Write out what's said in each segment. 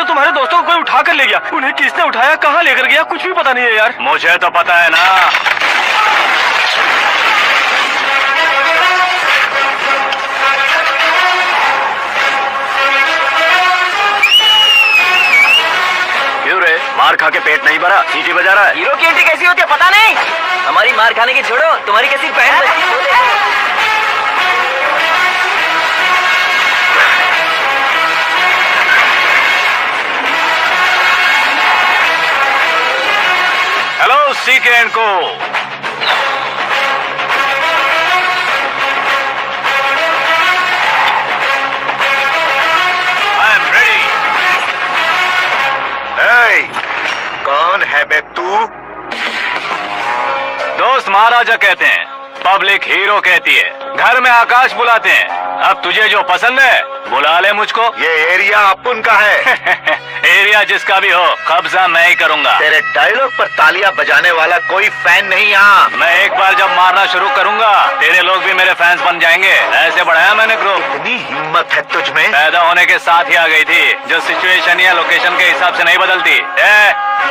तो तुम्हारे दोस्तों को कोई उठा कर ले गया। उन्हें किसने उठाया, कहाँ लेकर गया, कुछ भी पता नहीं है यार। मुझे तो पता है ना। क्यों रे, मार खा के पेट नहीं भरा, सीटी बजा रहा है? हीरो की एंट्री कैसी होती है पता नहीं। हमारी मार खाने की छोड़ो, तुम्हारी कैसी बहन बच्ची हो। हेलो सीके एंड को। I am ready. कौन है बे तू? दोस्त महाराजा कहते हैं, पब्लिक हीरो कहती है, घर में आकाश बुलाते हैं। अब तुझे जो पसंद है बुला ले मुझको। ये एरिया अपुन का है। एरिया जिसका भी हो, कब्जा मैं ही करूंगा। तेरे डायलॉग पर तालियां बजाने वाला कोई फैन नहीं यहाँ। मैं एक बार जब मारना शुरू करूंगा, तेरे लोग भी मेरे फैंस बन जाएंगे। ऐसे बढ़ाया मैंने ग्रुप। इतनी हिम्मत है तुझ में? पैदा होने के साथ ही आ गई थी, जो सिचुएशन या लोकेशन के हिसाब से नहीं बदलती।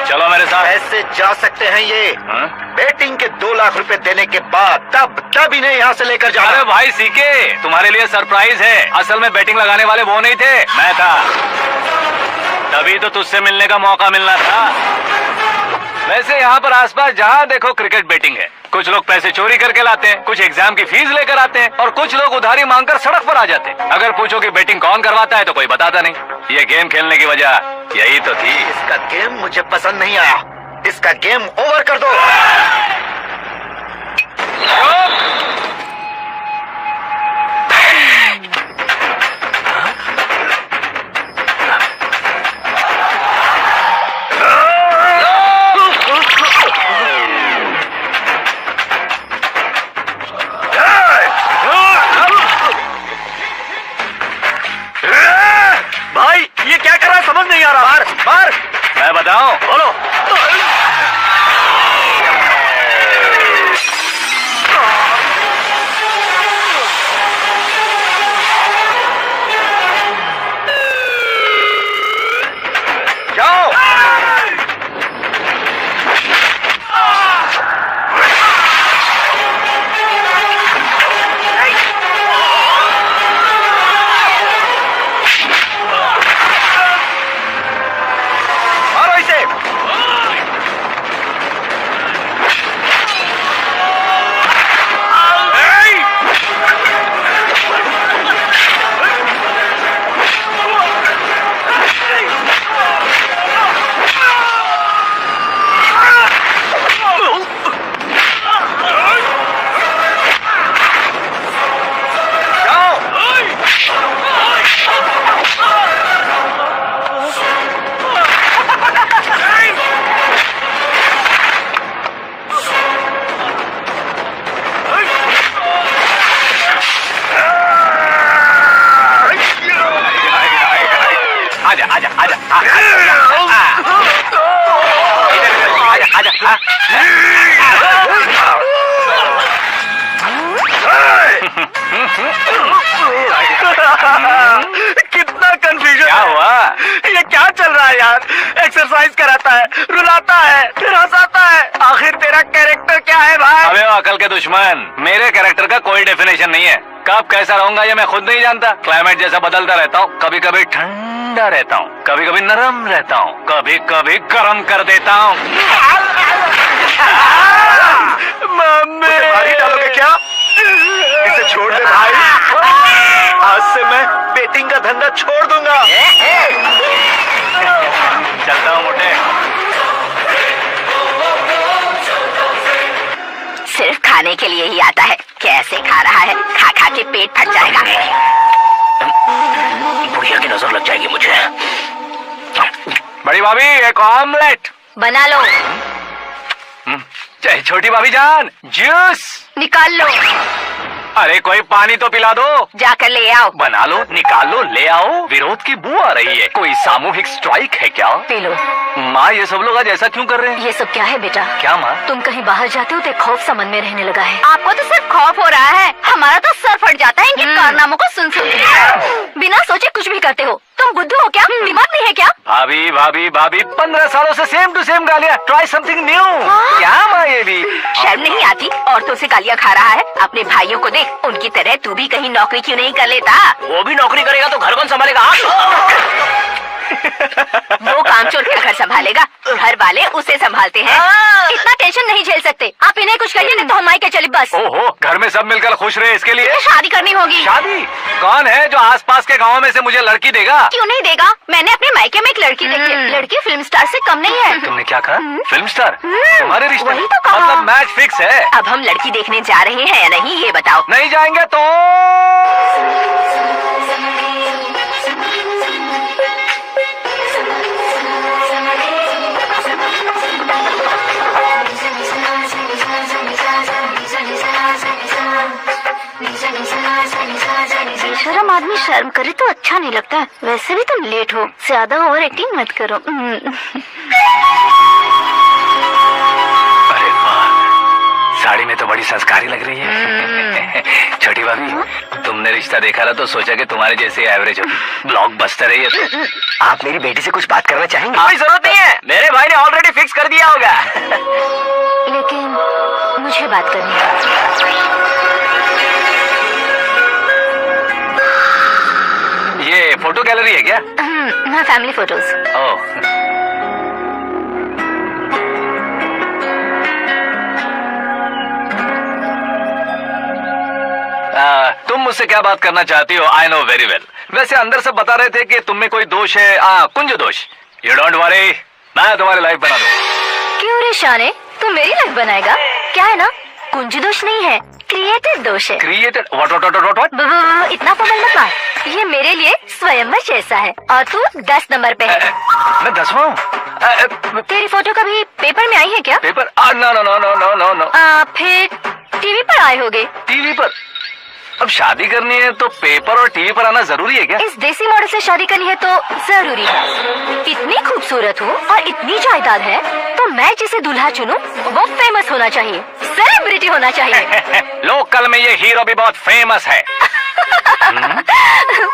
चलो मेरे साथ। ऐसे जा सकते हैं ये? हाँ? बेटिंग के 2 लाख रुपए देने के बाद तब इन्हें यहाँ से लेकर जा। अरे भाई सीके, तुम्हारे लिए सरप्राइज है। असल में बैटिंग लगाने वाले वो नहीं थे, मैं था। तभी तो तुझसे मिलने का मौका मिलना था। वैसे यहाँ पर आसपास जहाँ देखो क्रिकेट बैटिंग है। कुछ लोग पैसे चोरी करके लाते हैं, कुछ एग्जाम की फीस लेकर आते हैं, और कुछ लोग उधारी मांगकर सड़क पर आ जाते हैं। अगर पूछो कि बैटिंग कौन करवाता है तो कोई बताता नहीं। ये गेम खेलने की वजह यही तो थी। इसका गेम मुझे पसंद नहीं आया। इसका गेम ओवर कर दो। भाई ये क्या कर रहा है, समझ नहीं आ रहा। मार। मैं बताऊं? बोलो। जाओ। मारो इसे। कितना कंफ्यूजन। क्या हुआ? ये क्या चल रहा है यार? एक्सरसाइज कराता है, रुलाता है, फिर हंसाता है। आखिर तेरा कैरेक्टर क्या है भाई? अबे अकल के दुश्मन, मेरे कैरेक्टर का कोई डेफिनेशन नहीं है। कब कैसा रहूंगा ये मैं खुद नहीं जानता। क्लाइमेट जैसा बदलता रहता हूँ। कभी कभी ठंडा रहता हूँ, कभी कभी नरम रहता हूँ, कभी कभी गर्म कर देता हूँ। मम्मी मारी डालोगे क्या? इसे छोड़ दे भाई। आज से मैं बेटिंग का धंधा छोड़ दूंगा। चलता हूँ मोटे। सिर्फ खाने के लिए ही आता है। कैसे खा रहा है, खा खा के पेट फट जाएगा। बुढ़िया की नजर लग जाएगी मुझे। बड़ी भाभी एक ऑमलेट बना लो। छोटी भाभी जान जूस निकाल लो। अरे कोई पानी तो पिला दो। जाकर ले आओ। बना लो, निकाल लो, ले आओ। विरोध की बू आ रही है। कोई सामूहिक स्ट्राइक है क्या? P low. माँ, ये सब लोग आज ऐसा क्यों कर रहे हैं? ये सब क्या है बेटा? क्या माँ? तुम कहीं बाहर जाते हो तो खौफ सा मन में रहने लगा है। आपको तो सिर्फ खौफ हो रहा है, हमारा तो सर फट जाता है इनके कारनामों को सुन सुन। बिना सोचे कुछ भी करते हो। तुम बुद्धू हो क्या? दिमाग नहीं है क्या? भाभी भाभी भाभी, 15 सालों से सेम टू सेम गालियाँ। Try something new. क्या माँ ये भी? शर्म नहीं आती? औरतों से गालियाँ खा रहा है। अपने भाइयों को देख, उनकी तरह तू भी कहीं नौकरी क्यों नहीं कर लेता? वो भी नौकरी करेगा तो घर कौन संभालेगा? वो कामचोर क्या घर संभालेगा? घर वाले उसे संभालते हैं। इतना टेंशन नहीं झेल सकते आप। इन्हें कुछ कहिए नहीं तो हम मायके चले बस। ओहो, घर में सब मिलकर खुश रहे इसके लिए। शादी करनी होगी। शादी? कौन है जो आसपास के गाँव में से मुझे लड़की देगा? क्यों नहीं देगा? मैंने अपने मायके में एक लड़की देखी है। लड़की फिल्म स्टार से कम नहीं है। तुमने क्या कहा? Film star? तुम्हारे रिश्ते? वही तो कहा। मतलब मैच फिक्स है। अब हम लड़की देखने जा रहे हैं या नहीं ये बताओ। नहीं जाएंगे तो? बेशरम आदमी शर्म करे तो अच्छा नहीं लगता। वैसे भी तुम लेट हो, ज्यादा ओवर एक्टिंग मत करो। अरे वाह, साड़ी में तो बड़ी संस्कारी लग रही है। छोटी भाभी, तुमने रिश्ता देखा ना तो सोचा कि तुम्हारे जैसे एवरेज हो। ब्लॉकबस्टर है ये तो। आप मेरी बेटी से कुछ बात करना चाहेंगे? कोई जरूरत नहीं है, मेरे भाई ने ऑलरेडी फिक्स कर दिया होगा। लेकिन मुझे बात करनी है। ये फोटो गैलरी है क्या? हाँ, फैमिली फोटोज। ओह, तुम मुझसे क्या बात करना चाहती हो? I know very well. वैसे अंदर से बता रहे थे कि तुम में कोई दोष है। कुंज दोष। यू डोंट वरी, मैं तुम्हारी लाइफ बना दूं। क्यों रे शाने, तू मेरी लाइफ बनाएगा? क्या है ना, कुंज दोष नहीं है, क्रिएटेड दोष है। क्रिएटेड? व्हाट? इतना पवन मत मार। ये मेरे लिए स्वयंवर जैसा है और तू 10 नंबर पे है। मैं 10वां हूँ? तेरी फोटो कभी पेपर में आई है क्या? पेपर? नो। फिर टीवी पर आए होगे। टीवी पर? अब शादी करनी है तो पेपर और टीवी पर आना जरूरी है क्या? इस देसी मॉडल से शादी करनी है तो जरूरी है। इतनी खूबसूरत हूँ और इतनी जायदाद है तो मैं जिसे दूल्हा चुनूं वो फेमस होना चाहिए, सेलिब्रिटी होना चाहिए। लोकल में ये हीरो भी बहुत फेमस है।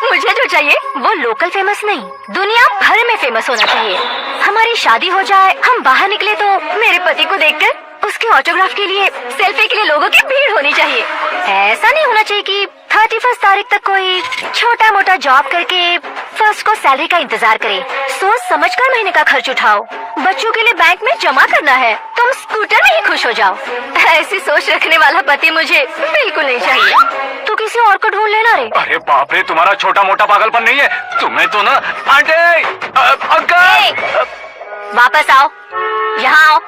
मुझे जो चाहिए वो लोकल फेमस नहीं, दुनिया भर में फेमस होना चाहिए। हमारी शादी हो जाए, हम बाहर निकले तो मेरे पति को देखकर उसके ऑटोग्राफ के लिए, सेल्फी के लिए लोगों की भीड़ होनी चाहिए। ऐसा नहीं होना चाहिए कि 31 तारीख तक कोई छोटा मोटा जॉब करके फर्स्ट को सैलरी का इंतजार करे। सोच समझकर महीने का खर्च उठाओ। बच्चों के लिए बैंक में जमा करना है, तुम स्कूटर में ही खुश हो जाओ। ऐसी सोच रखने वाला पति मुझे बिल्कुल नहीं चाहिए। तू किसी और को ढूंढ लेना रे। अरे बाप रे, तुम्हारा छोटा मोटा पागलपन नहीं है। तुम्हें तो ना आंटी, अंकल, वापस आओ, यहाँ आओ।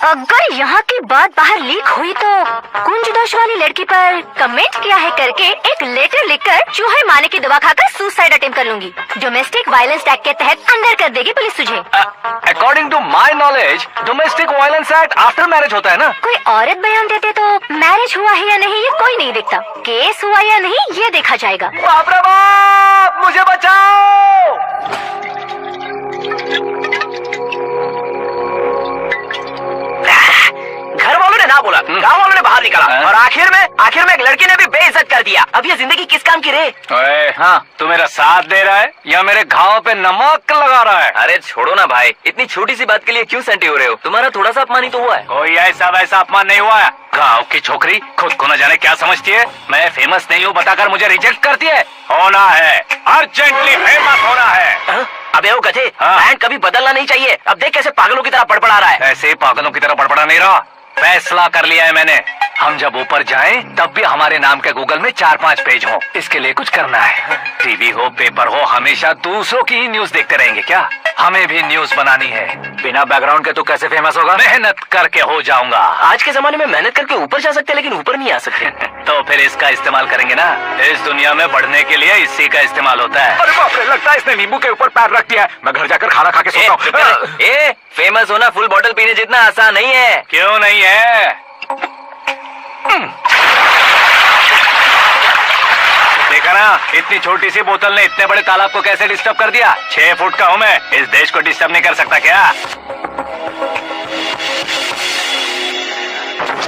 अगर यहाँ की बात बाहर लीक हुई तो कुंज दोष वाली लड़की पर कमेंट किया है करके एक लेटर लिखकर चूहे मारने की दवा खाकर सुसाइड अटेम्प्ट कर लूंगी। डोमेस्टिक वायलेंस एक्ट के तहत अंदर कर देगी पुलिस तुझे। According to my knowledge domestic violence act after marriage होता है ना? कोई औरत बयान देते तो मैरिज हुआ है या नहीं ये कोई नहीं देखता, केस हुआ या नहीं ये देखा जाएगा। बाप रे बाप, मुझे बचाओ। घर वालों ने ना बोला, गाँव वालों ने बाहर निकाला और आखिर में एक लड़की ने भी बेइज्जत कर दिया। अब ये जिंदगी किस काम की रे? हाँ, तू मेरा साथ दे रहा है या मेरे घाव पे नमक लगा रहा है? अरे छोड़ो ना भाई, इतनी छोटी सी बात के लिए क्यों सेंटी हो रहे हो? तुम्हारा थोड़ा सा अपमान ही तो हुआ है। कोई ऐसा वैसा अपमान नहीं हुआ है। गाँव की छोकरी खुद को न जाने क्या समझती है। मैं फेमस नहीं हूँ बताकर मुझे रिजेक्ट करती है। होना है, अर्जेंटली फेमस होना है। अबे वो गधे, हाँ। बैंड कभी बदलना नहीं चाहिए। अब देख कैसे पागलों की तरह बड़बड़ा रहा है। ऐसे पागलों की तरह बड़बड़ा नहीं रहा। फैसला कर लिया है मैंने, हम जब ऊपर जाएं तब भी हमारे नाम के गूगल में 4-5 पेज हो। इसके लिए कुछ करना है। टीवी हो, पेपर हो, हमेशा दूसरों की ही न्यूज देखते रहेंगे क्या? हमें भी न्यूज बनानी है। बिना बैकग्राउंड के तो कैसे फेमस होगा? मेहनत करके हो जाऊंगा। आज के जमाने में मेहनत करके ऊपर जा सकते लेकिन ऊपर नहीं आ सकते। तो फिर इसका इस्तेमाल करेंगे ना। इस दुनिया में बढ़ने के लिए इसी का इस्तेमाल होता है। अरे बाप रे, लगता है इसने नींबू के ऊपर पैर रख दिया है। मैं घर जाकर खाना खा के सोता हूँ। फेमस होना फुल बॉटल पीने जितना आसान नहीं है। क्यों नहीं है? देखा ना, इतनी छोटी सी बोतल ने इतने बड़े तालाब को कैसे डिस्टर्ब कर दिया। 6 फुट का हूँ मैं, इस देश को डिस्टर्ब नहीं कर सकता क्या?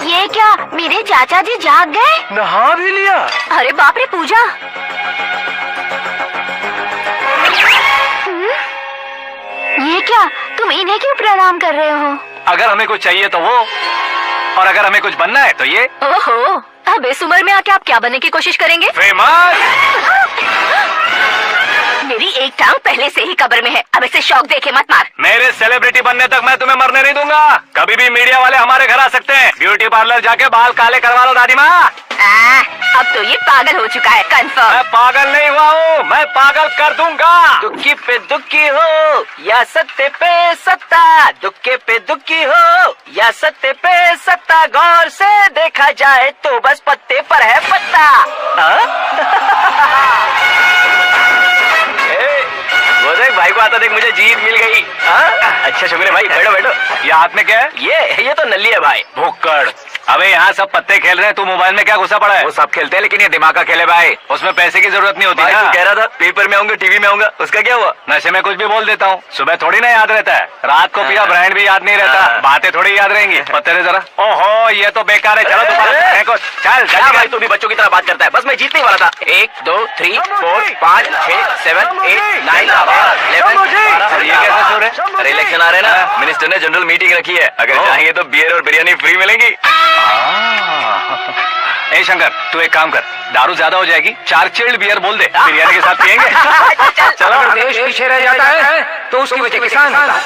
ये क्या, मेरे चाचा जी जाग गए? नहा भी लिया? अरे बाप रे पूजा, ये क्या, तुम इन्हें क्यों प्रणाम कर रहे हो? अगर हमें कुछ चाहिए तो वो, और अगर हमें कुछ बनना है तो ये। ओहो, अब इस उम्र में आके आप क्या बनने की कोशिश करेंगे? फेमस। मेरी एक टांग पहले से ही कब्र में है, अब इसे शौक देके मत मार। मेरे सेलिब्रिटी बनने तक मैं तुम्हें मरने नहीं दूंगा। कभी भी मीडिया वाले हमारे घर आ सकते हैं। ब्यूटी पार्लर जाके बाल काले करवा लो दादी माँ। अब तो ये पागल हो चुका है, कंफर्म। मैं पागल नहीं हुआ हूँ, मैं पागल कर दूंगा। दुखी पे दुखी हो या सत्य पे सत्ता, दुखे पे दुखी हो या सत्य पे सत्ता, गौर से देखा जाए तो बस पत्ते पर है पत्ता। वो देख भाई को आता देख, मुझे जीत मिल गई। अच्छा शुक्र भाई, बैठो बैठो। ये हाथ में क्या है? ये तो नल्ली है भाई। भुक्कड़। अबे यहाँ सब पत्ते खेल रहे हैं, तू मोबाइल में क्या घुसा पड़ा है? वो सब खेलते हैं लेकिन ये दिमाग का खेल है भाई, उसमें पैसे की जरूरत नहीं होती भाई ना। तू कह रहा था पेपर में आऊंगा, टीवी में आऊंगा, उसका क्या हुआ? नशे में कुछ भी बोल देता हूँ, सुबह थोड़ी ना याद रहता है, रात को पिया ब्रांड भी याद नहीं रहता, बातें थोड़ी याद रहेंगी। पत्ते दे जरा। ओहो ये तो बेकार है, चलो दोबारा चल। क्या भाई तू भी बच्चों की तरह बात करता है? बस मैं जीतने वाला था। 1 2 3 4 5 6 7 8 9 11 ये कैसे सो रहे? अरे इलेक्शन आ रहे हैं ना, मिनिस्टर ने जनरल मीटिंग रखी है, अगर चाहेंगे तो बियर और बिरयानी फ्री मिलेंगी। ए शंकर, तू एक काम कर, दारू ज्यादा हो जाएगी, 4 चिल्ड बियर बोल दे, बिरयानी के साथ पियेंगे। चलो। अगर देश पीछे रह जाता है तो उसकी वजह किसान होता है,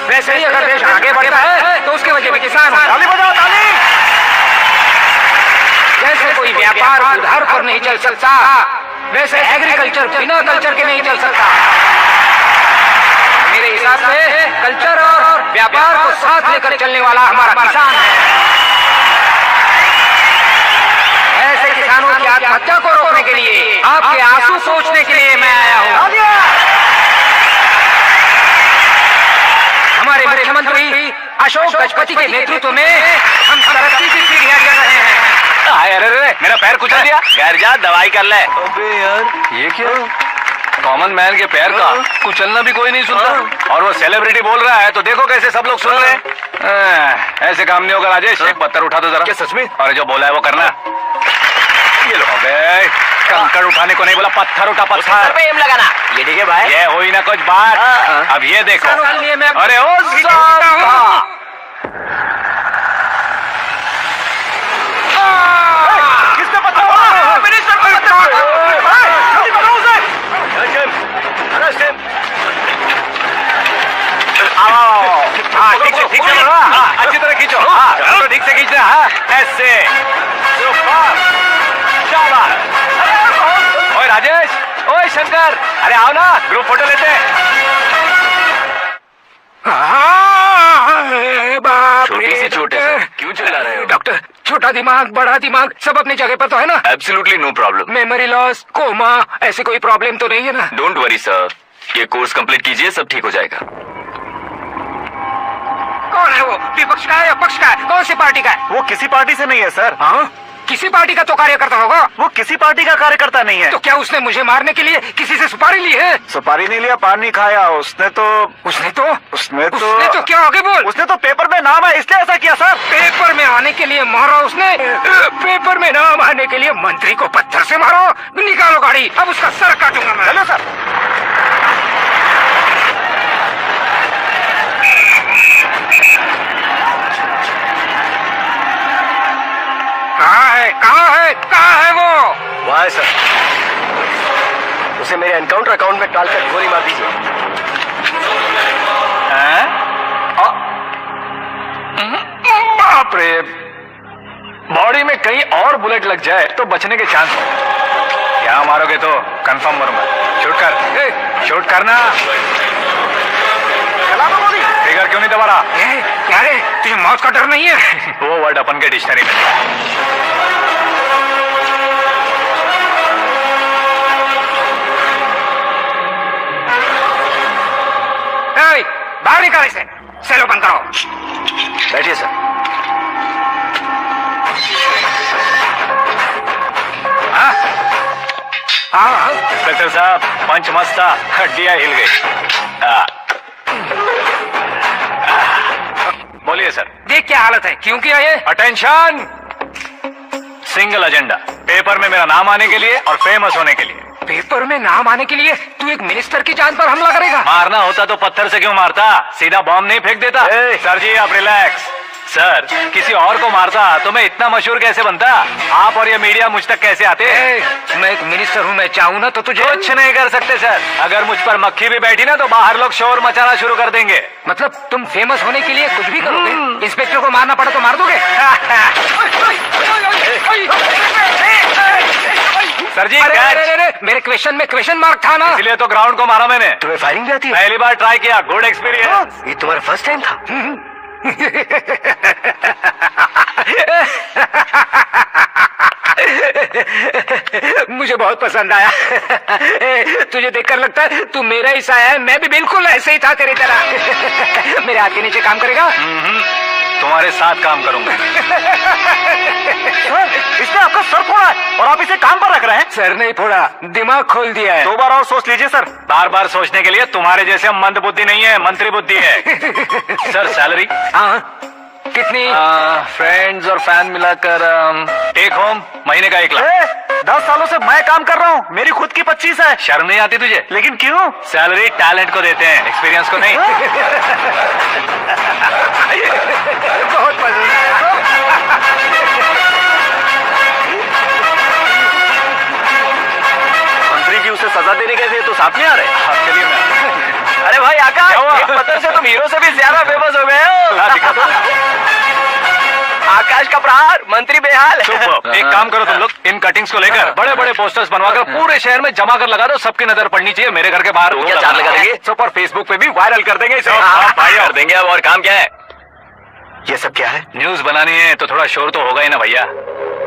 वैसे ही अगर देश आगे बढ़ता है तो उसकी वजह भी किसान होता है। ताली बजाओ, ताली। जैसे कोई व्यापार उधार पर नहीं चल सकता, वैसे एग्रीकल्चर बिना कल्चर के नहीं चल सकता। मेरे हिसाब से कल्चर और व्यापार को साथ लेकर चलने वाला हमारा किसान है। ऐसे किसानों की आत्महत्या को रोकने के लिए, आपके आंसू सोचने के लिए मैं आया हूँ। हमारे मुख्यमंत्री अशोक गजपति के नेतृत्व में हम तरक्की की सीढ़ियां चढ़ रहे हैं। अरे मेरा पैर कुचल दिया। घर जा दवाई कर ले। अबे यार ये क्या? कॉमन मैन के पैर का कुचलना भी कोई नहीं सुनता, और वो सेलिब्रिटी बोल रहा है तो देखो कैसे सब लोग सुन रहे हैं। ऐसे काम नहीं होगा राजेश, एक पत्थर उठा दो जरा। क्या सच में? और जो बोला है वो करना। ये लो। अबे कंकड़ उठाने को नहीं बोला, पत्थर उठा, सर पत्थर। पे एम लगाना। ये ठीक है भाई। ये हुई ना कुछ बात। अब ये देखो। किसानों के लिए मैं अरे ओ साहब, किसने पत्थर मारा? मिनिस्टर को पत्थर मारा। जल्दी बनाओ उसे। हाँ ठीक से खींचो, अच्छी तरह खींचो। हाँ ठीक से खींचना। हाँ ऐसे। ओए राजेश, ओए शंकर, अरे आओ ना, ग्रुप फोटो लेते हैं। छोटी सी चोट है सर, क्यों चिल्ला रहे हो? डॉक्टर, छोटा दिमाग बड़ा दिमाग सब अपनी जगह पर तो है ना? Absolutely no problem. Memory loss, coma, ऐसी कोई प्रॉब्लम तो नहीं है ना? डोंट वरी सर, ये कोर्स कंप्लीट कीजिए, सब ठीक हो जाएगा। कौन है वो? विपक्ष का है या पक्ष का है? कौन सी पार्टी का है? वो किसी पार्टी से नहीं है सर। हाँ, किसी पार्टी का तो कार्यकर्ता होगा। वो किसी पार्टी का कार्यकर्ता नहीं है। तो क्या उसने मुझे मारने के लिए किसी से सुपारी ली है? सुपारी नहीं लिया, पान नहीं खाया। उसने तो उसने तो क्या आगे बोल? उसने तो पेपर में नाम है इसलिए ऐसा किया सर। पेपर में आने के लिए मारा उसने? पेपर में नाम आने के लिए मंत्री को पत्थर से मारो? निकालो गाड़ी, अब उसका सर काटूंगा मैं। चलो सर। कहाँ है वो? वहाँ है सर, उसे मेरे एनकाउंटर अकाउंट में डालकर गोली मार दीजिए। बाप रे, बॉडी में कहीं और बुलेट लग जाए तो बचने के चांस हो। यहाँ मारोगे तो कंफर्म मरूंगा। शूट कर, शूट करना। ट्रिगर क्यों नहीं दबा रहा? क्या रे, तुझे मौत का डर नहीं है? वो वर्ड अपन के डिक्शनरी में। बाहर निकाल इसे, सेलो बंद करो। बैठिए सर। हाँ साहब पंच मस्त था, हड्डियां हिल गई। बोलिए सर। देख क्या हालत है, क्यों किया ये? अटेंशन, सिंगल एजेंडा, पेपर में मेरा नाम आने के लिए और फेमस होने के लिए। पेपर में नाम आने के लिए तू एक मिनिस्टर की जान पर हमला करेगा? मारना होता तो पत्थर से क्यों मारता, सीधा बॉम्ब नहीं फेंक देता। सर जी आप रिलैक्स। सर किसी और को मारता तो मैं इतना मशहूर कैसे बनता, आप और ये मीडिया मुझ तक कैसे आते? मैं एक मिनिस्टर हूँ, मैं चाहूँ ना तो तुझे कुछ नहीं कर सकते सर। अगर मुझ पर मक्खी भी बैठी ना तो बाहर लोग शोर मचाना शुरू कर देंगे। मतलब तुम फेमस होने के लिए कुछ भी करोगे? इंस्पेक्टर को मारना पड़ा तो मार दोगे? सर जी अरे, मेरे क्वेश्चन में क्वेश्चन मार्क था ना, इसलिए तो ग्राउंड को मारा मैंने। तुम्हें फायरिंग भी आती है? पहली बार ट्राई किया, गुड एक्सपीरियंस। ये तुम्हारा फर्स्ट टाइम था? मुझे बहुत पसंद आया। तुझे देखकर लगता है तू मेरा ही साया है, मैं भी बिल्कुल ऐसे ही था तेरी तरह। मेरे हाथ के नीचे काम करेगा? तुम्हारे साथ काम करूंगा। सर इसने आपका सर फोड़ा है और आप इसे काम पर रख रहे हैं? सर नहीं फोड़ा, दिमाग खोल दिया है। 2 बार और सोच लीजिए सर। बार बार सोचने के लिए तुम्हारे जैसे मंद बुद्धि नहीं है, मंत्री बुद्धि है। सर सैलरी कितनी? फ्रेंड्स और फैन मिलाकर टेक होम महीने का 1 लाख। 10 सालों से मैं काम कर रहा हूँ, मेरी खुद की 25 है। शर्म नहीं आती तुझे? लेकिन क्यों? सैलरी टैलेंट को देते हैं, एक्सपीरियंस को नहीं। बहुत पसंद आया। मंत्री जी उसे सजा देने गए थे तो साथ में आ रहे? आपके लिए मैं अरे भाई आकाश, क्या हुआ? एक पत्थर से तुम हीरो से भी ज्यादा फेमस हो गए हो। दिखा दो। आकाश का प्रहार, मंत्री बेहाल। सुपर। एक काम करो तुम लोग, इन कटिंग्स को लेकर बड़े बड़े पोस्टर्स बनवाकर पूरे शहर में जमा कर लगा दो, सबकी नजर पड़नी चाहिए। मेरे घर के बाहर क्या चार्ज लगा देंगे? सुपर, फेसबुक पे भी वायरल कर देंगे इसे। भाई कर देंगे अब, और काम क्या है? ये सब क्या है? न्यूज बनानी है तो थोड़ा शोर तो होगा ही ना भैया।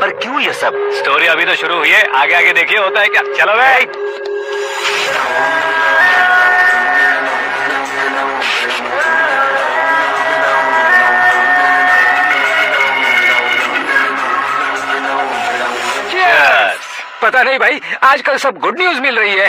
पर क्यों ये सब? स्टोरी अभी तो शुरू हुई है, आगे आगे देखिए होता है क्या। चलो भाई। पता नहीं भाई, आजकल सब गुड न्यूज मिल रही है।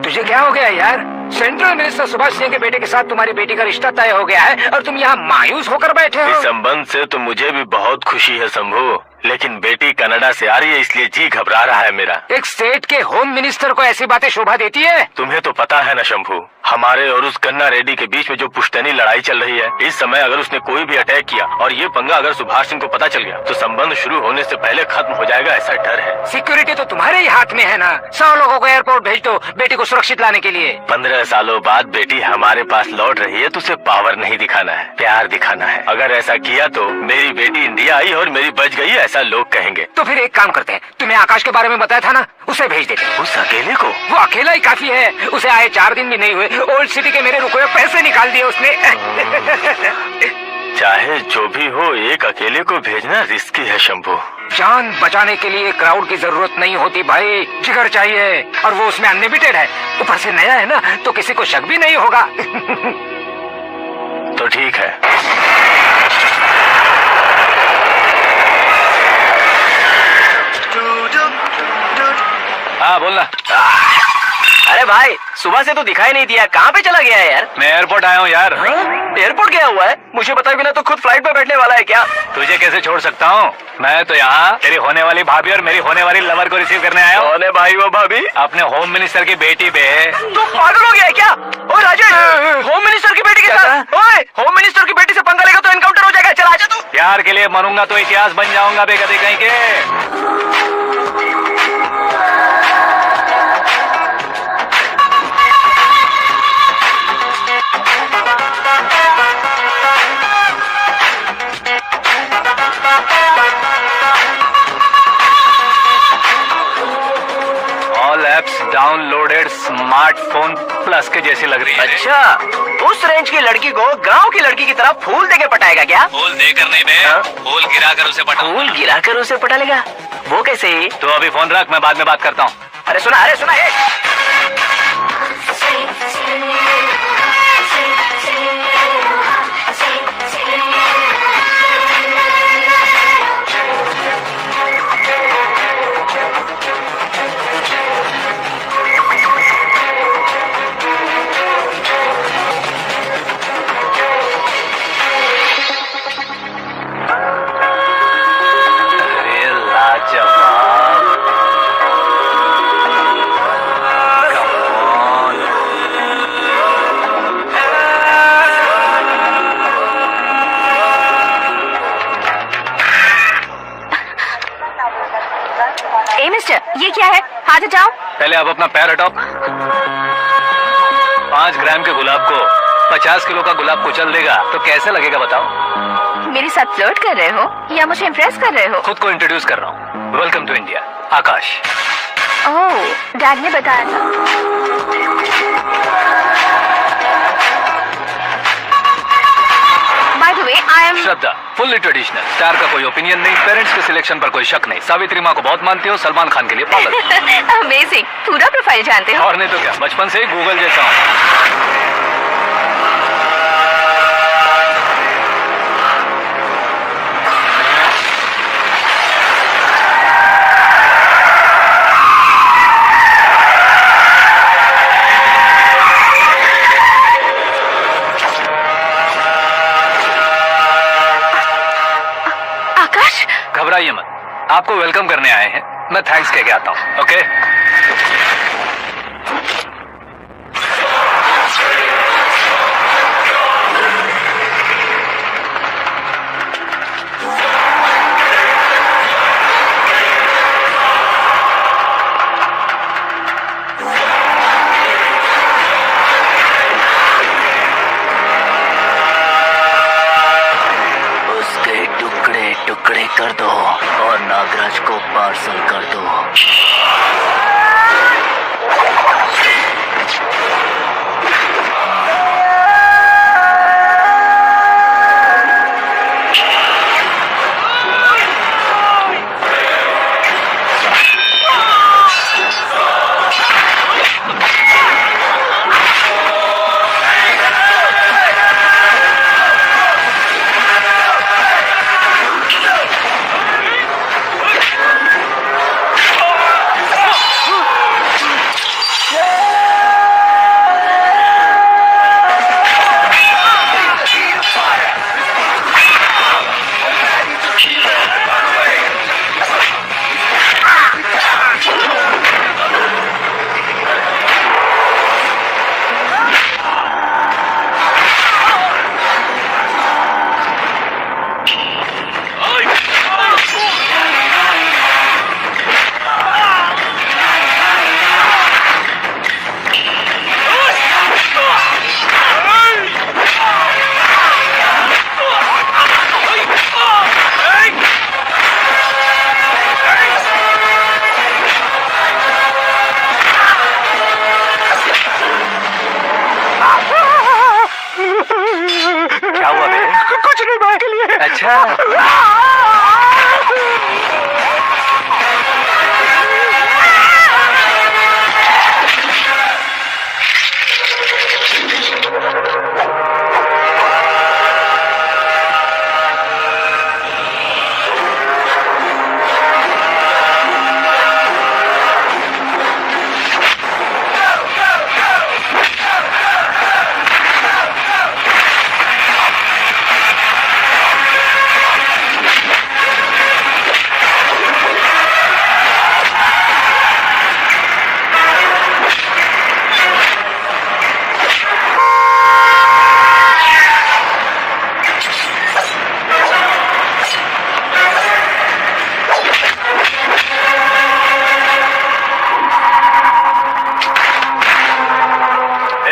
तुझे क्या हो गया यार? सेंट्रल मिनिस्टर सुभाष सिंह के बेटे के साथ तुम्हारी बेटी का रिश्ता तय हो गया है और तुम यहाँ मायूस होकर बैठे हो। इस संबंध से तो मुझे भी बहुत खुशी है शंभू, लेकिन बेटी कनाडा से आ रही है इसलिए जी घबरा रहा है मेरा। एक स्टेट के होम मिनिस्टर को ऐसी बातें शोभा देती है? तुम्हें तो पता है ना शंभू, हमारे और उस कन्ना रेड्डी के बीच में जो पुश्तैनी लड़ाई चल रही है, इस समय अगर उसने कोई भी अटैक किया और ये पंगा अगर सुभाष सिंह को पता चल गया तो संबंध शुरू होने से पहले खत्म हो जाएगा, ऐसा डर है। सिक्योरिटी तो तुम्हारे ही हाथ में है ना, 100 लोगों को एयरपोर्ट भेज दो बेटी को सुरक्षित लाने के लिए। 15 सालों बाद बेटी हमारे पास लौट रही है तो उसे पावर नहीं दिखाना है, प्यार दिखाना है। अगर ऐसा किया तो मेरी बेटी इंडिया आई और मेरी बच गई, ऐसा लोग कहेंगे। तो फिर एक काम करते हैं, तुम्हें आकाश के बारे में बताया था ना, उसे भेज देते हैं। उस अकेले को? वो अकेला ही काफी है, उसे आए 4 दिन भी नहीं हुए, ओल्ड सिटी के मेरे रुके हुए पैसे निकाल दिए उसने। चाहे जो भी हो, एक अकेले को भेजना रिस्की है शंभू। जान बचाने के लिए क्राउड की जरूरत नहीं होती भाई, जिगर चाहिए, और वो उसमें अनलिमिटेड है। ऊपर से नया है ना तो किसी को शक भी नहीं होगा। तो ठीक है। हाँ बोलना। अरे भाई सुबह से तो दिखाई नहीं दिया, कहाँ पे चला गया है यार? मैं एयरपोर्ट आया हूँ यार। एयरपोर्ट गया हुआ है? मुझे बताए बिना तो खुद फ्लाइट पे बैठने वाला है क्या? तुझे कैसे छोड़ सकता हूँ? मैं तो यहाँ तेरी होने वाली भाभी और मेरी होने वाली लवर को रिसीव करने आया हूँ। कौन है भाई वो भाभी? अपने होम मिनिस्टर की बेटी पे। तू पागल हो गया है क्या? ओए राजेश, होम मिनिस्टर की बेटी के साथ? ओए, होम मिनिस्टर की बेटी से पंगा लेगा तो एनकाउंटर हो जाएगा, चल आजा तू। प्यार के लिए मरूंगा तो इतिहास बन जाऊंगा बेगदी कहीं के। All apps downloaded smartphone plus के जैसी लग रही है। अच्छा, उस रेंज की लड़की को गांव की लड़की की तरह फूल देके पटाएगा क्या? फूल देकर नहीं बे, फूल गिरा कर उसे पटा। फूल गिरा कर उसे पटा लेगा? वो कैसे? तो अभी फोन रख, मैं बाद में बात करता हूँ। अरे सुना जाओ। पहले आप अपना पैर हटाओ। 5 ग्राम के गुलाब को 50 किलो का गुलाब कुचल देगा तो कैसे लगेगा बताओ? मेरे साथ फ्लर्ट कर रहे हो या मुझे इम्प्रेस कर रहे हो? खुद को इंट्रोड्यूस कर रहा हूँ। Welcome to India, Akash. Oh, dad ने बताया था। By the way, I am Shraddha, fully traditional. Star का कोई ओपिनियन नहीं, पेरेंट्स के सिलेक्शन पर कोई शक नहीं। सावित्री माँ को बहुत मानती हो, सलमान खान के लिए पागल। अमेजिंग, पूरा प्रोफाइल जानते हो। और नहीं तो क्या, बचपन से ही गूगल जैसा हूँ। घबराइए मत, आपको वेलकम करने आए हैं। मैं थैंक्स कह के आता हूँ। ओके? उसके टुकड़े टुकड़े कर दो और नागराज को पार्सल कर दो। क्या हुआ बे? कुछ नहीं, भाई के लिए। अच्छा,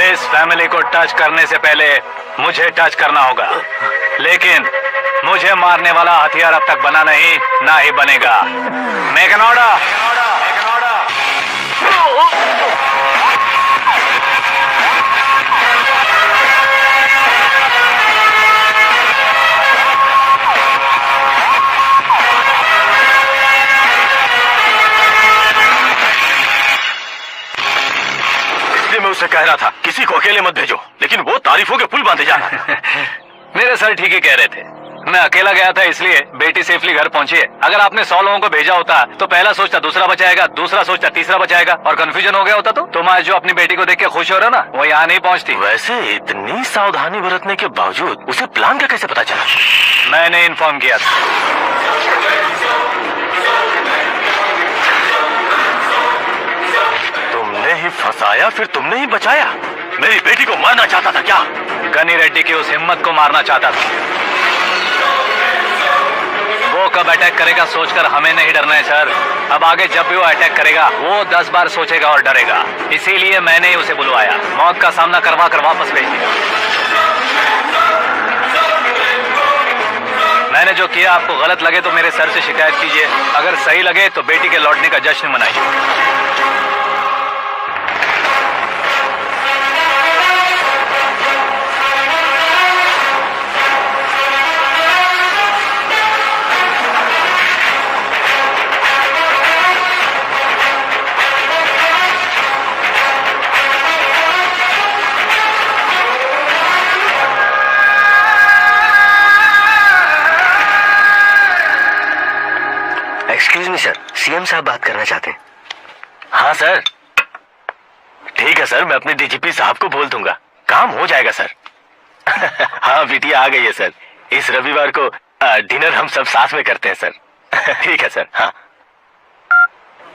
इस फैमिली को टच करने से पहले मुझे टच करना होगा, लेकिन मुझे मारने वाला हथियार अब तक बना नहीं, ना ही बनेगा। Make an order. मैं उससे कह रहा था किसी को अकेले मत भेजो, लेकिन वो तारीफों के पुल बांधे जा रहा है। मेरे सर ठीक ही कह रहे थे। मैं अकेला गया था इसलिए बेटी सेफली घर पहुंची है। अगर आपने 100 लोगों को भेजा होता तो पहला सोचता दूसरा बचाएगा, दूसरा सोचता तीसरा बचाएगा, और कंफ्यूजन हो गया होता तो तुम आज जो अपनी बेटी को देख के खुश हो रहे हो ना, वो यहाँ नहीं पहुंचती। वैसे इतनी सावधानी बरतने के बावजूद उसे प्लान का कैसे पता चला? मैंने इन्फॉर्म किया था। तुमने ही फंसाया, फिर तुमने ही बचाया। मेरी बेटी को मारना चाहता था क्या? गनी रेड्डी की उस हिम्मत को मारना चाहता था। वो कब अटैक करेगा सोचकर हमें नहीं डरना है सर। अब आगे जब भी वो अटैक करेगा वो 10 बार सोचेगा और डरेगा। इसीलिए मैंने ही उसे बुलवाया। मौत का सामना करवा कर वापस भेज दिया। मैंने जो किया आपको गलत लगे तो मेरे सर से शिकायत कीजिए, अगर सही लगे तो बेटी के लौटने का जश्न मनाइए। एक्सक्यूज मी सर, सीएम साहब बात करना चाहते हैं। हाँ सर, ठीक है सर, मैं अपने डीजीपी साहब को बोल दूंगा, काम हो जाएगा सर। हाँ बिटिया आ गई है सर। इस रविवार को डिनर हम सब साथ में करते हैं सर। ठीक है सर। हाँ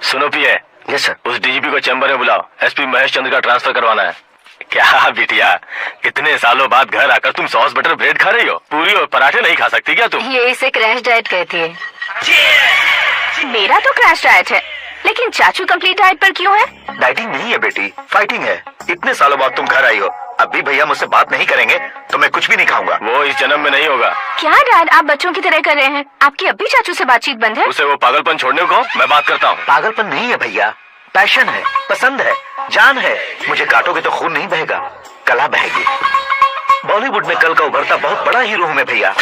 सुनो पिए। Yes sir. उस डीजीपी को चैम्बर में बुलाओ, एसपी महेश चंद्र का ट्रांसफर करवाना है। क्या बिटिया, इतने सालों बाद घर आकर तुम सॉस बटर ब्रेड खा रही हो? पूरी और पराठे नहीं खा सकती क्या तुम? ये इसे क्रैश डाइट कहती है। मेरा तो क्रैश डाइट है, लेकिन चाचू कंप्लीट डाइट पर क्यों है? डाइटिंग नहीं है बेटी, फाइटिंग है। इतने सालों बाद तुम घर आई हो, अब भी भैया मुझसे बात नहीं करेंगे तो मैं कुछ भी नहीं खाऊंगा। वो इस जन्म में नहीं होगा। क्या डैड, आप बच्चों की तरह कर रहे हैं? आपकी अब भी चाचू से बातचीत बंद है? उसे वो पागलपन छोड़ने को मैं बात करता हूँ। पागलपन नहीं है भैया, पैशन है, पसंद है, जान है। मुझे काटोगे तो खून नहीं बहेगा, कला बहेगी। बॉलीवुड में कल का उभरता बहुत बड़ा हीरो हूँ मैं भैया।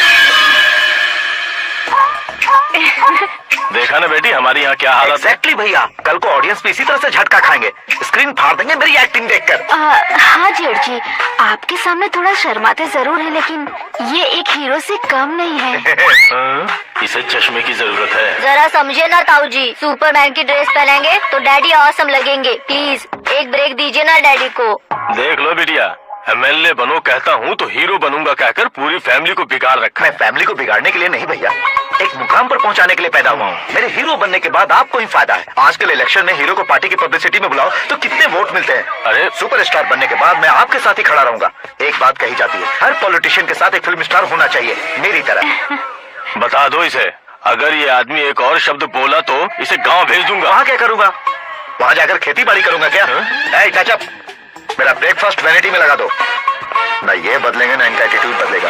देखा ना बेटी हमारी यहाँ क्या हालत है। एग्जैक्टली भैया, कल को ऑडियंस भी इसी तरह से झटका खाएंगे, स्क्रीन फाड़ देंगे मेरी एक्टिंग देखकर। हाँ जेठ जी, आपके सामने थोड़ा शर्माते जरूर है, लेकिन ये एक हीरो से कम नहीं है। इसे चश्मे की जरूरत है। जरा समझे ना ताऊ जी, सुपरमैन की ड्रेस पहनेंगे तो डैडी ऑसम लगेंगे। प्लीज एक ब्रेक दीजिए ना डैडी को। देख लो बिटिया, एमएलए बनो कहता हूँ तो हीरो बनूंगा कहकर पूरी फैमिली को बिगाड़ रखा। मैं फैमिली को बिगाड़ने के लिए नहीं भैया, एक मुकाम पर पहुंचाने के लिए पैदा हुआ हूँ। मेरे हीरो बनने के बाद आपको ही फायदा है। आजकल इलेक्शन में हीरो को पार्टी की पब्लिसिटी में बुलाओ तो कितने वोट मिलते हैं। अरे सुपरस्टार बनने के बाद मैं आपके साथ ही खड़ा रहूंगा। एक बात कही जाती है, हर पॉलिटिशियन के साथ एक फिल्म स्टार होना चाहिए, मेरी तरह। बता दो इसे, अगर ये आदमी एक और शब्द बोला तो इसे गाँव भेज दूंगा। वहाँ क्या करूंगा? वहाँ जाकर खेती बाड़ी करूंगा क्या? चाचा, मेरा ब्रेकफास्ट वैनिटी में लगा दो। ना ये बदलेंगे ना इनका एटीट्यूड बदलेगा।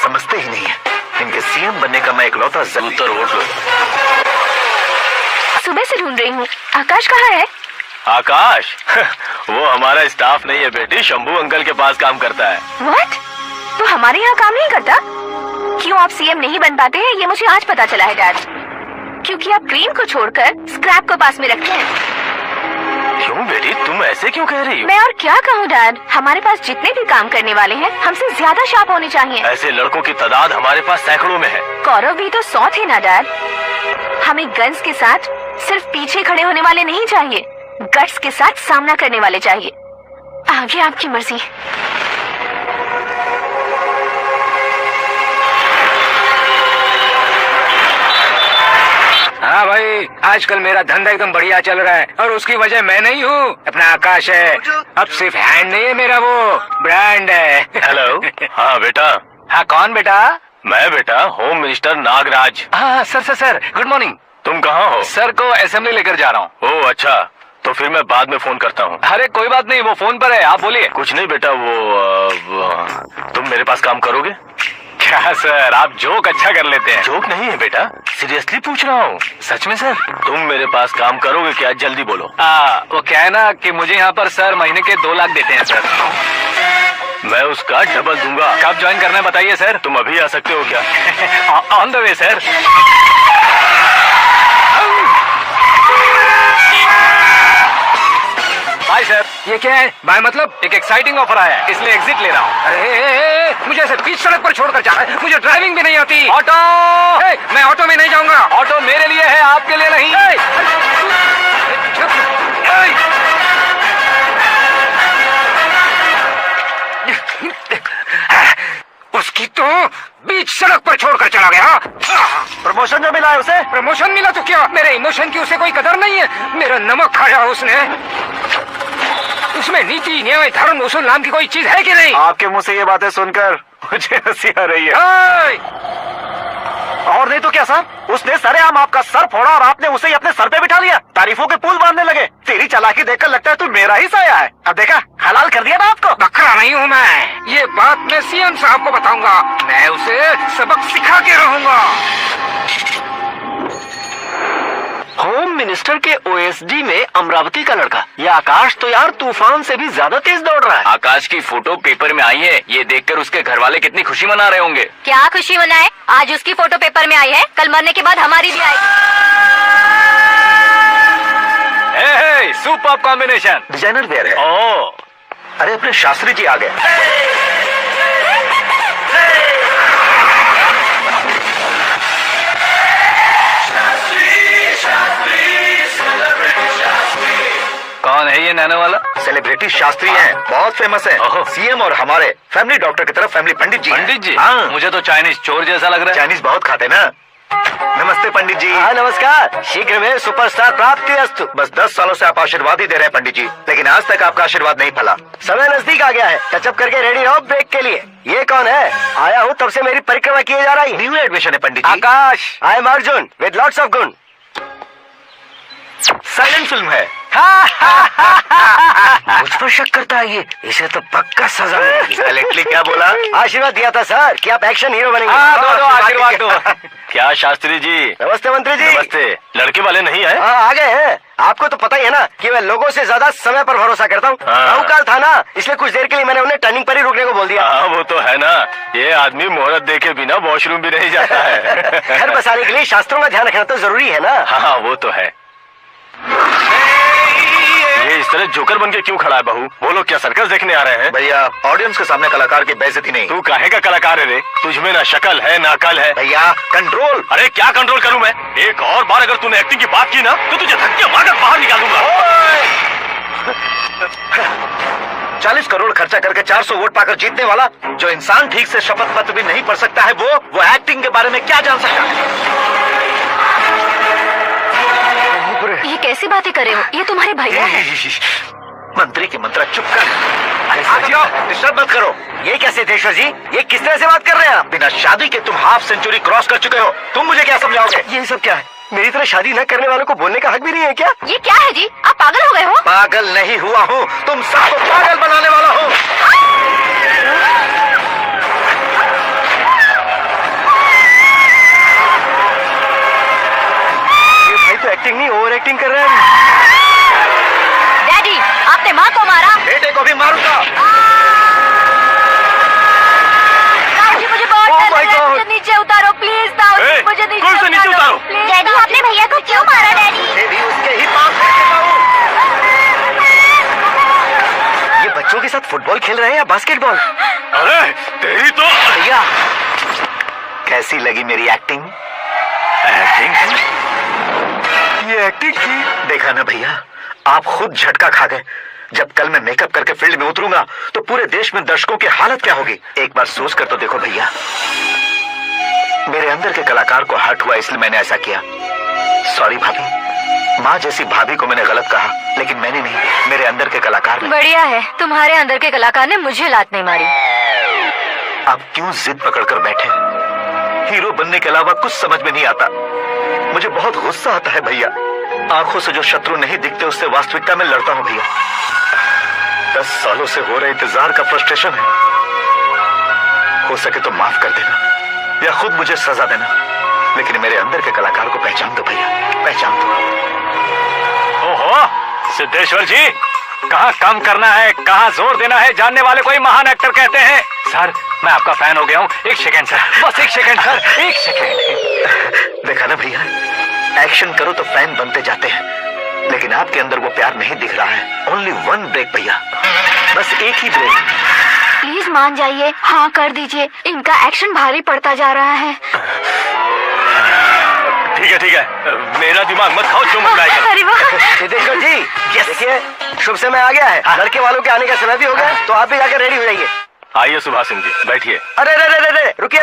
समझते ही नहीं है, इनके सीएम बनने का मैं इकलौता उत्तर वोट लो। सुबह से ढूंढ रही हूँ, आकाश कहाँ है? आकाश वो हमारा स्टाफ नहीं है बेटी, शंभू अंकल के पास काम करता है। व्हाट? वो हमारे यहाँ काम नहीं करता? क्यों आप सीएम नहीं बन पाते हैं ये मुझे आज पता चला है डैड। क्योंकि आप क्रीम को छोड़कर स्क्रैप को पास में रखते हैं। क्यों बेटी, तुम ऐसे क्यों कह रही हो? मैं और क्या कहूँ डैड, हमारे पास जितने भी काम करने वाले हैं हमसे ज्यादा शार्प होने चाहिए। ऐसे लड़कों की तादाद हमारे पास सैकड़ों में है। कौरव भी तो 100 थे ना डैड। हमें गन्स के साथ सिर्फ पीछे खड़े होने वाले नहीं चाहिए, गट्स के साथ सामना करने वाले चाहिए। आगे आपकी मर्जी। हाँ भाई, आजकल मेरा धंधा एकदम बढ़िया चल रहा है और उसकी वजह मैं नहीं हूँ, अपना आकाश है। अब सिर्फ हैंड नहीं है मेरा, वो ब्रांड है। हेलो। हाँ बेटा। हाँ कौन बेटा? मैं बेटा होम मिनिस्टर नागराज। हाँ सर गुड मॉर्निंग। तुम कहाँ हो? सर को असेंबली लेकर जा रहा हूँ। ओह अच्छा, तो फिर मैं बाद में फोन करता हूँ। अरे कोई बात नहीं, वो फोन पर है, आप बोलिए। कुछ नहीं बेटा, वो तुम मेरे पास काम करोगे? क्या सर, आप जोक अच्छा कर लेते हैं। जोक नहीं है बेटा, सीरियसली पूछ रहा हूँ। सच में सर? तुम मेरे पास काम करोगे क्या? जल्दी बोलो। वो क्या है ना कि मुझे यहाँ पर सर महीने के 2 लाख देते हैं सर। मैं उसका डबल दूंगा। कब ज्वाइन करना है बताइए सर। तुम अभी आ सकते हो क्या? On the way sir. Bye sir. ये क्या है? बाय मतलब? एक एक्साइटिंग ऑफर आया है, इसलिए एग्जिट ले रहा हूँ। अरे मुझे ऐसे बीच सड़क पर छोड़कर जा रहा है, मुझे ड्राइविंग भी नहीं आती। ऑटो। मैं ऑटो में नहीं जाऊंगा। ऑटो मेरे लिए है, आपके लिए नहीं। उसकी तो बीच सड़क पर छोड़कर चला गया। प्रमोशन जो मिला है उसे? प्रमोशन मिला तो क्या, मेरे इमोशन की उसे कोई कदर नहीं है। मेरा नमक खाया उसने। उसमें नीति न्याय धर्म उसूल नाम की कोई चीज है कि नहीं? आपके मुंह से ये बातें सुनकर मुझे हंसी आ रही है। और नहीं तो क्या सर, उसने सरेआम आपका सर फोड़ा और आपने उसे ही अपने सर पे बिठा लिया। तारीफों के पुल बांधने लगे। तेरी चालाकी देखकर लगता है तू मेरा ही साया है। अब देखा, हलाल कर दिया ना आपको। बकरा नहीं हूँ मैं, ये बात मैं सीएम साहब को बताऊंगा। मैं उसे सबक सिखा के रहूंगा। होम मिनिस्टर के ओएसडी में अमरावती का लड़का। ये आकाश तो यार तूफान से भी ज्यादा तेज दौड़ रहा है। आकाश की फोटो पेपर में आई है, ये देखकर उसके घर वाले कितनी खुशी मना रहे होंगे। क्या खुशी मनाए? आज उसकी फोटो पेपर में आई है, कल मरने के बाद हमारी भी आएगी। हे, सुपर कॉम्बिनेशन। डिजाइनर वेयर है। ओह, अरे अपने शास्त्री जी आ गए। कौन है ये नैनो वाला? सेलिब्रिटी शास्त्री हैं, बहुत फेमस है। ओहो। सीएम और हमारे फैमिली डॉक्टर की तरफ फैमिली पंडित जी हैं। पंडित जी? हाँ। मुझे तो चाइनीज चोर जैसा लग रहा है। चाइनीज बहुत खाते ना। नमस्ते पंडित जी। हाँ नमस्कार, शीघ्र में सुपरस्टार प्राप्ति अस्तु। बस 10 सालों से आप आशीर्वाद ही दे रहे हैं पंडित जी, लेकिन आज तक आपका आशीर्वाद नहीं फला। समय नजदीक आ गया है, टचअप करके रेडी रहो ब्रेक के लिए। ये कौन है? आया हूँ तब से मेरी परिक्रमा किए जा रही। न्यू एडमिशन है Pandit ji. Akash, I am Arjun with lots of गुण। साइलेंट फिल्म है। मुझ पर शक करता है ये, इसे तो पक्का सजा मिलेगी। साइलेंटली क्या बोला? आशीर्वाद दिया था सर कि आप एक्शन हीरो बनेंगे। हाँ, दो आशीर्वाद दो। क्या शास्त्री जी? नमस्ते मंत्री जी। नमस्ते। लड़के वाले नहीं आए? हाँ आ गए हैं। आपको तो पता ही है ना कि मैं लोगों से ज्यादा समय पर भरोसा करता हूँ। हाँ। राहुकाल था ना, इसलिए कुछ देर के लिए मैंने उन्हें टर्निंग पर ही रुकने को बोल दिया। हाँ वो तो है ना, ये आदमी मुहूर्त देखे बिना वॉशरूम भी नहीं जाता है। घर बसाने के लिए शास्त्रों का ध्यान रखना तो जरूरी है ना। हाँ वो तो है। ये इस तरह जोकर बन के क्यों खड़ा है बहू? वो लोग क्या सर्कस देखने आ रहे हैं? भैया ऑडियंस के सामने कलाकार की बेइज्जती नहीं। तू काहे का कलाकार है रे? तुझमें ना शक्ल है ना अकल है। भैया कंट्रोल। अरे क्या कंट्रोल करूं मैं? एक और बार अगर तूने एक्टिंग की बात की ना तो तुझे धक्के मारकर बाहर निकालूंगा। 40 करोड़ खर्चा करके 400 वोट पाकर जीतने वाला जो इंसान ठीक से शपथ पत्र भी नहीं पढ़ सकता है, वो एक्टिंग के बारे में क्या जान सकता है? ये कैसी बातें कर रहे हो? ये तुम्हारे भैया है। मंत्री की मंत्रा चुप कर। डिस्टर्ब मत करो। ये क्या सिद्धेश्वर जी, ये किस तरह से बात कर रहे हैं आप? बिना शादी के तुम हाफ सेंचुरी क्रॉस कर चुके हो, तुम मुझे क्या समझाओगे? ये सब क्या है? मेरी तरह शादी न करने वालों को बोलने का हक भी नहीं है क्या? ये क्या है जी? आप पागल हो गए हो? पागल नहीं हुआ हूँ, तुम सबको पागल बनाने वाला हूँ। ये भाई तो एक्टिंग नहीं ओवर एक्टिंग कर रहे हैं। डैडी, आपने माँ को मारा। बेटे को भी मारूंगा। ताऊ जी मुझे बहुत Oh डर my लग रहा है, God! मुझे नीचे उतारो प्लीज। ताऊ जी ए, मुझे कौन से नीचे उतारो? प्लीज। डैडी आपने भैया को क्यों मारा? डैडी ये भी उसके ही पास फेंकेगा हूँ। ये बच्चों के साथ फुटबॉल खेल रहे हैं या बास्केटबॉल? अरे तेरी तो भैया कैसी लगी मेरी एक्टिंग? ये एक्टिंग थी। देखा ना भैया, आप खुद झटका खा गए। जब कल मैं मेकअप करके फील्ड में उतरूंगा तो पूरे देश में दर्शकों की हालत क्या होगी? एक बार सोच कर तो देखो भैया। मेरे अंदर के कलाकार को हर्ट हुआ इसलिए मैंने ऐसा किया। सॉरी भाभी। माँ जैसी भाभी को मैंने गलत कहा, लेकिन मैंने नहीं, मेरे अंदर के कलाकार ने। बढ़िया है, तुम्हारे अंदर के कलाकार ने मुझे लात नहीं मारी। आप क्यों जिद पकड़कर बैठे? हीरो बनने के अलावा कुछ समझ में नहीं आता। मुझे बहुत गुस्सा आता है भैया। आंखों से जो शत्रु नहीं दिखते उससे वास्तविकता में लड़ता हूँ भैया। 10 सालों से हो रहे इंतजार का फ्रस्ट्रेशन है। हो सके तो माफ कर देना या खुद मुझे सजा देना, लेकिन मेरे अंदर के कलाकार को पहचान दो भैया, पहचान दो। ओहो सिद्धेश्वर जी, कहाँ कम करना है कहाँ जोर देना है जानने वाले को ही महान एक्टर कहते हैं। सर मैं आपका फैन हो गया हूँ। एक सेकंड सर, बस एक सेकंड सर, एक सेकंड। देखा ना भैया, एक्शन करो तो फैन बनते जाते हैं, लेकिन आपके अंदर वो प्यार नहीं दिख रहा है। ओनली वन ब्रेक भैया, बस एक ही ब्रेक। प्लीज मान जाइए, हाँ कर दीजिए। इनका एक्शन भारी पड़ता जा रहा है। ठीक है, मेरा दिमाग मत खाओ जो मुस्कुराए कर। अरे वाह। सिद्धेश्वर जी देखिए, शुभ समय आ गया है। लड़के वालों के आने का समय भी हो गया, तो आप भी जाकर रेडी हो जाइए। आइए सुभाष सिंह जी, बैठिए। अरे रुकिए।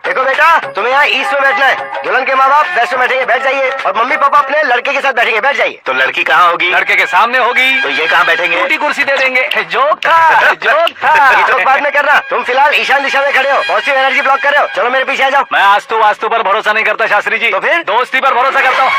देखो बेटा, तुम्हें तुम्हें यहाँ ईस्ट में बैठना है, दुल्हन के माँ बाप वेस्ट में बैठेंगे, बैठ जाइए, और मम्मी पापा अपने लड़के के साथ बैठेंगे, बैठ जाइए। तो लड़की कहाँ होगी? लड़के के सामने होगी। तो ये कहाँ बैठेंगे? छोटी कुर्सी दे देंगे। जोक था, जोक था। ये जोक बाद में करना, तुम फिलहाल ईशान दिशा में खड़े हो, पॉजिटिव एनर्जी ब्लॉक कर रहे हो। चलो मेरे पीछे आ जाओ। मैं आस्तु वास्तु पर भरोसा नहीं करता शास्त्री जी। तो फिर? दोस्ती पर भरोसा करता हूँ।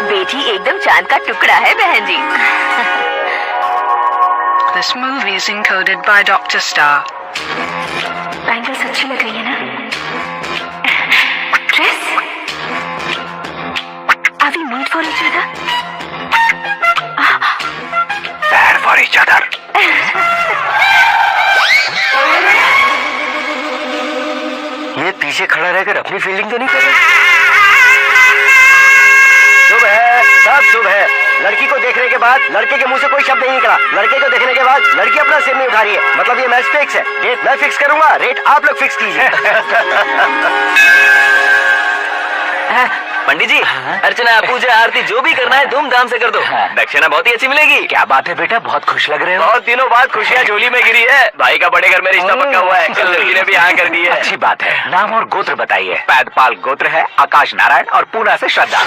बेटी एकदम चांद का टुकड़ा है बहन जी। This movie is encoded by Dr. Star. Bangles अच्छी लग रही है ना? Dress? Are we made for each other? Bad for each other. ये पीछे खड़ा रहकर अपनी फीलिंग तो नहीं कर रहा? शुभ है, सब शुभ है। लड़की को देखने के बाद लड़के के मुंह से कोई शब्द नहीं निकला। लड़के को देखने के बाद लड़की अपना सिर नहीं उठा रही है। मतलब ये मैच फिक्स है। डेट मैं फिक्स करूंगा, रेट आप लोग फिक्स कीजिए। पंडित जी, अर्चना पूजा आरती जो भी करना है धूमधाम से कर दो। दक्षिणा बहुत ही अच्छी मिलेगी। क्या बात है बेटा, बहुत खुश लग रहे हो। बहुत दिनों बाद खुशियाँ झोली में गिरी है। भाई का बड़े घर में रिश्ता पक्का हुआ है। कल लड़की ने भी हाँ कर दी है। अच्छी बात है। नाम और गोत्र बताइए। पैदपाल गोत्र है, आकाश नारायण, और पूना से श्रद्धा।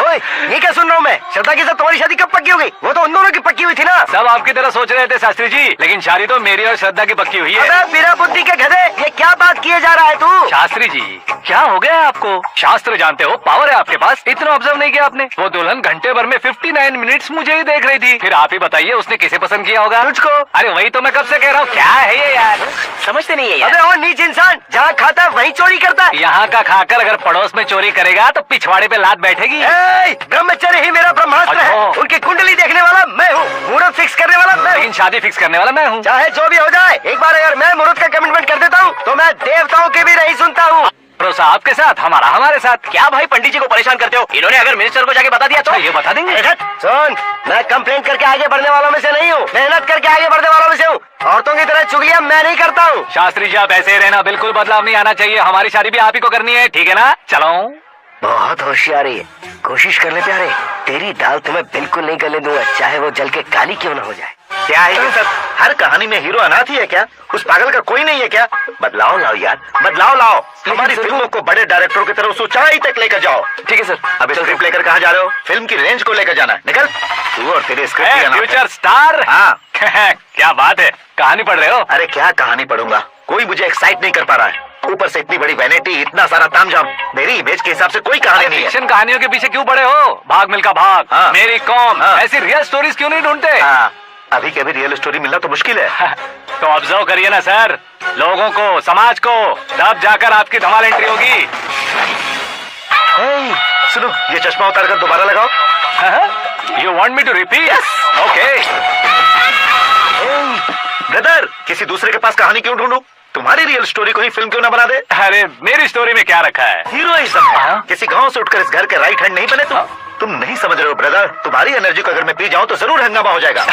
ओए, ये क्या सुन रहा हूँ मैं? श्रद्धा के साथ तुम्हारी शादी कब पक्की हो गई? वो तो उन दोनों की पक्की हुई थी ना। सब आपकी तरह सोच रहे थे शास्त्री जी, लेकिन शादी तो मेरी और श्रद्धा की पक्की हुई है। अबे बिना बुद्धि के गधे, ये क्या बात किए जा रहा है तू? शास्त्री जी, क्या हो गया आपको? शास्त्र जानते हो, पावर है आपके पास। इतना ऑब्जर्व नहीं किया आपने? वो दुल्हन घंटे भर में 59 मिनट्स मुझे ही देख रही थी। फिर आप ही बताइए उसने किसे पसंद किया होगा? तुझको। अरे वही तो मैं कब से कह रहा हूँ, क्या है ये यार? समझते नहीं है यार। अबे और नीच इंसान, जहाँ खाता है वहीं चोरी करता है। यहाँ का खाकर अगर पड़ोस में चोरी करेगा तो पिछवाड़े पे लात बैठेगी। ब्रह्मचर्य ही मेरा ब्रह्मास्त्र है। अच्छा। उनकी कुंडली देखने वाला मैं हूँ, मुहूर्त फिक्स करने वाला मैं हूँ। लेकिन शादी फिक्स करने वाला मैं हूँ। चाहे जो भी हो जाए, एक बार अगर मैं मुहूर्त का कमिटमेंट कर देता हूँ तो मैं देवताओं की भी नहीं सुनता हूँ। भरोसा आपके साथ, हमारा हमारे साथ। क्या भाई पंडित जी को परेशान करते हो? इन्होंने अगर मिनिस्टर को जाके बता दिया तो? अच्छा, ये बता देंगे? सुन, मैं कंप्लेंट करके आगे बढ़ने वालों में से नहीं हूँ, मेहनत करके आगे बढ़ने वालों में से हूँ। औरतों की तरह चुगलियाँ मैं नहीं करता हूँ। शास्त्री जी आप ऐसे ही रहना, बिल्कुल बदलाव नहीं आना चाहिए। हमारी शादी भी आप ही को करनी है, ठीक है ना? चलो। बहुत होशियारी है, कोशिश कर ले प्यारे। तेरी दाल तुम्हें बिल्कुल नहीं गले दूंगा, चाहे वो जल के काली क्यों न हो जाए। क्या है ये सब? हर कहानी में हीरो अनाथ ही है क्या? उस पागल का कोई नहीं है क्या? बदलाव लाओ यार, बदलाव लाओ। हमारी फिल्मों को बड़े डायरेक्टरों की तरह ऊंचाई तक लेकर जाओ। ठीक है सर। अब स्क्रिप्ट लेकर कहाँ जा रहे हो? फिल्म की रेंज को लेकर जाना। निकल तू और तेरे स्क्रिप्ट। Future star. हाँ। क्या बात है, कहानी पढ़ रहे हो? अरे क्या कहानी पढ़ूंगा, कोई मुझे एक्साइट नहीं कर पा रहा है। ऊपर से इतनी बड़ी वैनिटी, इतना सारा तामझाम। मेरी इमेज के हिसाब से कोई कहानी नहीं है। फिक्शन कहानियों के पीछे क्यों पड़े हो? भाग मिल्खा भाग, हाँ। मेरी कॉम, हाँ। ऐसी रियल स्टोरीज क्यों नहीं ढूंढते? हाँ, अभी के अभी रियल स्टोरी मिलना तो मुश्किल है। तो ऑब्जर्व करिए ना सर, लोगों को, समाज को, तब जाकर आपकी धमाल एंट्री होगी। सुनो, ये चश्मा उतार कर दोबारा लगाओ। You want me to repeat? Okay. Brother, किसी दूसरे के पास कहानी क्यों ढूंढूं? तुम्हारी रियल स्टोरी को ही फिल्म क्यों ना बना दे? अरे मेरी स्टोरी में क्या रखा है? हीरोइज्म है। किसी गांव से उठकर इस घर के राइट हैंड नहीं बने तुम नहीं समझ रहे हो ब्रदर। तुम्हारी एनर्जी को अगर मैं पी जाऊं तो जरूर हंगामा हो जाएगा।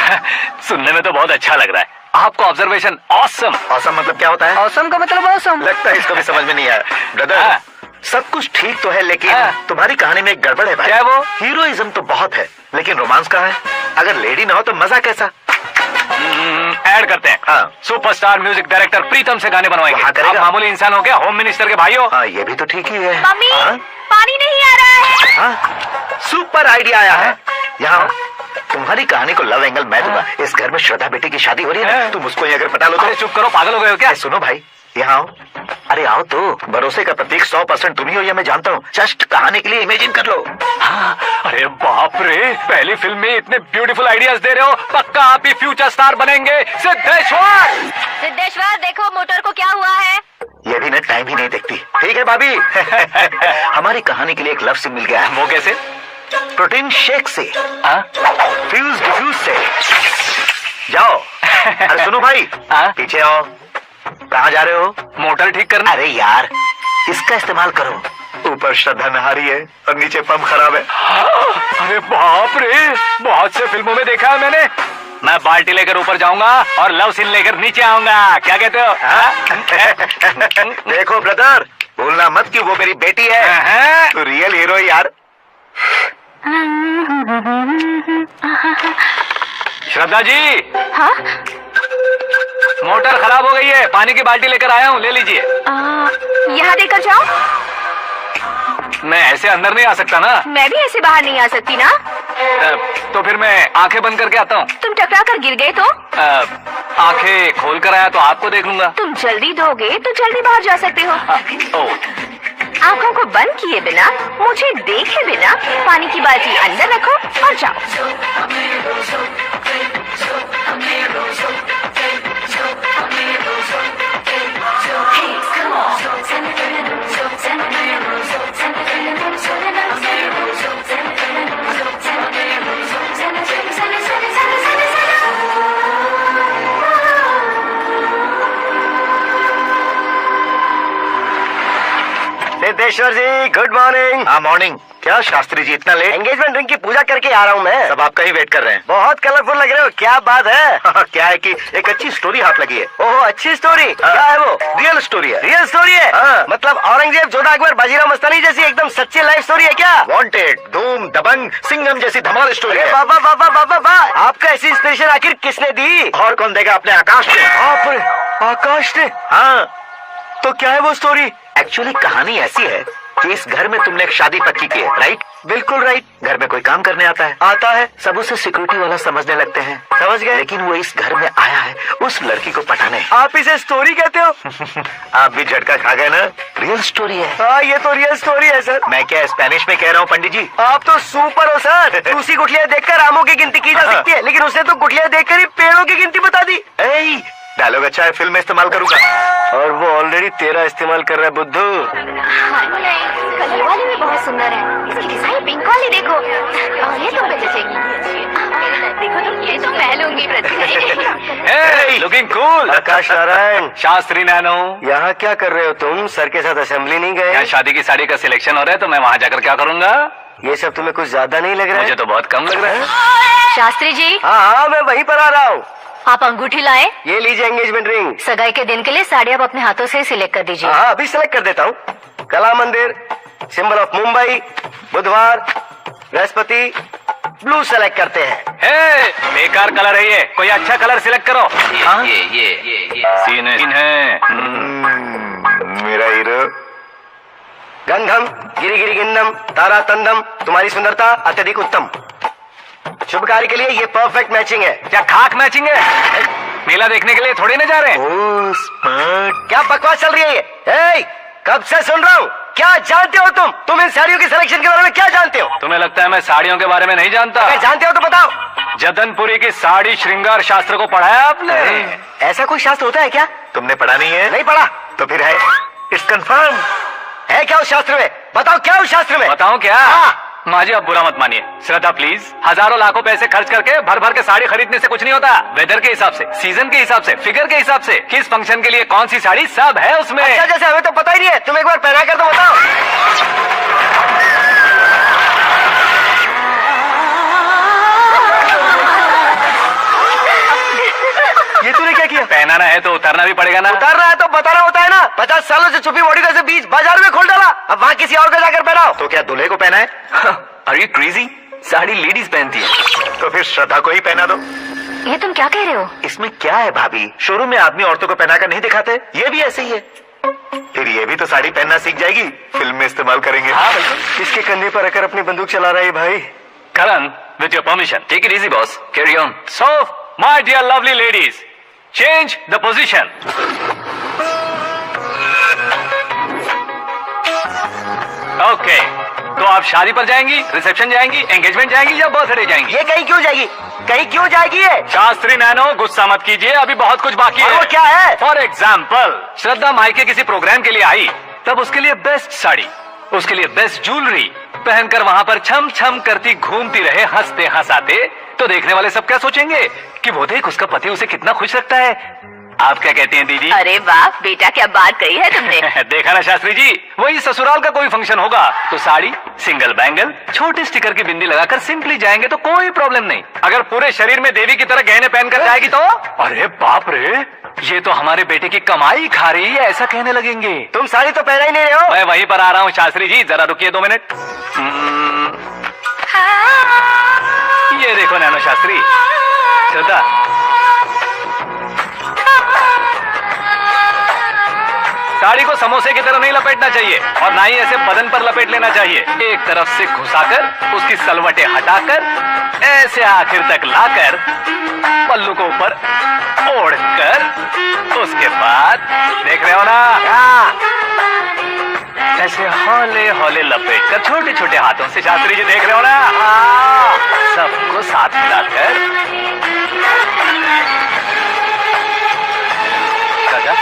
सुनने में तो बहुत अच्छा लग रहा है। आपको ऑब्जर्वेशन ऑसम। ऑसम मतलब क्या होता है? औसम का मतलब औसम। लगता है इसको भी समझ में नहीं आया। ब्रदर, सब कुछ ठीक तो है, लेकिन तुम्हारी कहानी में एक गड़बड़ है भाई। क्या वो? हीरोइज्म तो बहुत है, लेकिन रोमांस कहाँ है? अगर लेडी ना हो तो मजा कैसा? ऐड करते हैं। हाँ। सुपरस्टार म्यूजिक डायरेक्टर प्रीतम से गाने बनवाएंगे। हाँ, करेगा। आप मामूली इंसान हो क्या? होम मिनिस्टर के भाई हो। हाँ, ये भी तो ठीक ही है। मम्मी, हाँ? पानी नहीं आ रहा है। हाँ, सुपर आइडिया आया है। यहाँ तुम्हारी कहानी को लव एंगल मैं दूंगा। इस घर में श्रद्धा बेटी की शादी हो रही है ना, तुम उसको ही अगर पटा लो तो। अरे चुप करो, पागल हो गए हो क्या? सुनो भाई, यहाँ आओ। अरे आओ तो, भरोसे का प्रतीक 100% तुम ही हो, यह मैं जानता हूँ। जस्ट कहानी के लिए इमेजिन कर लो। हाँ, अरे बाप रे, पहली फिल्म में इतने ब्यूटीफुल आइडियाज दे रहे हो। पक्का आप ही फ्यूचर स्टार बनेंगे। सिद्धेश्वर, सिद्धेश्वर देखो मोटर को क्या हुआ है। ये भी ना टाइम ही नहीं देखती। ठीक है भाभी। हमारी कहानी के लिए एक लव सिंह मिल गया है। वो कैसे? प्रोटीन शेक से। फ्यूज डिफ्यूज से। जाओ। अरे सुनो भाई, हाँ? पीछे आओ। कहाँ जा रहे हो? मोटर ठीक करना। अरे यार, इसका इस्तेमाल करो। ऊपर श्रद्धा नहा रही है और नीचे पंप खराब है। अरे बाप रे, बहुत से फिल्मों में देखा है मैंने। मैं बाल्टी लेकर ऊपर जाऊंगा और लव सीन लेकर नीचे आऊंगा, क्या कहते हो? देखो ब्रदर, भूलना मत कि वो मेरी बेटी है। तू रियल हीरो है यार। श्रद्धा जी, हाँ? मोटर खराब हो गई है, पानी की बाल्टी लेकर आया हूँ, ले लीजिए। यहाँ देकर जाओ। मैं ऐसे अंदर नहीं आ सकता ना। मैं भी ऐसे बाहर नहीं आ सकती ना। तो फिर मैं आंखें बंद करके आता हूँ। तुम टकरा कर गिर गए तो? आंखें खोल कर आया तो आपको देख लूंगा। तुम जल्दी दोगे तो जल्दी बाहर जा सकते हो। आंखों को बंद किए बिना, मुझे देखे बिना पानी की बाल्टी अंदर रखो और जाओ। सिद्धेश्वर जी, गुड मॉर्निंग। हाँ मॉर्निंग। क्या शास्त्री जी इतना लेट? एंगेजमेंट रिंग की पूजा करके आ रहा हूँ मैं। सब आपका ही वेट कर रहे हैं। बहुत कलरफुल लग रहे हो, क्या बात है? क्या है कि एक अच्छी स्टोरी हाथ लगी है। ओहो, अच्छी स्टोरी। क्या है वो? रियल स्टोरी है। रियल स्टोरी है? हाँ। मतलब औरंगजेब, जोधा अकबर, बाजीराव मस्तानी जैसी एकदम सच्ची लाइफ स्टोरी है क्या? वांटेड, धूम, दबंग, सिंघम जैसी धमाल स्टोरी है। बाबा बाबा बाबा वाह, आपका ऐसी इंस्पिरेशन आखिर किसने दी? और कौन देगा? अपने आकाश ने। आकाश ने? हाँ, तो क्या है वो स्टोरी? एक्चुअली कहानी ऐसी है कि इस घर में तुमने एक शादी पक्की की है, राइट? बिल्कुल राइट। घर में कोई काम करने आता है। आता है। सब उसे सिक्योरिटी वाला समझने लगते हैं। समझ गए। लेकिन वो इस घर में आया है उस लड़की को पटाने। आप इसे स्टोरी कहते हो? आप भी झटका खा गए ना? रियल स्टोरी है। हाँ, ये तो रियल स्टोरी है सर। मैं क्या स्पेनिश में कह रहा हूँ पंडित जी? आप तो सुपर हो सर। दूसरी गुठलियाँ देखकर आमों की गिनती की जा सकती है, लेकिन उसने तो गुठलियाँ देखकर ही पेड़ों की गिनती बता दी। डायलॉग अच्छा है, फिल्म में इस्तेमाल करूंगा। और वो ऑलरेडी तेरा इस्तेमाल कर रहा है बुद्धू। कलर वाली भी बहुत सुंदर है। इसकी डिजाइन पिंक वाली देखो। और ये तुम पे जचेगी। देखो तुम, ये तो मैं लूंगी प्रति। Looking cool. Akash Narayan, Shastri Nano, यहाँ क्या कर रहे हो तुम? सर के साथ असेंबली नहीं यहाँ गए? शादी की साड़ी का सिलेक्शन हो रहा है तो मैं वहाँ जाकर क्या करूँगा? ये सब तुम्हें कुछ ज्यादा नहीं लग रहा मुझे है? तो बहुत कम लग रहा है। शास्त्री जी, हाँ, मैं वहीं पर आ रहा हूँ। आप अंगूठी लाए। ये लीजिए एंगेजमेंट रिंग। सगाई के दिन के लिए साड़ी आप अपने हाथों से सिलेक्ट कर दीजिए। हाँ, अभी सेलेक्ट कर देता हूँ। कला मंदिर, सिंबल ऑफ मुंबई, बुधवार, बृहस्पति, ब्लू सेलेक्ट करते हैं। बेकार कलर है ये, कोई अच्छा कलर सिलेक्ट करो। ये सीन है। मेरा हीरो। गंधम, गिरी गिरी गिंदम, तारा तंदम, तुम्हारी सुंदरता अत्यधिक उत्तम। शुभ कार्य के लिए ये परफेक्ट मैचिंग है। क्या खाक मैचिंग है? मेला देखने के लिए थोड़ी ना जा रहे हैं। Oh smart. क्या बकवास चल रही है ये? कब से सुन रहा हूँ। क्या जानते हो तुम इन साड़ियों की सिलेक्शन के बारे में क्या जानते हो? तुम्हें लगता है मैं साड़ियों के बारे में नहीं जानता? अगर जानते हो तो बताओ। जदनपुरी की साड़ी श्रृंगार शास्त्र को पढ़ा है आपने? ऐसा कोई शास्त्र होता है क्या? तुमने पढ़ा नहीं है? नहीं पढ़ा। तो फिर है, इट्स कंफर्म। है क्या उस शास्त्र में? बताओ क्या उस शास्त्र में? बताऊं क्या? हाँ। माँ जी, आप बुरा मत मानिए। श्रद्धा प्लीज, हजारों लाखों पैसे खर्च करके भर भर के साड़ी खरीदने से कुछ नहीं होता। वेदर के हिसाब से, सीजन के हिसाब से, फिगर के हिसाब से, किस फंक्शन के लिए कौन सी साड़ी, सब है उसमें। अच्छा, जैसे हमें तो पता ही नहीं है। तुम एक बार पहना कर तो बताओ। ये तूने क्या किया? पहनाना है तो उतारना भी पड़ेगा ना। उतारना है तो बताना होता है ना। 50 सालों से छुपी बॉडी का बीच बाजार में खोल डाला, अब वहाँ किसी और को जाकर पहनाओ। तो क्या दूल्हे को पहना है? अरे क्रेजी, साड़ी लेडीज पहनती है। तो फिर श्रद्धा को ही पहना दो। ये तुम क्या कह रहे हो? इसमें क्या है भाभी? शोरूम में आदमी औरतों को पहनाकर नहीं दिखाते? ये भी ऐसे ही है। फिर ये भी तो साड़ी पहनना सीख जाएगी, फिल्म में इस्तेमाल करेंगे। हाँ भैया। इसके कंधे पर रखकर अपनी बंदूक चला रहा है भाई। Karan, with your permission, take it easy, boss. Carry on. So, my dear lovely ladies, change the position. Okay. तो आप शादी पर जाएंगी, रिसेप्शन जाएंगी, एंगेजमेंट जाएंगी या बर्थडे जाएंगी? ये कहीं क्यों जाएगी? कहीं क्यों जाएगी ये? शास्त्री नैनो, गुस्सा मत कीजिए, अभी बहुत कुछ बाकी और है। वो क्या है? फॉर एग्जाम्पल, श्रद्धा मायके किसी प्रोग्राम के लिए आई, तब उसके लिए बेस्ट साड़ी, उसके लिए बेस्ट ज्वेलरी पहनकर वहाँ पर छम छम करती घूमती रहे हंसते हंसाते, तो देखने वाले सब क्या सोचेंगे कि वो देख उसका पति उसे कितना खुश रखता है। आप क्या कहती हैं दीदी? अरे वाह बेटा, क्या बात कही है तुमने। देखा ना शास्त्री जी, वही ससुराल का कोई फंक्शन होगा तो साड़ी, सिंगल बैंगल, छोटे स्टिकर की बिंदी लगाकर सिंपली जाएंगे तो कोई प्रॉब्लम नहीं। अगर पूरे शरीर में देवी की तरह गहने पहनकर जाएगी तो अरे बाप रे, ये तो हमारे बेटे की कमाई खा रही है, ऐसा कहने लगेंगे। तुम साड़ी तो पहना ही नहीं रहे हो। मैं वहीं पर आ रहा हूँ शास्त्री जी, जरा रुकिए 2 मिनट। ये देखो नैनो शास्त्री, श्रद्धा, साड़ी को समोसे की तरह नहीं लपेटना चाहिए और ना ही ऐसे बदन पर लपेट लेना चाहिए। एक तरफ से घुसाकर उसकी सलवटें हटाकर ऐसे आखिर तक लाकर पल्लू को ऊपर ओढ़कर उसके बाद देख रहे हो ना, ऐसे हौले हौले लपेट कर छोटे छोटे हाथों से, शास्त्री जी देख रहे हो ना, सबको साथ मिलाकर राजा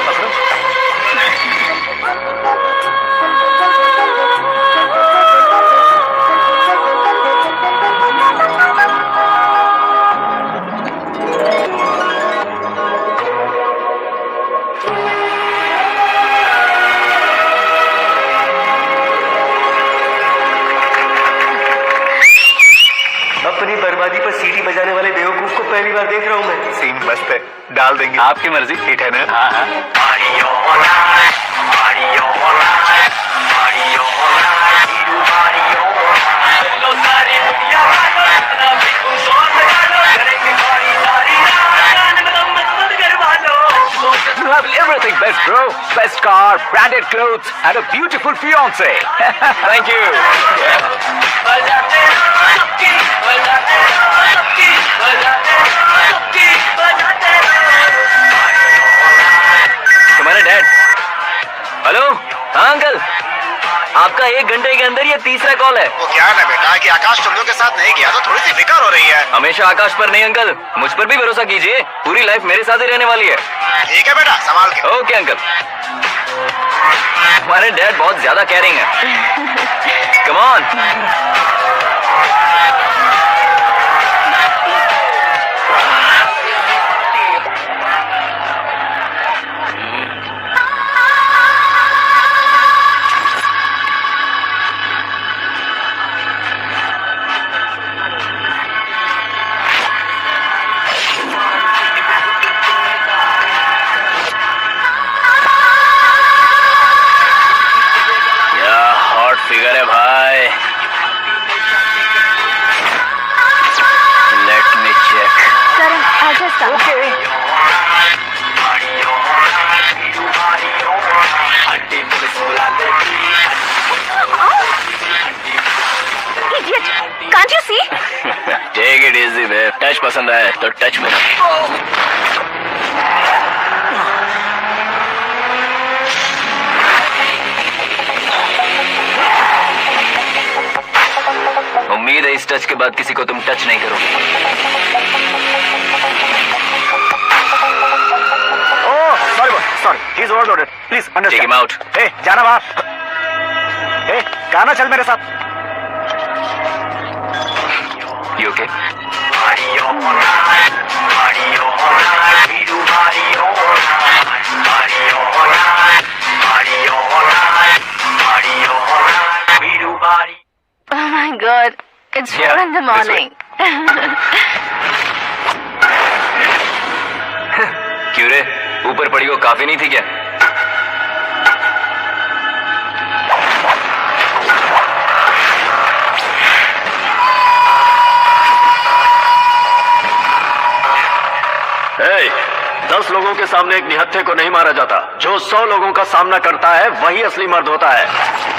पकड़ो। अपनी बर्बादी पर सीटी बजाने वाले बेवकूफ को पहली बार देख रहा हूँ मैं। सीन मस्त है, डाल देंगे। आपकी मर्जी। हिट है ना? हाँ हाँ। You have everything best, bro. Best car, branded clothes, and a beautiful fiance. Thank you. तुम्हारे डैड। हेलो, हाँ अंकल, आपका 1 घंटे के अंदर ये तीसरा कॉल है। वो क्या है बेटा कि आकाश तुम लोग के साथ नहीं गया तो थोड़ी सी फिक्र हो रही है। हमेशा आकाश पर नहीं अंकल, मुझ पर भी भरोसा कीजिए, पूरी लाइफ मेरे साथ ही रहने वाली है। ठीक है बेटा, संभाल के। Okay uncle. हमारे डैड बहुत ज्यादा केयरिंग है। Come on. फिगर है भाई। Let me check. करण, आजा साहब। Okay. Idiot, can't you see? Take it easy babe, touch पसंद आए तो टच में। उम्मीद है इस टच के बाद किसी को तुम टच नहीं करोगे। Oh sorry, he is overloaded, please take understand. Him out. ए जाना बाहर। ए गाना चल मेरे साथ। You okay? Oh my God, it's 4 in the morning. क्यों रे, ऊपर पड़ी वो काफी नहीं थी क्या? Hey, 10 लोगों के सामने एक निहत्थे को नहीं मारा जाता। जो 100 लोगों का सामना करता है वही असली मर्द होता है।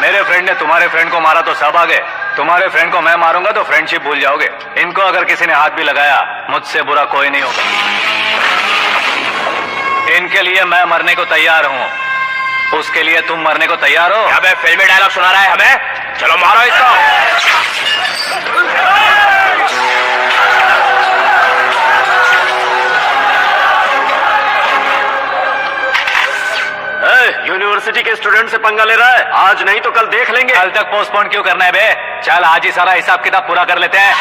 मेरे फ्रेंड ने तुम्हारे फ्रेंड को मारा तो सब आ गए, तुम्हारे फ्रेंड को मैं मारूंगा तो फ्रेंडशिप भूल जाओगे। इनको अगर किसी ने हाथ भी लगाया, मुझसे बुरा कोई नहीं होगा। इनके लिए मैं मरने को तैयार हूँ, उसके लिए तुम मरने को तैयार हो? क्या बे फिल्मी डायलॉग सुना रहा है हमें? चलो मारो इसको। यूनिवर्सिटी के स्टूडेंट से पंगा ले रहा है, आज नहीं तो कल देख लेंगे। कल तक पोस्टपोन क्यों करना है बे? चल आज ही सारा हिसाब किताब पूरा कर लेते हैं।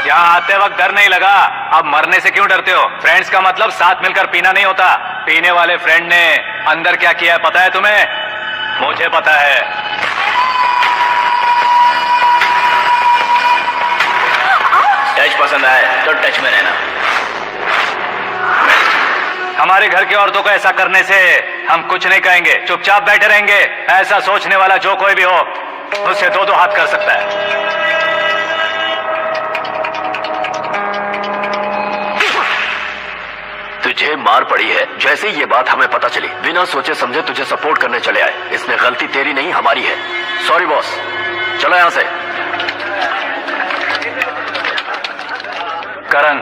यहाँ आते वक्त डर नहीं लगा, अब मरने से क्यों डरते हो? फ्रेंड्स का मतलब साथ मिलकर पीना नहीं होता। पीने वाले फ्रेंड ने अंदर क्या किया है पता है तुम्हें? मुझे पता है। टच पसंद आए तो टच में रहना। हमारे घर की औरतों को ऐसा करने से हम कुछ नहीं कहेंगे, चुपचाप बैठे रहेंगे। ऐसा सोचने वाला जो कोई भी हो, उससे दो हाथ कर सकता है। तुझे मार पड़ी है, जैसे ही ये बात हमें पता चली, बिना सोचे समझे तुझे सपोर्ट करने चले आए। इसमें गलती तेरी नहीं हमारी है। सॉरी बॉस, चलो यहां से। करण,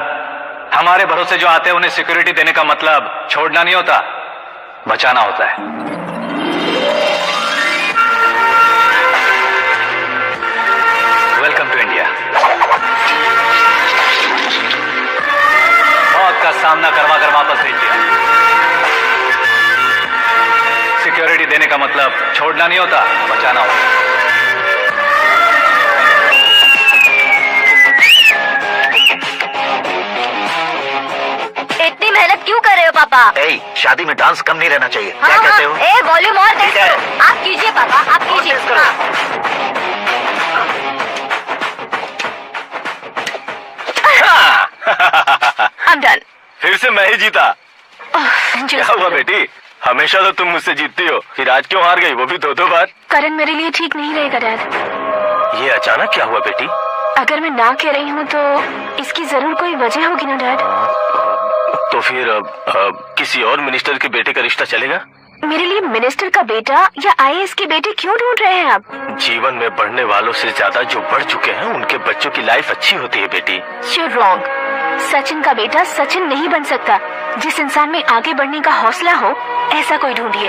हमारे भरोसे जो आते हैं उन्हें सिक्योरिटी देने का मतलब छोड़ना नहीं होता, बचाना होता है। Welcome to India. मौत का सामना करवा कर वापस भेज दिया। सिक्योरिटी देने का मतलब छोड़ना नहीं होता, बचाना होता है। इतनी मेहनत क्यों कर रहे हो पापा? शादी में डांस कम नहीं रहना चाहिए। हाँ, क्या कहते हो? वॉल्यूम और तेज करो। आप कीजिए पापा, आप कीजिए। I'm done. फिर से मैं ही जीता। क्या हुआ बेटी? हमेशा तो तुम मुझसे जीतती हो, फिर आज क्यों हार गई, वो भी दो बार? करण मेरे लिए ठीक नहीं रहेगा डैड। ये अचानक क्या हुआ बेटी? अगर मैं ना कह रही हूँ तो इसकी जरूर कोई वजह होगी ना डैड। तो फिर किसी और मिनिस्टर के बेटे का रिश्ता चलेगा? मेरे लिए मिनिस्टर का बेटा या आईएएस के बेटे क्यों ढूंढ रहे हैं आप? जीवन में बढ़ने वालों से ज्यादा जो बढ़ चुके हैं उनके बच्चों की लाइफ अच्छी होती है बेटी। You're wrong. सचिन का बेटा सचिन नहीं बन सकता। जिस इंसान में आगे बढ़ने का हौसला हो, ऐसा कोई ढूंढिए।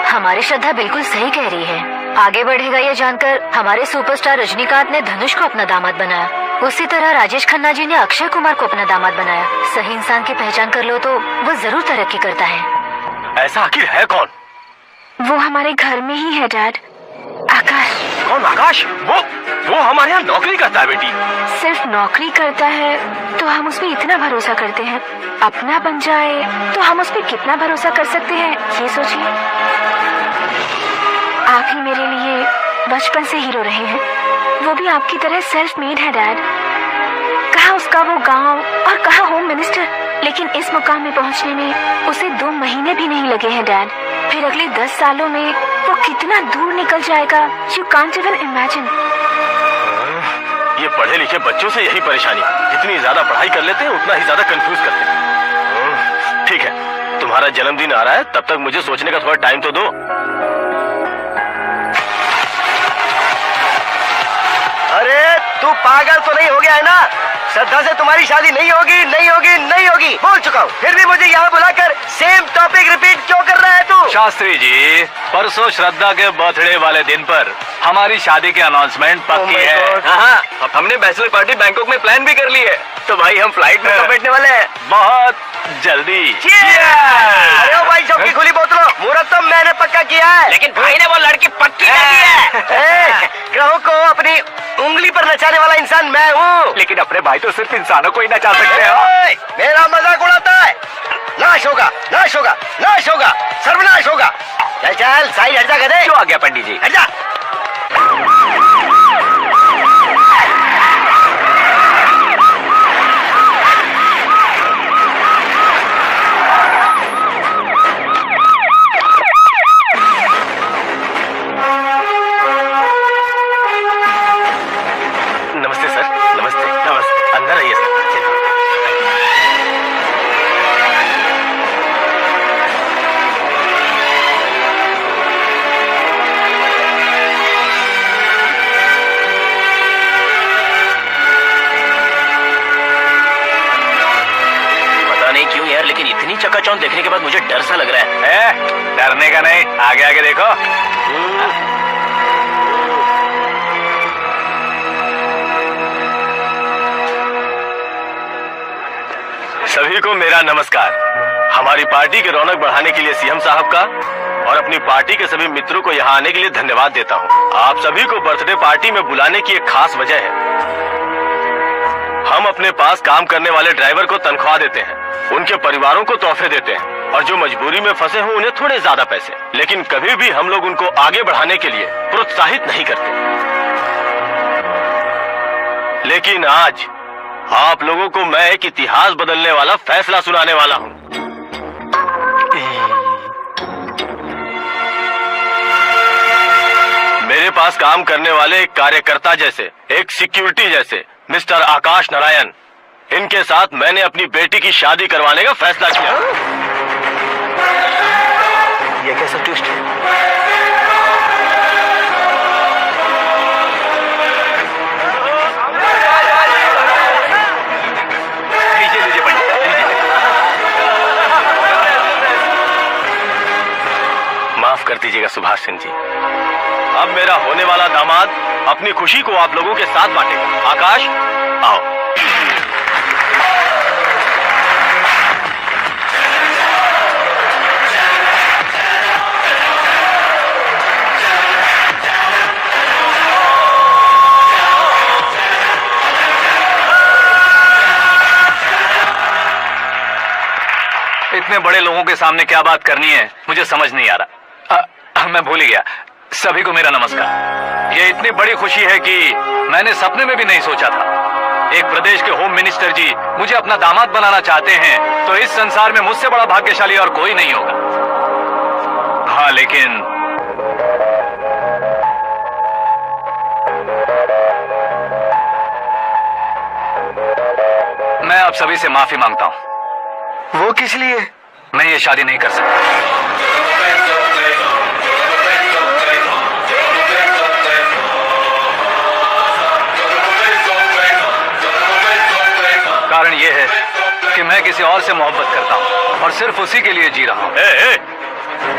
हमारी श्रद्धा बिल्कुल सही कह रही है। आगे बढ़ेगा ये जानकर हमारे सुपरस्टार रजनीकांत ने धनुष को अपना दामाद बनाया। उसी तरह राजेश खन्ना जी ने अक्षय कुमार को अपना दामाद बनाया। सही इंसान की पहचान कर लो तो वो जरूर तरक्की करता है। ऐसा आखिर है कौन? वो हमारे घर में ही है डैड, आकाश। कौन आकाश? वो हमारे यहाँ नौकरी करता है बेटी। सिर्फ नौकरी करता है तो हम उस पर इतना भरोसा करते हैं, अपना बन जाए तो हम उस पर कितना भरोसा कर सकते हैं, ये सोचिए। आप ही मेरे लिए बचपन से हीरो रहे हैं, वो भी आपकी तरह सेल्फ मेड है डैड। कहा उसका वो गांव और कहा होम मिनिस्टर, लेकिन इस मुकाम में पहुंचने में उसे 2 महीने भी नहीं लगे हैं डैड। फिर अगले 10 सालों में वो कितना दूर निकल जाएगा, यू कांट इवन इमेजिन। ये पढ़े लिखे बच्चों से यही परेशानी, जितनी ज्यादा पढ़ाई कर लेते हैं उतना ही ज्यादा कंफ्यूज करते हैं। ठीक है, तुम्हारा जन्मदिन आ रहा है, तब तक मुझे सोचने का थोड़ा टाइम तो दो। अरे तू पागल तो नहीं हो गया है ना? श्रद्धा से तुम्हारी शादी नहीं होगी, नहीं होगी, नहीं होगी, बोल चुका हूँ। फिर भी मुझे यहाँ बुलाकर सेम टॉपिक रिपीट क्यों कर रहा है तू? शास्त्री जी, परसों श्रद्धा के बर्थडे वाले दिन पर हमारी शादी की अनाउंसमेंट पक्की है। हाँ, हमने बैचलर पार्टी बैंकॉक में प्लान भी कर ली है, तो भाई हम फ्लाइट में बैठने वाले हैं बहुत जल्दी। अरे ओ भाई सबकी खुली बोतलों, मुहूर्त तो मैंने पक्का किया है। लेकिन भाई ने वो लड़की पक्की कर दी है। ग्रहों को अपनी उंगली पर नचाने वाला इंसान मैं हूँ। लेकिन अपने भाई तो सिर्फ इंसानों को ही नचा सकते हो। मेरा मजाक उड़ाता है। नाश होगा, नाश होगा, नाश होगा, सर्वनाश होगा। चल चल साइड हट जा गधे। क्यों आ गया पंडित जी? हट जा। नमस्ते सर, नमस्ते नमस्ते, अंदर आइए सर। ऑन देखने के बाद मुझे डर सा लग रहा है। डरने का नहीं, आगे आगे देखो। सभी को मेरा नमस्कार। हमारी पार्टी की रौनक बढ़ाने के लिए सीएम साहब का और अपनी पार्टी के सभी मित्रों को यहाँ आने के लिए धन्यवाद देता हूँ। आप सभी को बर्थडे पार्टी में बुलाने की एक खास वजह है। हम अपने पास काम करने वाले ड्राइवर को तनख्वाह देते हैं, उनके परिवारों को तोहफे देते हैं और जो मजबूरी में फंसे हों उन्हें थोड़े ज्यादा पैसे, लेकिन कभी भी हम लोग उनको आगे बढ़ाने के लिए प्रोत्साहित नहीं करते। लेकिन आज आप लोगों को मैं एक इतिहास बदलने वाला फैसला सुनाने वाला हूँ। मेरे पास काम करने वाले एक कार्यकर्ता जैसे, एक सिक्योरिटी जैसे मिस्टर आकाश नारायण, इनके साथ मैंने अपनी बेटी की शादी करवाने का फैसला किया। ये कैसा ट्विस्ट है? माफ कर दीजिएगा सुभाष सिंह जी। अब मेरा होने वाला दामाद अपनी खुशी को आप लोगों के साथ बांटेगा। आकाश, आओ। इतने बड़े लोगों के सामने क्या बात करनी है मुझे समझ नहीं आ रहा। मैं भूल ही गया। सभी को मेरा नमस्कार। ये इतनी बड़ी खुशी है कि मैंने सपने में भी नहीं सोचा था। एक प्रदेश के होम मिनिस्टर जी मुझे अपना दामाद बनाना चाहते हैं तो इस संसार में मुझसे बड़ा भाग्यशाली और कोई नहीं होगा। हाँ, लेकिन मैं आप सभी से माफी मांगता हूं। वो किस लिए? मैं ये शादी नहीं कर सकता। कारण ये है कि मैं किसी और से मोहब्बत करता हूँ और सिर्फ उसी के लिए जी रहा हूँ।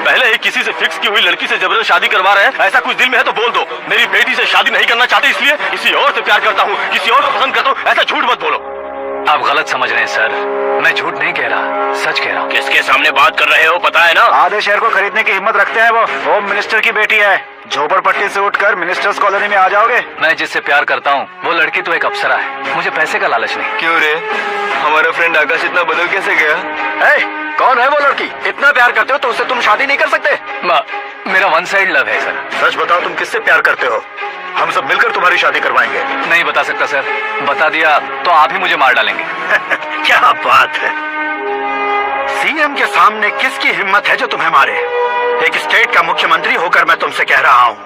पहले ही किसी से फिक्स की हुई लड़की से जबरदस्त शादी करवा रहे हैं। ऐसा कुछ दिल में है तो बोल दो। मेरी बेटी से शादी नहीं करना चाहते इसलिए किसी और से प्यार करता हूँ, किसी और को पसंद करता हूँ, ऐसा झूठ मत बोलो। आप गलत समझ रहे हैं सर, मैं झूठ नहीं कह रहा, सच कह रहा हूँ। किसके सामने बात कर रहे हो पता है ना? आधे शहर को खरीदने की हिम्मत रखते हैं वो। होम मिनिस्टर की बेटी है। झोपड़पट्टी से उठकर मिनिस्टर्स कॉलोनी में आ जाओगे। मैं जिससे प्यार करता हूँ वो लड़की तो एक अप्सरा है, मुझे पैसे का लालच नहीं। क्यों रे, हमारा फ्रेंड आकाश इतना बदल कैसे गया? कौन है वो लड़की? इतना प्यार करते हो तो उससे तुम शादी नहीं कर सकते? मेरा वन साइड लव है सर। सच बताओ, तुम किससे प्यार करते हो? हम सब मिलकर तुम्हारी शादी करवाएंगे। नहीं बता सकता सर, बता दिया तो आप ही मुझे मार डालेंगे। क्या बात है। सीएम के सामने किसकी हिम्मत है जो तुम्हें मारे? एक स्टेट का मुख्यमंत्री होकर मैं तुमसे कह रहा हूँ,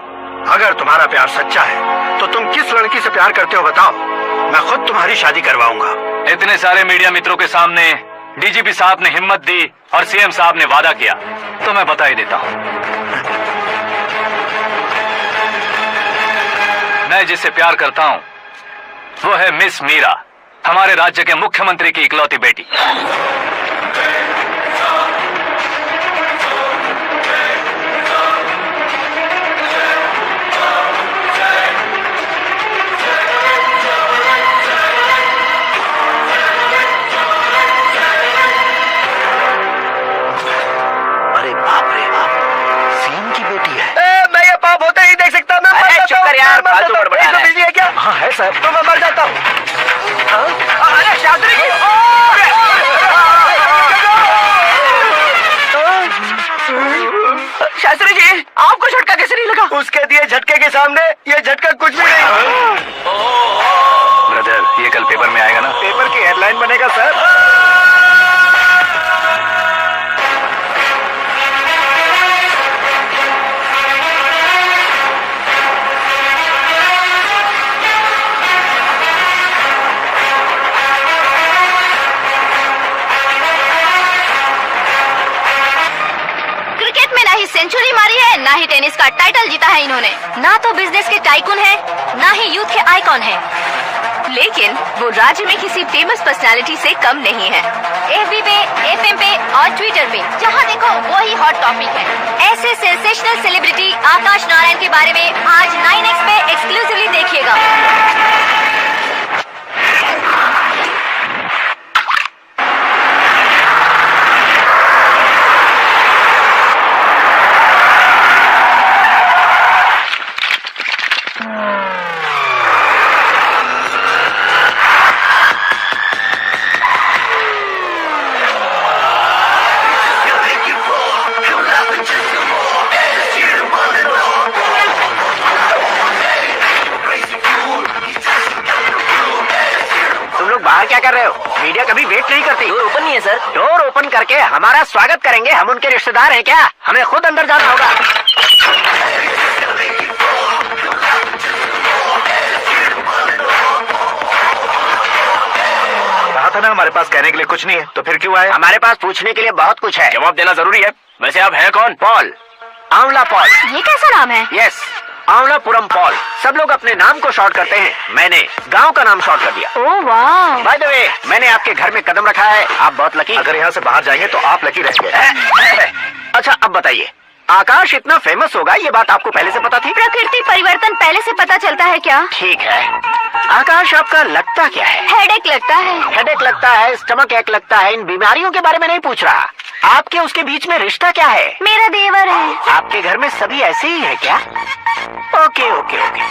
अगर तुम्हारा प्यार सच्चा है तो तुम किस लड़की से प्यार करते हो बताओ, मैं खुद तुम्हारी शादी करवाऊंगा। इतने सारे मीडिया मित्रों के सामने डीजीपी साहब ने हिम्मत दी और सीएम साहब ने वादा किया तो मैं बता ही देता हूँ। मैं जिससे प्यार करता हूँ वो है मिस मीरा, हमारे राज्य के मुख्यमंत्री की इकलौती बेटी। अरे बाप रे बाप, सीएम की बेटी है। मैं ये पाप होते ही देख सकता। मैं मर जाता हूँ। यार, फालतू बड़बड़ा रहा है। बिजली है क्या? हाँ है सर। तो मैं मर जाता हूँ। अरे शास्त्री जी, शास्त्री जी, आपको झटका कैसे नहीं लगा? उसके दिए झटके के सामने ये झटका कुछ भी नहीं। ब्रदर, ये कल पेपर में आएगा ना? पेपर की हेडलाइन बनेगा सर। सेंचुरी मारी है, ना ही टेनिस का टाइटल जीता है इन्होंने। ना तो बिजनेस के टाइकून है, ना ही यूथ के आइकॉन है। लेकिन वो राज्य में किसी फेमस पर्सनालिटी से कम नहीं है। FB पे, FM पे और ट्विटर पे जहाँ देखो वही हॉट टॉपिक है। ऐसे सेंसेशनल सेलिब्रिटी आकाश नारायण के बारे में आज 9X पे एक्सक्लूसिवली देखिएगा। बाहर क्या कर रहे हो? मीडिया कभी वेट नहीं करती। डोर ओपन नहीं है सर। डोर ओपन करके हमारा स्वागत करेंगे। हम उनके रिश्तेदार हैं क्या? हमें खुद अंदर जाना होगा। कहा था ना हमारे पास कहने के लिए कुछ नहीं है, तो फिर क्यों आए? हमारे पास पूछने के लिए बहुत कुछ है। जवाब देना जरूरी है। वैसे आप हैं कौन? पॉल, आंवला पॉल। ये कैसा नाम है? Yes, Anvalapuram Paul. सब लोग अपने नाम को शॉर्ट करते हैं, मैंने गांव का नाम शॉर्ट कर दिया। ओह वाह। बाय द वे, मैंने आपके घर में कदम रखा है। आप बहुत लकी। अगर यहाँ से बाहर जाएंगे तो आप लकी रहेंगे। अच्छा अब बताइए, आकाश इतना फेमस होगा ये बात आपको पहले से पता थी? प्रकृति परिवर्तन पहले से पता चलता है क्या? ठीक है, आकाश आपका लगता क्या है? हेडेक लगता है। हेडेक लगता है, स्टमक एक लगता है। इन बीमारियों के बारे में नहीं पूछ रहा। आपके उसके बीच में रिश्ता क्या है? मेरा देवर है। आपके घर में सभी ऐसे ही है क्या? Okay okay okay.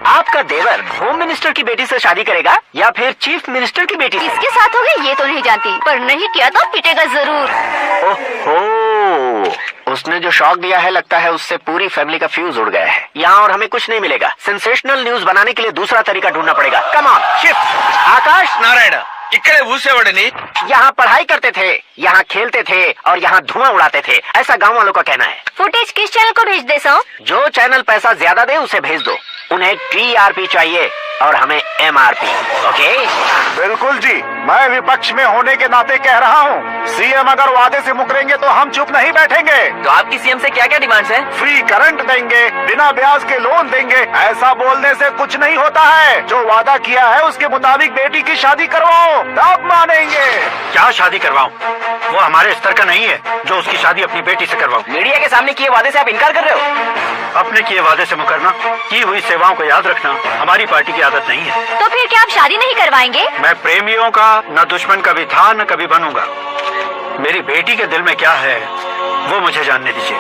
आपका देवर होम मिनिस्टर की बेटी से शादी करेगा या फिर चीफ मिनिस्टर की बेटी से? किसके साथ होगी ये तो नहीं जानती, पर नहीं किया तो पिटेगा जरूर। ओहो, उसने जो शॉक दिया है लगता है उससे पूरी फैमिली का फ्यूज उड़ गया है। यहाँ और हमें कुछ नहीं मिलेगा। सेंसेशनल न्यूज बनाने के लिए दूसरा तरीका ढूंढना पड़ेगा। Come on shift. Akash Narayan इकडे ऊसेवडनी यहाँ पढ़ाई करते थे, यहाँ खेलते थे और यहाँ धुआं उड़ाते थे, ऐसा गांव वालों का कहना है। फुटेज किस चैनल को भेज दे सो? जो चैनल पैसा ज्यादा दे उसे भेज दो। उन्हें TRP चाहिए और हमें MRP। ओके? बिल्कुल जी, मैं विपक्ष में होने के नाते कह रहा हूँ, सीएम अगर वादे से मुकरेंगे तो हम चुप नहीं बैठेंगे। तो आपकी सीएम से क्या क्या डिमांड्स हैं? फ्री करंट देंगे, बिना ब्याज के लोन देंगे। ऐसा बोलने से कुछ नहीं होता है। जो वादा किया है उसके मुताबिक बेटी की शादी करवाओ, तब मानेंगे। क्या शादी करवाऊं? वो हमारे स्तर का नहीं है जो उसकी शादी अपनी बेटी से करवाऊं। मीडिया के सामने किए वादे से आप इनकार कर रहे हो? अपने किए वादे से मुकरना, की हुई सेवाओं को याद रखना हमारी पार्टी की आदत नहीं है। तो फिर क्या आप शादी नहीं करवाएंगे? मैं प्रेमियों का न दुश्मन कभी था न कभी बनूंगा। मेरी बेटी के दिल में क्या है वो मुझे जानने दीजिए।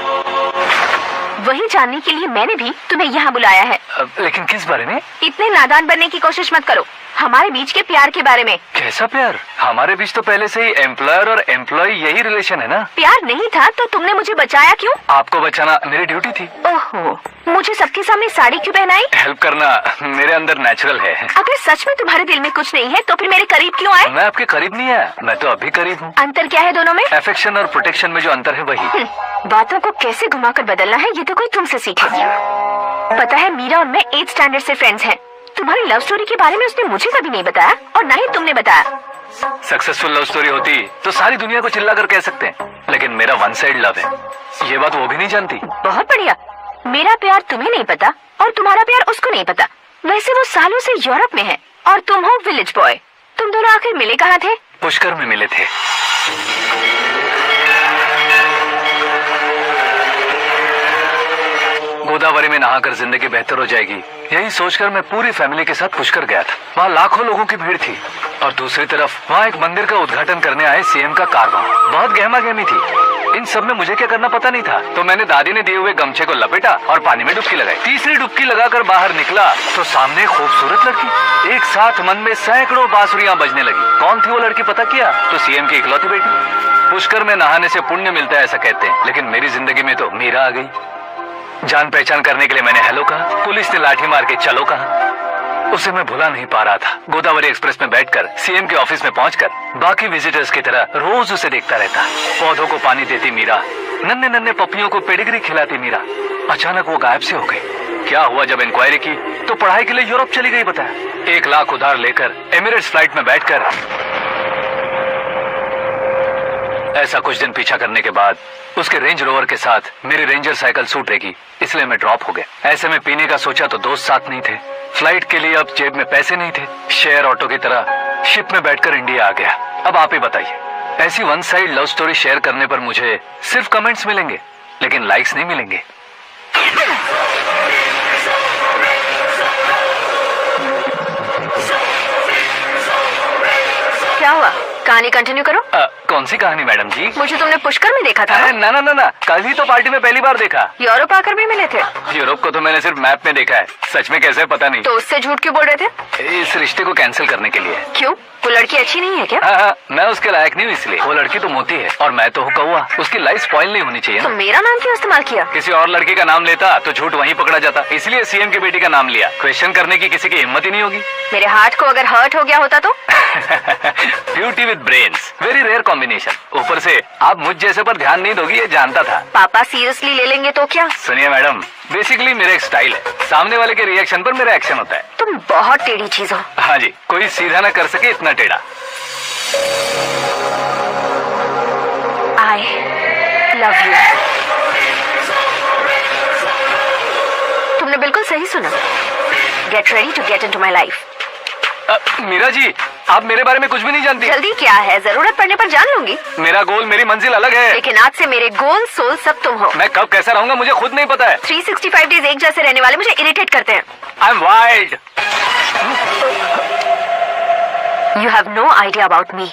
वही जानने के लिए मैंने भी तुम्हें यहाँ बुलाया है। लेकिन किस बारे में? इतने नादान बनने की कोशिश मत करो। हमारे बीच के प्यार के बारे में। कैसा प्यार? हमारे बीच तो पहले से ही एम्प्लॉयर और एम्प्लॉय यही रिलेशन है ना। प्यार नहीं था तो तुमने मुझे बचाया क्यों? आपको बचाना मेरी ड्यूटी थी। ओहो, मुझे सबके सामने साड़ी क्यों पहनाई? हेल्प करना मेरे अंदर नेचुरल है। अगर सच में तुम्हारे दिल में कुछ नहीं है तो फिर मेरे करीब क्यों आए? मैं आपके करीब नहीं आया, मैं तो अभी करीब हूँ। अंतर क्या है दोनों में? अफेक्शन और प्रोटेक्शन में जो अंतर है वही। बातों को कैसे घुमाकर बदलना है ये तो कोई तुमसे सीखे। पता है मीरा और मैं 8th स्टैंडर्ड से फ्रेंड्स हैं। तुम्हारी लव स्टोरी के बारे में उसने मुझे कभी नहीं बताया और ना ही तुमने बताया। सक्सेसफुल लव स्टोरी होती तो सारी दुनिया को चिल्ला कर कह सकते हैं, लेकिन मेरा वन साइड लव है। ये बात वो भी नहीं जानती। बहुत बढ़िया। मेरा प्यार तुम्हें नहीं पता और तुम्हारा प्यार उसको नहीं पता। वैसे वो सालों से यूरोप में है और तुम हो विलेज बॉय। तुम दोनों आखिर मिले कहाँ थे? पुष्कर में मिले थे। गोदावरी में नहाकर जिंदगी बेहतर हो जाएगी, यही सोचकर मैं पूरी फैमिली के साथ पुष्कर गया था। वहाँ लाखों लोगों की भीड़ थी और दूसरी तरफ वहाँ एक मंदिर का उद्घाटन करने आए सीएम का कारवां। बहुत गहमा गहमी थी। इन सब में मुझे क्या करना पता नहीं था, तो मैंने दादी ने दिए हुए गमछे को लपेटा और पानी में डुबकी लगाई। तीसरी डुबकी लगाकर बाहर निकला तो सामने खूबसूरत लड़की। एक साथ मन में सैकड़ों बांसुरियां बजने लगी। कौन थी वो लड़की पता किया? तो सीएम की इकलौती बेटी। पुष्कर में नहाने से पुण्य मिलता है ऐसा कहते हैं, लेकिन मेरी जिंदगी में तो मीरा आ गई। जान पहचान करने के लिए मैंने हेलो कहा, पुलिस ने लाठी मार के चलो कहा। उसे मैं भुला नहीं पा रहा था। गोदावरी एक्सप्रेस में बैठकर सीएम के ऑफिस में पहुंचकर बाकी विजिटर्स की तरह रोज उसे देखता रहता। पौधों को पानी देती मीरा, नन्हे नन्हे पपियों को पेडिग्री खिलाती मीरा। अचानक वो गायब से हो गई। क्या हुआ? जब इंक्वायरी की तो पढ़ाई के लिए यूरोप चली गई बताया। 1 लाख उधार लेकर एमिरेट्स फ्लाइट में बैठकर ऐसा कुछ दिन पीछा करने के बाद उसके रेंज रोवर के साथ मेरी रेंजर साइकिल छूटेगी, इसलिए मैं ड्रॉप हो गया। ऐसे में पीने का सोचा तो दोस्त साथ नहीं थे, फ्लाइट के लिए अब जेब में पैसे नहीं थे। शेयर ऑटो की तरह शिप में बैठकर इंडिया आ गया। अब आप ही बताइए, ऐसी one side love story share करने पर मुझे सिर्फ कमेंट्स मिलेंगे, लेकिन लाइक्स नहीं मिलेंगे। क्या हुआ? कहानी कंटिन्यू करो। कौन सी कहानी मैडम जी? मुझे तुमने पुष्कर में देखा था ना? ना, कल ही तो पार्टी में पहली बार देखा। यूरोप आकर भी मिले थे? यूरोप को तो मैंने सिर्फ मैप में देखा है, सच में कैसे पता नहीं। तो उससे झूठ क्यों बोल रहे थे? इस रिश्ते को कैंसिल करने के लिए। क्यों? वो लड़की अच्छी नहीं है क्या? हाँ, मैं उसके लायक नहीं हूँ इसलिए। वो लड़की तो मोती है और मैं तो हूँ कौवा। उसकी लाइफ स्पॉइल नहीं होनी चाहिए तो ना। मेरा नाम क्यों इस्तेमाल किया? किसी और लड़की का नाम लेता तो झूठ वहीं पकड़ा जाता, इसलिए सीएम की बेटी का नाम लिया। क्वेश्चन करने की किसी की हिम्मत ही नहीं होगी। मेरे हार्ट को अगर हर्ट हो गया होता तो? Beauty with brains, very rare combination. ऊपर से आप मुझ जैसे पर ध्यान नहीं दोगी, ये जानता था। पापा सीरियसली ले लेंगे तो क्या? सुनिए मैडम, बेसिकली मेरा एक स्टाइल है, सामने वाले के रिएक्शन पर मेरा एक्शन होता है। तुम बहुत टेढ़ी चीज हो। हाँ जी, कोई सीधा ना कर सके इतना टेढ़ा। I love you. तुमने बिल्कुल सही सुना। Get ready to get into my life. Meera ji, आप मेरे बारे में कुछ भी नहीं जानती। जल्दी क्या है, जरूरत पड़ने पर जान लूंगी। मेरा गोल, मेरी मंजिल अलग है। लेकिन आज से मेरे गोल सोल सब तुम हो। मैं कब कैसा रहूंगा मुझे खुद नहीं पता है। 365 डेज एक जैसे रहने वाले मुझे इरिटेट करते हैं। I am wild. You have no idea about me.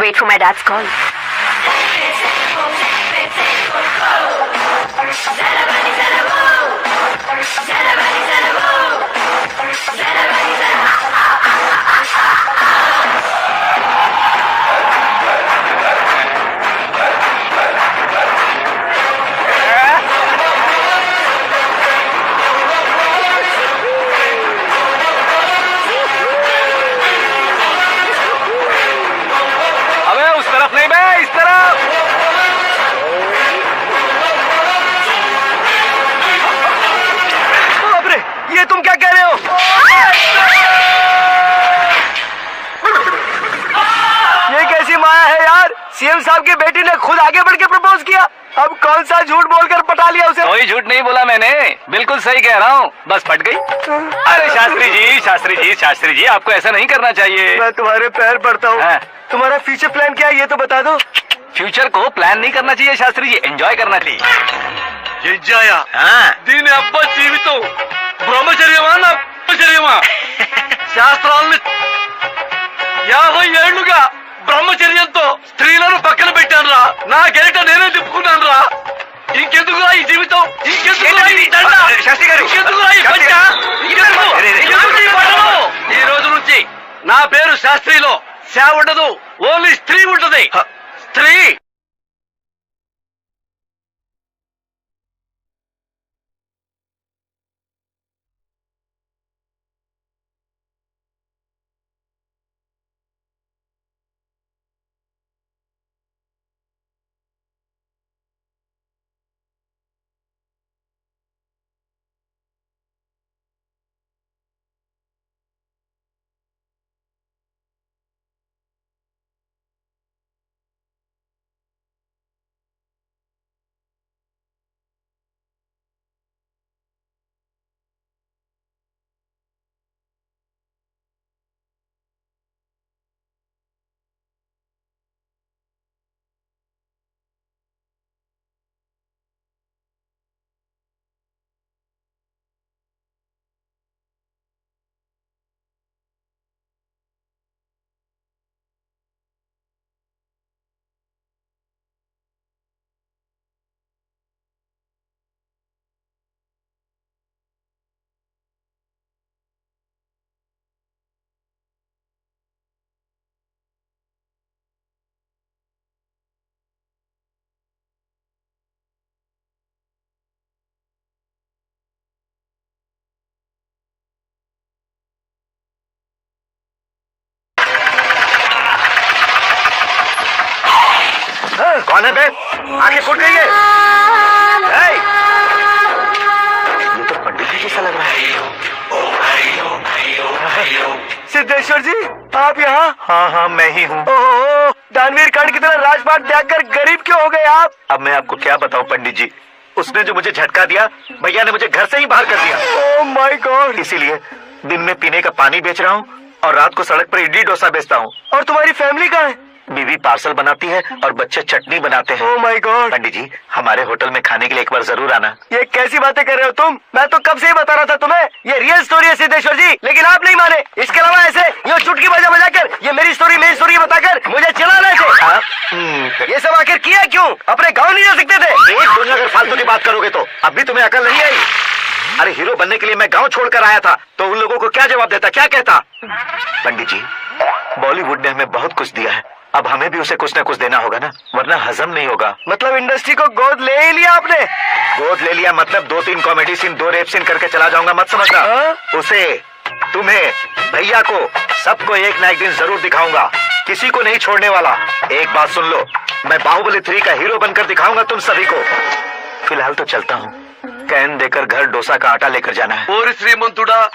Wait for my dad's call. अबे उस तरफ नहीं बे, इस तरफ। बाप रे, ये तुम क्या कह रहे हो? ये कैसी माया है यार? सीएम साहब की बेटी ने खुद आगे बढ़ के प्रपोज किया, अब कौन सा झूठ बोलकर पटा लिया उसे? कोई झूठ नहीं बोला मैंने, बिल्कुल सही कह रहा हूँ, बस फट गई। अरे शास्त्री जी, आपको ऐसा नहीं करना चाहिए। मैं तुम्हारे पैर पड़ता हूँ। हाँ। तुम्हारा फ्यूचर प्लान क्या है ये तो बता दो। फ्यूचर को प्लान नहीं करना चाहिए शास्त्री जी, एंजॉय करना चाहिए। దీని అబ్బా జీవితం బ్రహ్మచర్యమా నా బ్రహ్మచర్యమా శాస్త్రాలని 50 ఏళ్లుగా బ్రహ్మచర్యంతో స్త్రీలను పక్కన పెట్టాను రా, నా గెరిట నేనే తిప్పుకున్నాను రా. ఇంకెందుకురా ఈ జీవితం, ఇంకెందుకురా ఈ దండ, ఇంకెందుకురా ఈ పంట, ఇంకెందుకు ఈ పట్టణం? ఈ రోజు నుంచి నా పేరు శాస్త్రిలో శా ఉండదు, ఓన్లీ స్త్రీ ఉంటది. స్త్రీ. कौन है बे? आंखें फूट गई है। ये तो पंडित जी जैसा लग रहा है। सिद्धेश्वर जी, आप यहाँ? हाँ मैं ही हूँ। ओह, दानवीर कर्ण की तरह राजपाट त्याग कर गरीब क्यों हो गए आप? अब मैं आपको क्या बताऊं पंडित जी, उसने जो मुझे झटका दिया, भैया ने मुझे घर से ही बाहर कर दिया। Oh my God. इसीलिए दिन में पीने का पानी बेच रहा हूँ और रात को सड़क पर इडली डोसा बेचता हूँ। और तुम्हारी फैमिली कहाँ है? बीवी पार्सल बनाती है और बच्चे चटनी बनाते हैं। Oh my God. पंडित जी, हमारे होटल में खाने के लिए एक बार जरूर आना। ये कैसी बातें कर रहे हो तुम? मैं तो कब से ही बता रहा था तुम्हें, ये रियल स्टोरी है सिद्धेश्वर जी, लेकिन आप नहीं माने। इसके अलावा ऐसे ये चुटकी बजा कर ये मेरी स्टोरी बताकर मुझे चिढ़ाना ऐसे। ये सब आखिर किया क्यों? अपने गाँव नहीं जा सकते थे? एक दुनिया अगर फालतू की बात करोगे तो अब भी तुम्हें अकल नहीं आई? अरे हीरो बनने के लिए मैं गांव छोड़कर आया था, तो उन लोगों को क्या जवाब देता, क्या कहता? पंडित जी, बॉलीवुड ने हमें बहुत कुछ दिया है, अब हमें भी उसे कुछ न कुछ देना होगा ना, वरना हजम नहीं होगा। मतलब इंडस्ट्री को गोद ले ही लिया आपने? गोद ले लिया मतलब 2-3 कॉमेडी सीन, 2 रेप सीन करके चला जाऊंगा मत समझना। उसे, तुम्हें, भैया को, सबको एक ना एक दिन जरूर दिखाऊंगा, किसी को नहीं छोड़ने वाला। एक बात सुन लो, मैं बाहुबली 3 का हीरो बनकर दिखाऊंगा तुम सभी को। फिलहाल तो चलता हूँ, कैन देकर घर डोसा का आटा लेकर जाना है। और श्रीमंतुड़ा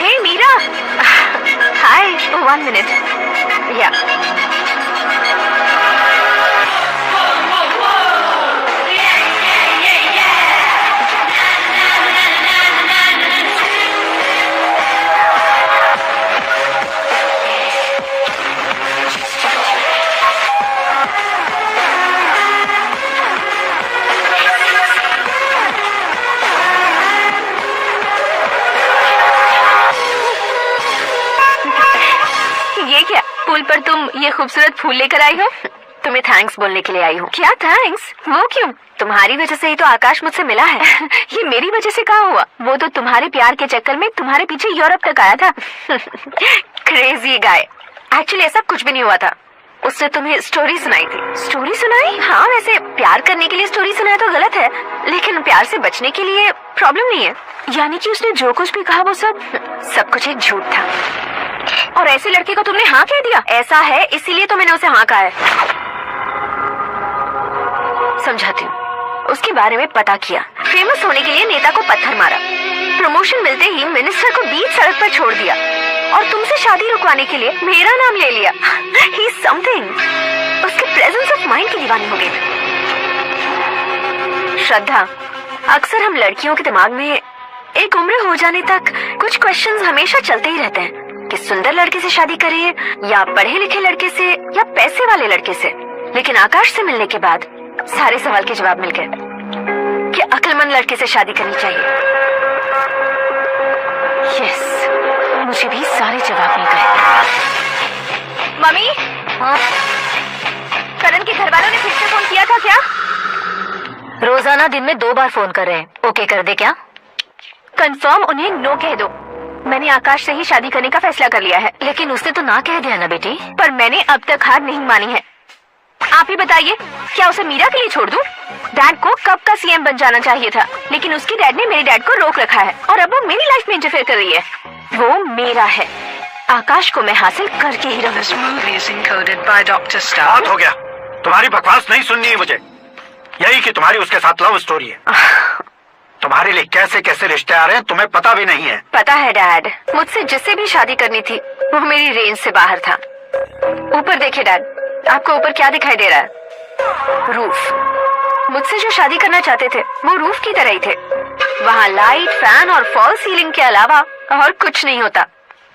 Hey Meera. Hi. 1 minute. Yeah. ये क्या, पुल पर तुम ये खूबसूरत फूल लेकर आई हो? तुम्हें थैंक्स बोलने के लिए आई हूँ। क्या थैंक्स? वो क्यों? तुम्हारी वजह से ही तो आकाश मुझसे मिला है। ये मेरी वजह से कहाँ हुआ? वो तो तुम्हारे प्यार के चक्कर में तुम्हारे पीछे यूरोप तक आया था। Crazy guy. एक्चुअली ऐसा कुछ भी नहीं हुआ था, उसने तुम्हें स्टोरी सुनाई थी। स्टोरी सुनाई? हाँ, वैसे प्यार करने के लिए स्टोरी सुनाया तो गलत है, लेकिन प्यार से बचने के लिए प्रॉब्लम नहीं है। यानी कि उसने जो कुछ भी कहा वो सब कुछ एक झूठ था। और ऐसे लड़के को तुमने हाँ कह दिया? ऐसा है इसीलिए तो मैंने उसे हाँ कहा है। समझाती हूँ। उसके बारे में पता किया, फेमस होने के लिए नेता को पत्थर मारा, प्रमोशन मिलते ही मिनिस्टर को बीच सड़क पर छोड़ दिया और तुमसे शादी रुकवाने के लिए मेरा नाम ले लिया। He is something. उसके प्रेजेंस ऑफ माइंड की दीवानी हो गई। श्रद्धा, अक्सर हम लड़कियों के दिमाग में एक उम्र हो जाने तक कुछ क्वेश्चंस हमेशा चलते ही रहते हैं कि सुंदर लड़के से शादी करें या पढ़े लिखे लड़के से या पैसे वाले लड़के से। लेकिन आकाश से मिलने के बाद सारे सवाल के जवाब मिल गए कि अक्लमंद लड़के से शादी करनी चाहिए। यस, मुझे भी सारे जवाब मिल गए। मम्मी, करण के घर वालों ने फिर से फोन किया था क्या? रोजाना दिन में 2 बार फोन कर रहे हैं। ओके कर दे क्या? कंफर्म उन्हें नो कह दो। मैंने आकाश से ही शादी करने का फैसला कर लिया है। लेकिन उसने तो ना कह दिया ना बेटी। पर मैंने अब तक हार नहीं मानी है। आप ही बताइए, क्या उसे मीरा के लिए छोड़ दूं? डैड को कब का सीएम बन जाना चाहिए था, लेकिन उसके डैड ने मेरे डैड को रोक रखा है और अब वो मेरी लाइफ में इंटरफेयर कर रही है। वो मेरा है, आकाश को मैं हासिल करके ही रहूंगी। This movie is encoded by Dr. Star. बात हो गया, तुम्हारी बकवास नहीं सुननी है मुझे। यही कि तुम्हारी उसके साथ लव स्टोरी है। तुम्हारे लिए कैसे कैसे रिश्ते आ रहे हैं तुम्हें पता भी नहीं है। पता है डैड, मुझसे जिससे भी शादी करनी थी वो मेरी रेंज से बाहर था। ऊपर देखिए डैड, आपको ऊपर क्या दिखाई दे रहा है? रूफ। मुझसे जो शादी करना चाहते थे वो रूफ की तरह ही थे। वहाँ लाइट, फैन और फॉल सीलिंग के अलावा और कुछ नहीं होता।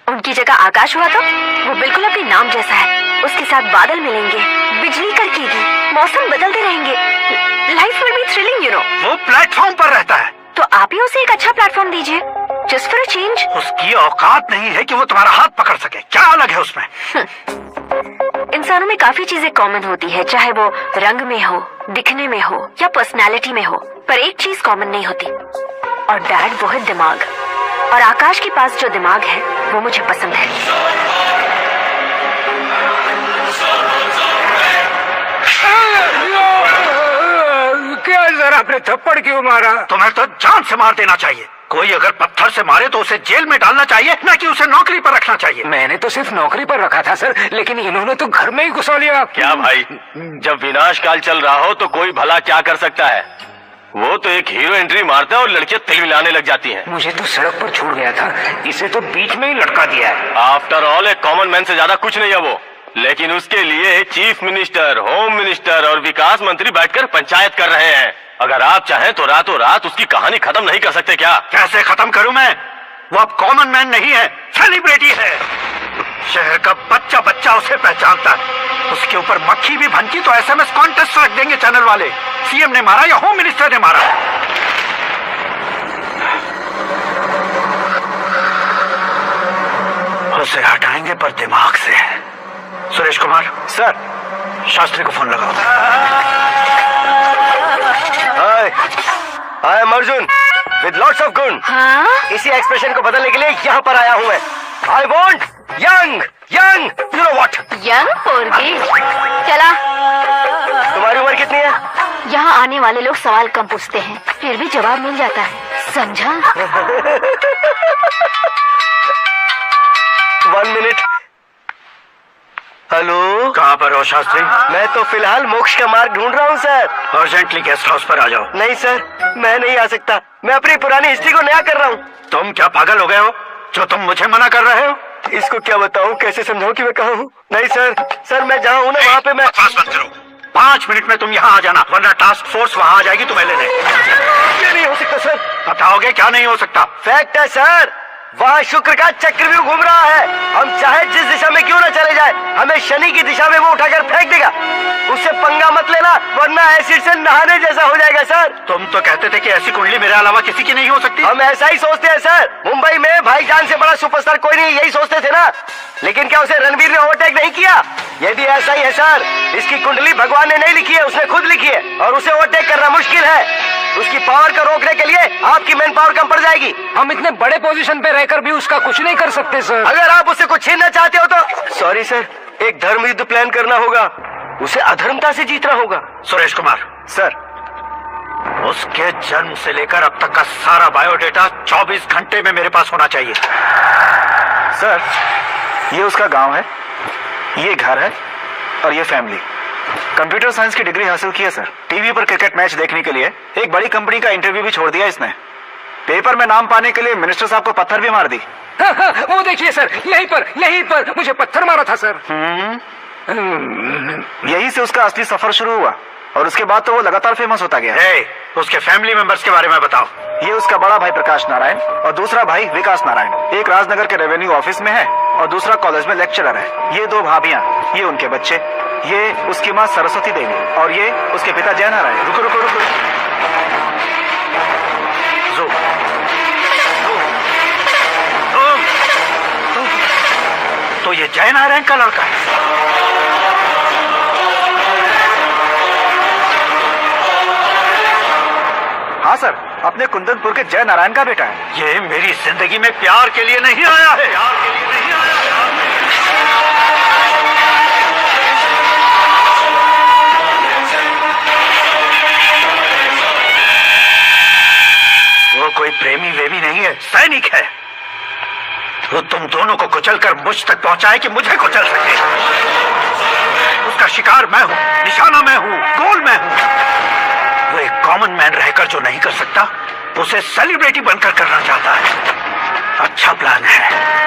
उनकी जगह आकाश हुआ तो वो बिल्कुल अपने नाम जैसा है। उसके साथ बादल मिलेंगे, बिजली कड़केगी, मौसम बदलते रहेंगे, life will be thrilling, you know. वो प्लेटफॉर्म पर रहता है तो आप ही उसे एक अच्छा प्लेटफॉर्म दीजिए, जस्ट फॉर अ चेंज। उसकी औकात नहीं है कि वो तुम्हारा हाथ पकड़ सके। क्या अलग है उसमें? इंसानों में काफी चीजें कॉमन होती है, चाहे वो रंग में हो, दिखने में हो या पर्सनालिटी में हो, पर एक चीज कॉमन नहीं होती, और डैड वो है दिमाग। और आकाश के पास जो दिमाग है वो मुझे पसंद है। क्या सर, आपने थप्पड़ क्यों मारा? तुम्हें तो जान से मार देना चाहिए। कोई अगर पत्थर से मारे तो उसे जेल में डालना चाहिए, न कि उसे नौकरी पर रखना चाहिए। मैंने तो सिर्फ नौकरी पर रखा था सर, लेकिन इन्होंने तो घर में ही घुसा लिया। क्या भाई, जब विनाश काल चल रहा हो तो कोई भला क्या कर सकता है। वो तो एक हीरो एंट्री मारता है और लड़कियां तिल मिलाने लग जाती हैं। मुझे तो सड़क पर छोड़ गया था, इसे तो बीच में ही लटका दिया है। आफ्टर ऑल एक कॉमन मैन से ज्यादा कुछ नहीं है वो, लेकिन उसके लिए चीफ मिनिस्टर, होम मिनिस्टर और विकास मंत्री बैठकर पंचायत कर रहे हैं। अगर आप चाहें तो रातों रात उसकी कहानी खत्म नहीं कर सकते क्या? कैसे खत्म करूं मैं? वो अब कॉमन मैन नहीं है, सेलिब्रिटी है। शहर का बच्चा बच्चा उसे पहचानता है। उसके ऊपर मक्खी भी भनकी तो SMS कॉन्टेस्ट रख देंगे चैनल वाले। सीएम ने मारा या होम मिनिस्टर ने मारा। उसे हटाएंगे पर दिमाग से। सुरेश कुमार सर, शास्त्री को फोन लगाओ। Hi, I am Arjun with lots of गुण। हाँ? इसी एक्सप्रेशन को बदलने के लिए यहाँ पर आया हूँ मैं। I want young young, you know what? Young पोरगी। चला। तुम्हारी उम्र कितनी है? यहाँ आने वाले लोग सवाल कम पूछते हैं, फिर भी जवाब मिल जाता है, समझा? 1 मिनट। हेलो, कहाँ पर हो शास्त्री? मैं तो फिलहाल मोक्ष का मार्ग ढूंढ रहा हूँ सर। अर्जेंटली गेस्ट हाउस पर आ जाओ। नहीं सर, मैं नहीं आ सकता। मैं अपनी पुरानी हिस्ट्री को नया कर रहा हूँ। तुम क्या पागल हो गए हो जो तुम मुझे मना कर रहे हो? इसको क्या बताऊँ, कैसे समझाऊँ कि मैं कहाँ हूँ? नहीं सर, मैं जहाँ हूँ ना वहाँ पे मैं। बकवास बंद करो। 5 मिनट में तुम यहाँ आ जाना, वरना टास्क फोर्स वहाँ आ जाएगी तुम्हें लेने। ये नहीं हो सकता सर। बताओगे क्या नहीं हो सकता? फैक्ट है सर, वहाँ शुक्र का चक्रव्यूह घूम रहा है। हम चाहे जिस दिशा में क्यों न चले जाए, हमें शनि की दिशा में वो उठाकर फेंक देगा। उससे पंगा मत लेना, वरना एसिड से नहाने जैसा हो जाएगा सर। तुम तो कहते थे कि ऐसी कुंडली मेरे अलावा किसी की नहीं हो सकती। हम ऐसा ही सोचते हैं सर। मुंबई में भाईजान से बड़ा सुपरस्टार कोई नहीं, यही सोचते थे ना। लेकिन क्या उसे रणवीर ने ओवरटेक नहीं किया? ये भी ऐसा ही है सर। इसकी कुंडली भगवान ने नहीं लिखी है, उसने खुद लिखी है, और उसे ओवरटेक करना मुश्किल है। उसकी पावर को रोकने के लिए आपकी मैन पावर कम पड़ जाएगी। हम इतने बड़े पोजीशन पे रहकर भी उसका कुछ नहीं कर सकते सर। अगर आप उससे कुछ छीनना चाहते हो तो सॉरी सर, एक धर्म युद्ध प्लान करना होगा। उसे अधर्मता से जीतना होगा। सुरेश कुमार सर, उसके जन्म से लेकर अब तक का सारा बायोडेटा 24 घंटे में मेरे पास होना चाहिए। सर, ये उसका गांव है, ये घर है और ये फैमिली। कंप्यूटर साइंस की डिग्री हासिल की है सर। टीवी पर क्रिकेट मैच देखने के लिए एक बड़ी कंपनी का इंटरव्यू भी छोड़ दिया इसने। पेपर में नाम पाने के लिए मिनिस्टर साहब को पत्थर भी मार दी। वो देखिए सर, यहीं पर मुझे पत्थर मारा था सर। यही से उसका असली सफर शुरू हुआ और उसके बाद तो वो लगातार फेमस होता गया। उसके फैमिली मेंबर्स के बारे में बताओ। ये उसका बड़ा भाई प्रकाश नारायण और दूसरा भाई विकास नारायण। एक राजनगर के रेवेन्यू ऑफिस में है और दूसरा कॉलेज में लेक्चरर है। ये 2 भाभियां, ये उनके बच्चे, ये उसकी माँ सरस्वती देवी और ये उसके पिता जय नारायण। रुको रुको रुको, तो ये जय नारायण का लड़का है। हाँ सर, अपने कुंदनपुर के जय नारायण का बेटा है। ये मेरी जिंदगी में प्यार के लिए नहीं आया है। प्यार के लिए नहीं आया है। वो कोई प्रेमी वेमी नहीं है, सैनिक है। वो तुम दोनों को कुचलकर मुझ तक पहुंचाए कि मुझे कुचल सके। उसका शिकार मैं हूं, निशाना मैं हूं, गोल मैं हूं। वो एक कॉमन मैन रहकर जो नहीं कर सकता, उसे सेलिब्रिटी बनकर करना चाहता है। अच्छा प्लान है।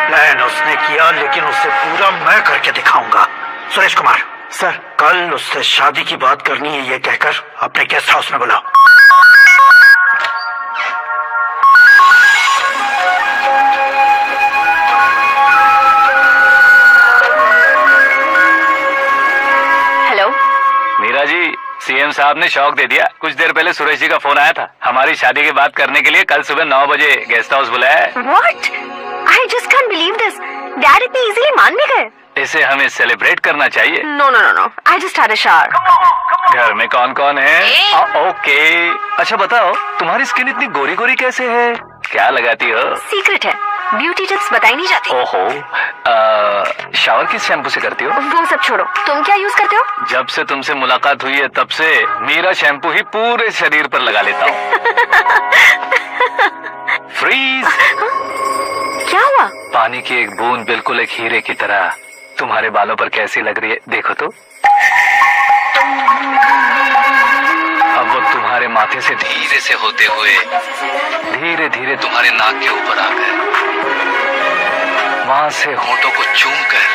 प्लान उसने किया, लेकिन उसे पूरा मैं करके दिखाऊंगा। सुरेश कुमार सर, कल उससे शादी की बात करनी है, ये कहकर अपने गेस्ट हाउस में बुलाओ। मीरा जी, सीएम साहब ने शौक दे दिया। कुछ देर पहले सुरेश जी का फोन आया था, हमारी शादी की बात करने के लिए कल सुबह 9 बजे गेस्ट हाउस बुलाया है। What? I just can't believe this. Dad इतनी इजीली मान भी गए। इसे हमें सेलिब्रेट करना चाहिए। No. I just had a shower. घर में कौन कौन है? ओके। अच्छा बताओ, तुम्हारी स्किन इतनी गोरी गोरी कैसे है? क्या लगाती हो? सीक्रेट है, ब्यूटी टिप्स बताई नहीं जाती। ओहो, शावर किस शैम्पू से करती हो? वो सब छोड़ो, तुम क्या यूज करते हो? जब से तुमसे मुलाकात हुई है तब से मीरा शैम्पू ही पूरे शरीर पर लगा लेता हूँ। फ्रीज। क्या हुआ? पानी की एक बूंद बिल्कुल एक हीरे की तरह तुम्हारे बालों पर कैसी लग रही है, देखो तो। अब वो तुम्हारे माथे से धीरे से होते हुए धीरे धीरे तुम्हारे नाक के ऊपर आ गए, वहां से होठों को चूमकर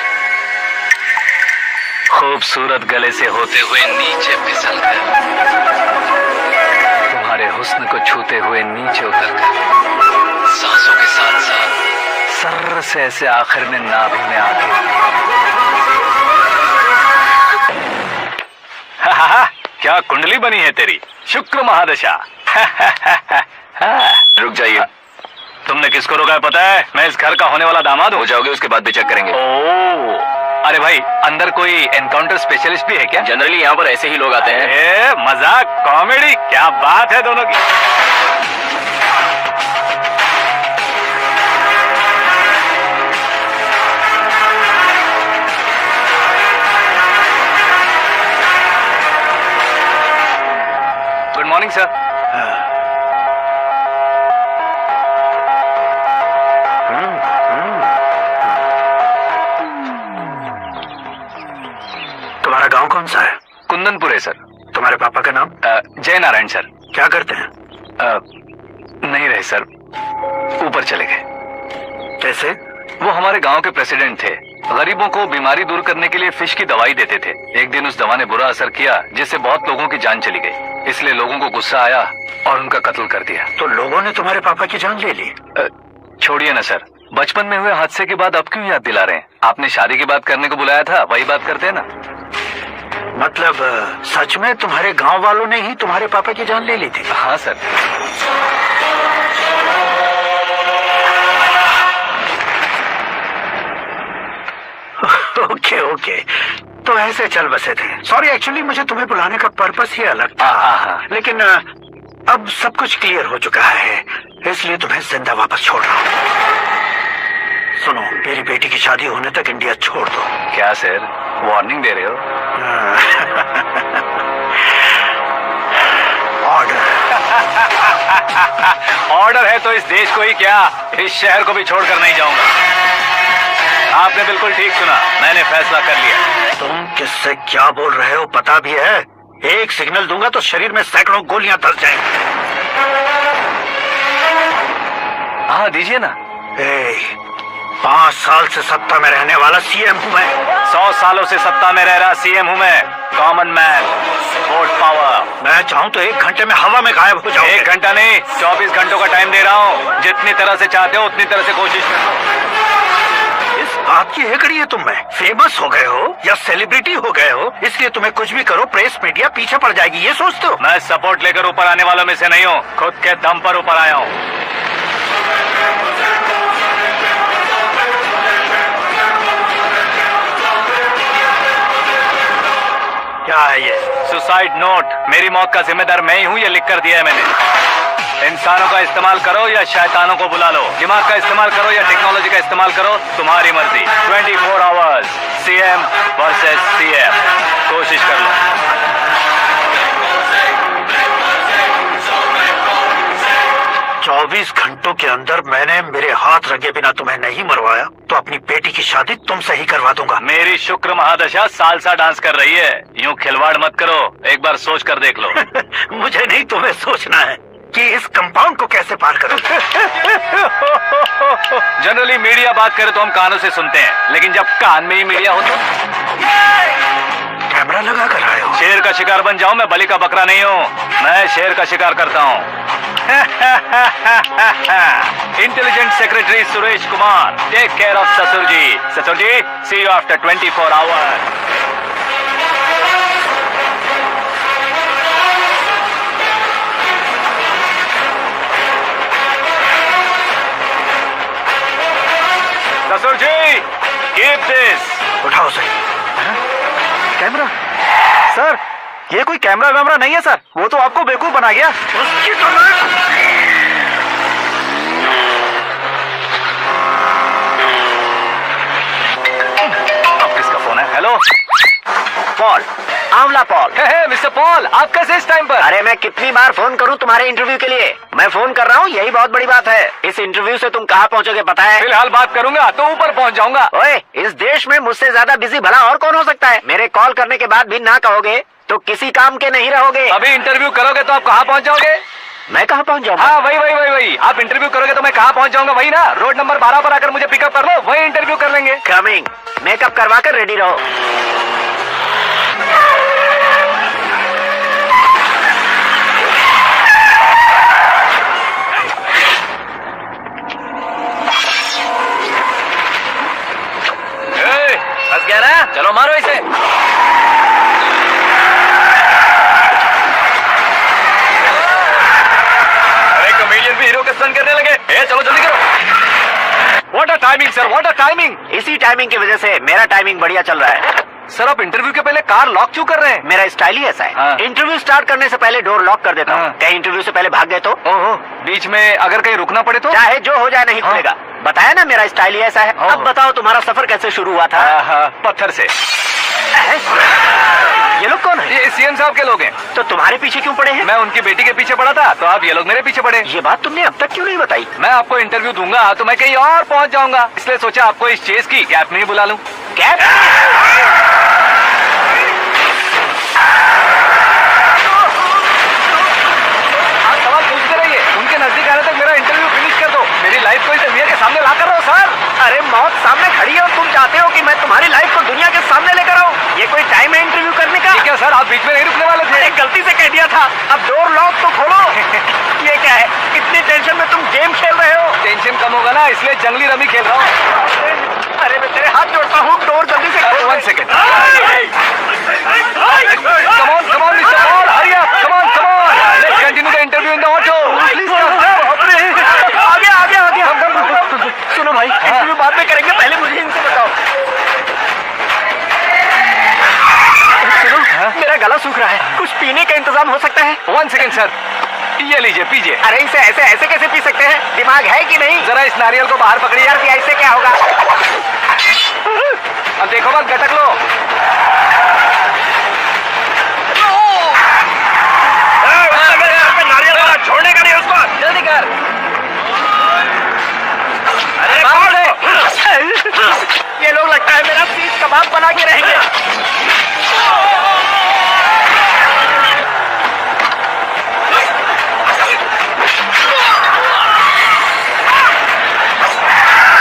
खूबसूरत गले से होते हुए नीचे फिसल कर तुम्हारे हुस्न को छूते हुए नीचे उतरकर सांसों के साथ साथ सर्र से ऐसे आखिर में नाभि में आके क्या कुंडली बनी है तेरी, शुक्र महादशा। रुक जाइए। तुमने किसको रोका है पता है? मैं इस घर का होने वाला दामाद हो जाओगे उसके बाद भी चेक करेंगे। ओ, अरे भाई अंदर कोई एनकाउंटर स्पेशलिस्ट भी है क्या? जनरली यहाँ पर ऐसे ही लोग आते हैं। मजाक कॉमेडी, क्या बात है दोनों की। Good morning sir. तुम्हारा गांव कौन सा है? कुंदनपुर है सर। तुम्हारे पापा का नाम? जय नारायण सर। क्या करते हैं? नहीं रहे सर, ऊपर चले गए। कैसे? वो हमारे गांव के प्रेसिडेंट थे। गरीबों को बीमारी दूर करने के लिए फिश की दवाई देते थे। एक दिन उस दवा ने बुरा असर किया जिससे बहुत लोगों की जान चली गई। इसलिए लोगों को गुस्सा आया और उनका कत्ल कर दिया। तो लोगों ने तुम्हारे पापा की जान ले ली? छोड़िए ना सर, बचपन में हुए हादसे की बात अब क्यों याद दिला रहे हैं? आपने शादी की बात करने को बुलाया था, वही बात करते हैं ना। मतलब सच में तुम्हारे गांव वालों ने ही तुम्हारे पापा की जान ले ली थी? हाँ सर। ओके ओके, तो ऐसे चल बसे थे। सॉरी, एक्चुअली मुझे तुम्हें बुलाने का पर्पस ही अलग था। लेकिन अब सब कुछ क्लियर हो चुका है, इसलिए तुम्हें जिंदा वापस छोड़ रहा हूँ। सुनो, मेरी बेटी की शादी होने तक इंडिया छोड़ दो। क्या सर, वार्निंग दे रहे हो? ऑर्डर। ऑर्डर है तो इस देश को ही क्या, इस शहर को भी छोड़कर नहीं जाऊंगा। आपने बिल्कुल ठीक सुना, मैंने फैसला कर लिया। तुम किससे क्या बोल रहे हो पता भी है? एक सिग्नल दूंगा तो शरीर में सैकड़ों गोलियां धस जाएंगी। हाँ दीजिए ना। 5 साल से सत्ता में रहने वाला सीएम हूँ मैं। 100 सालों से सत्ता में रह रहा सीएम हूँ मैं। Common man, vote power. मैं चाहूँ तो 1 घंटे में हवा में गायब हो जाऊँ। 1 घंटा नहीं, 24 घंटों का टाइम दे रहा हूँ। जितनी तरह से चाहते हो उतनी तरह से कोशिश करो। इस बात की हेकड़ी है तुम में। फेमस हो गए हो या सेलिब्रिटी हो गए हो, इसलिए तुम्हें कुछ भी करो प्रेस मीडिया पीछे पड़ जाएगी, ये सोचते हो? मैं सपोर्ट लेकर ऊपर आने वालों में से नहीं हूँ, खुद के दम पर ऊपर आया हूँ। क्या है ये? Suicide note. मेरी मौत का जिम्मेदार मैं ही हूँ, ये लिख कर दिया है मैंने। इंसानों का इस्तेमाल करो या शैतानों को बुला लो, दिमाग का इस्तेमाल करो या टेक्नोलॉजी का इस्तेमाल करो, तुम्हारी मर्जी। 24 आवर्स सीएम वर्सेस सीएम, कोशिश कर लो। 24 घंटों के अंदर मैंने मेरे हाथ रंगे बिना तुम्हें नहीं मरवाया तो अपनी बेटी की शादी तुमसे ही करवा दूंगा। मेरी शुक्र महादशा सालसा डांस कर रही है, यूं खिलवाड़ मत करो, एक बार सोच कर देख लो। मुझे नहीं, तुम्हें सोचना है कि इस कंपाउंड को कैसे पार करो। जनरली मीडिया बात करे तो हम कानों से सुनते हैं, लेकिन जब कान में ही मीडिया हो तो कैमरा लगा कर आए हो। शेर का शिकार बन जाऊं, मैं बलि का बकरा नहीं हूँ, मैं शेर का शिकार करता हूँ। Intelligent secretary Suresh Kumar, take care of ससुर जी। ससुर जी, सी यू आफ्टर 24 आवर्स। ससुर जी, कीप दिस। उठाओ सही। कैमरा? सर, ये कोई कैमरा वैमरा नहीं है सर, वो तो आपको बेवकूफ बना गया। उसकी तो अब किसका फोन है? हेलो, पॉल, आंवला पॉल। मिस्टर पॉल, आप कैसे इस टाइम पर? अरे मैं कितनी बार फोन करूं तुम्हारे इंटरव्यू के लिए? मैं फोन कर रहा हूं, यही बहुत बड़ी बात है। इस इंटरव्यू से तुम कहाँ पहुंचोगे पता है? फिलहाल बात करूंगा तो ऊपर पहुंच जाऊंगा। ओए, इस देश में मुझसे ज्यादा बिजी भला और कौन हो सकता है? मेरे कॉल करने के बाद भी ना कहोगे तो किसी काम के नहीं रहोगे। अभी इंटरव्यू करोगे तो आप कहाँ पहुंच जाओगे? मैं कहाँ पहुंच जाऊंगा? हाँ, वही। आप इंटरव्यू करोगे तो मैं कहाँ पहुंच जाऊंगा? वही ना, रोड नंबर 12 पर आकर मुझे पिकअप कर लो, वही इंटरव्यू कर लेंगे। कमिंग। मेकअप करवा कर रेडी रहो। फंस गया ना? चलो मारो इसे। अरे कमेडियन भी हीरो के स्टंट करने लगे। चलो जल्दी करो। What a timing sir, what a timing. इसी टाइमिंग की वजह से मेरा टाइमिंग बढ़िया चल रहा है। सर आप इंटरव्यू के पहले कार लॉक क्यों कर रहे हैं? मेरा स्टाइल ही ऐसा है। हाँ। इंटरव्यू स्टार्ट करने से पहले डोर लॉक कर देता हूँ। हाँ। कहीं इंटरव्यू से पहले भाग गए तो? ओहो, बीच में अगर कहीं रुकना पड़े तो? चाहे जो हो जाए नहीं खुलेगा। बताया ना मेरा स्टाइल ही ऐसा है। ओह। अब बताओ तुम्हारा सफर कैसे शुरू हुआ था? पत्थर से। ये लोग कौन है? ये सीएम साहब के लोग हैं। तो तुम्हारे पीछे क्यों पड़े हैं? मैं उनकी बेटी के पीछे पड़ा था तो आप ये लोग मेरे पीछे पड़े। ये बात तुमने अब तक क्यों नहीं बताई? मैं आपको इंटरव्यू दूंगा तो मैं कहीं और पहुंच जाऊंगा, इसलिए सोचा आपको इस चेस की कैप में ही बुला लूं। कैप? आप सवाल पूछते रहिए, उनके नजदीक आने तक मेरा इंटरव्यू फिनिश कर दो। मेरी लाइफ को इस दुनिया के सामने ला कर रहो सर। अरे मौत सामने खड़ी है और तुम चाहते हो कि मैं तुम्हारी लाइफ को दुनिया के सामने लेकर आऊं? ये कोई टाइम है इंटरव्यू करने का? ठीक है सर, आप बीच में नहीं रुकने वाले थे। अरे गलती से कह दिया था। अब डोर लॉक तो खोलो। ये क्या है? इतनी टेंशन में तुम गेम खेल रहे हो? टेंशन कम होगा ना, इसलिए जंगली रमी खेल रहा हूँ। अरे मैं तेरे हाथ जोड़ता हूँ, डोर जल्दी से खोल। 1 second. Come on, Mr. Paul, hurry up. Come on. Let's continue the interview in the auto. Please come. आ गया। सुनो भाई, इंटरव्यू बाद में करेंगे, पहले मुझे इनसे बताओ। सुनो, मेरा गला सूख रहा है, कुछ पीने का इंतजाम हो सकता है? 1 सेकेंड सर, ये लीजिए पीजिए। अरे इसे ऐसे कैसे पी सकते हैं? दिमाग है कि नहीं? जरा इस नारियल को बाहर पकड़िए। यार ऐसे क्या होगा? अब देखो बस, गटक लो। नारियल वाला छोड़ने का नहीं उसको। जल्दी कर। अरे मार दे। ये लोग लगता है मेरा सीख कबाब बना के रहेंगे।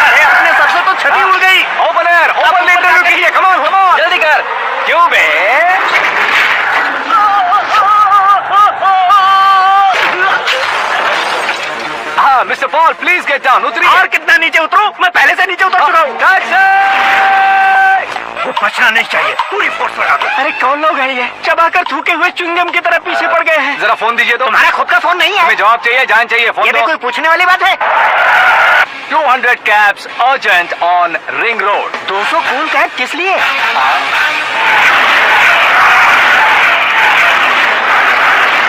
अरे अपने सबसे तो छठी उड़ गई। ओपन एयर, ओपन इंटरव्यू कीजिए। कम ऑन, जल्दी कर। क्यों बे? हाँ mister Paul, please get down. उतरिए। और कितना नीचे उतरूं? मैं पहले से नीचे उतर चुका हूँ। वो बचना नहीं चाहिए, पूरी फोर्स लगा दो। अरे कौन लोग हैं ये? चबाकर थूके हुए च्युइंगम की तरह पीछे पड़ गए हैं। जरा फोन दीजिए तो। तुम्हारा खुद का फोन नहीं है? हमें जवाब चाहिए, जान चाहिए। फोन ये भी दो। कोई पूछने वाली बात है? 200 cabs urgent on Ring Road. 200 cool cab किस लिए?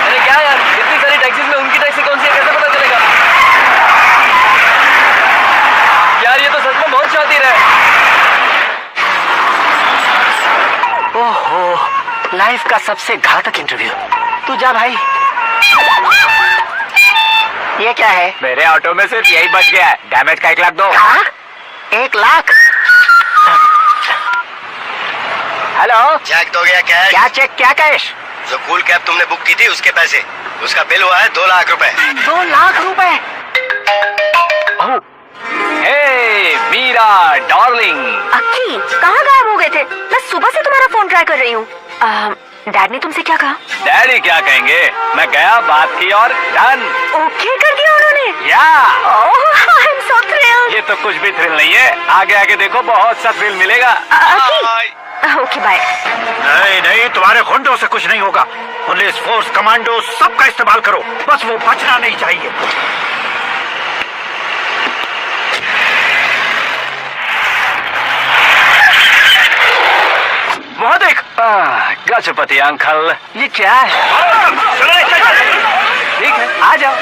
अरे क्या यार, इतनी सारी टैक्सीज में उनकी टैक्सी कौन सी है, कैसे पता चलेगा? यार ये तो सच में बहुत शातिर है। ओहो, लाइफ का सबसे घातक इंटरव्यू। तू जा भाई। ये क्या है? मेरे ऑटो में सिर्फ यही बच गया है। डैमेज का 1 लाख दो। हाँ? 1 लाख? हेलो, चेक तो गया कैश। क्या चेक, क्या कैश? जो कूल कैब तुमने बुक की थी उसके पैसे, उसका बिल हुआ है 2 लाख रुपए। 2 लाख रुपए? हे मीरा डार्लिंग। अक्की, कहाँ गायब हो गए थे? मैं सुबह से तुम्हारा फोन ट्राई कर रही हूँ। डैड ने तुमसे क्या कहा? डैडी क्या कहेंगे, मैं गया, बात की और डन। ओके कर दिया उन्होंने? या आई एम सो थ्रिल्ड। ये तो कुछ भी थ्रिल नहीं है, आगे आगे देखो बहुत सा थ्रिल मिलेगा। Okay bye. नहीं, तुम्हारे गुंडों से कुछ नहीं होगा। पुलिस फोर्स, कमांडो, सबका इस्तेमाल करो, बस वो बचना नहीं चाहिए। वहाँ देख, गजपति अंकल। ये क्या है? ठीक है, आ जाओ।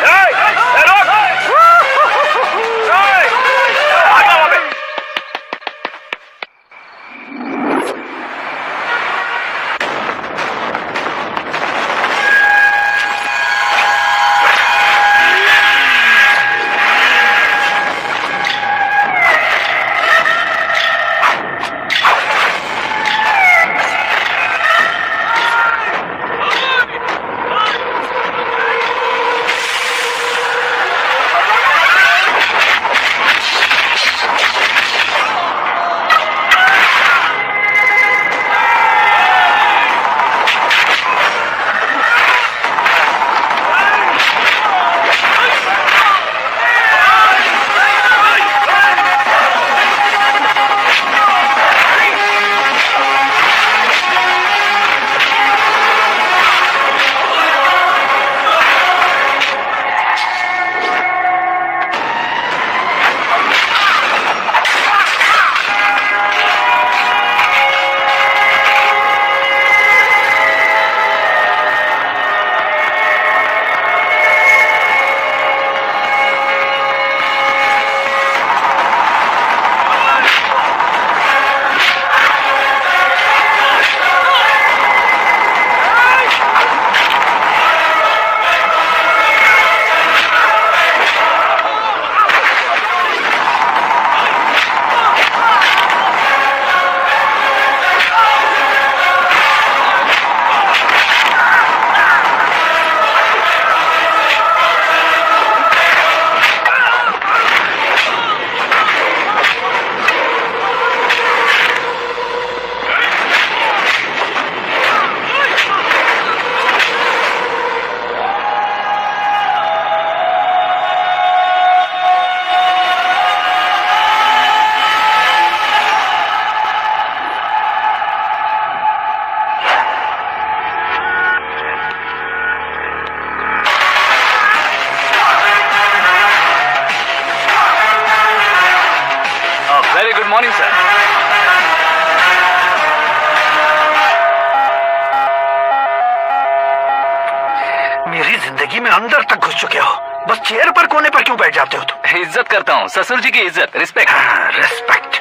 मेरी जिंदगी में अंदर तक घुस चुके हो, बस चेयर पर कोने पर क्यों बैठ जाते हो तुम? इज्जत करता हूँ, ससुर जी की इज्जत, रिस्पेक्ट। रेस्पेक्ट।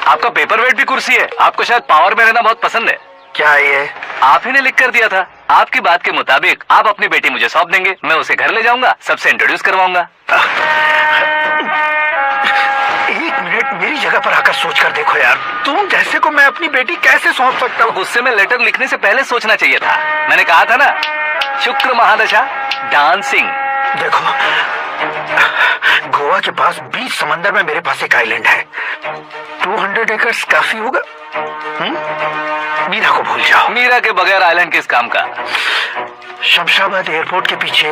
आपका पेपर वेट भी कुर्सी है। आपको शायद पावर में रहना बहुत पसंद है। क्या ये? आप ही ने लिख कर दिया था। आपकी बात के मुताबिक आप अपनी बेटी मुझे सौंप देंगे, मैं उसे घर ले जाऊंगा, सबसे इंट्रोड्यूस करवाऊंगा। एक मिनट मेरी जगह पर आकर सोच कर देखो यार, तुम जैसे को मैं अपनी बेटी कैसे सौंप सकता हूँ? गुस्से में लेटर लिखने से पहले सोचना चाहिए था। मैंने कहा था ना, शुक्र महादशा डांसिंग। देखो, गोवा के पास बीच समंदर में मेरे पास एक आइलैंड है। 200 एकर्स काफी होगा। मीरा को भूल जाओ। मीरा के बगैर आइलैंड किस काम का? शमशाबाद एयरपोर्ट के पीछे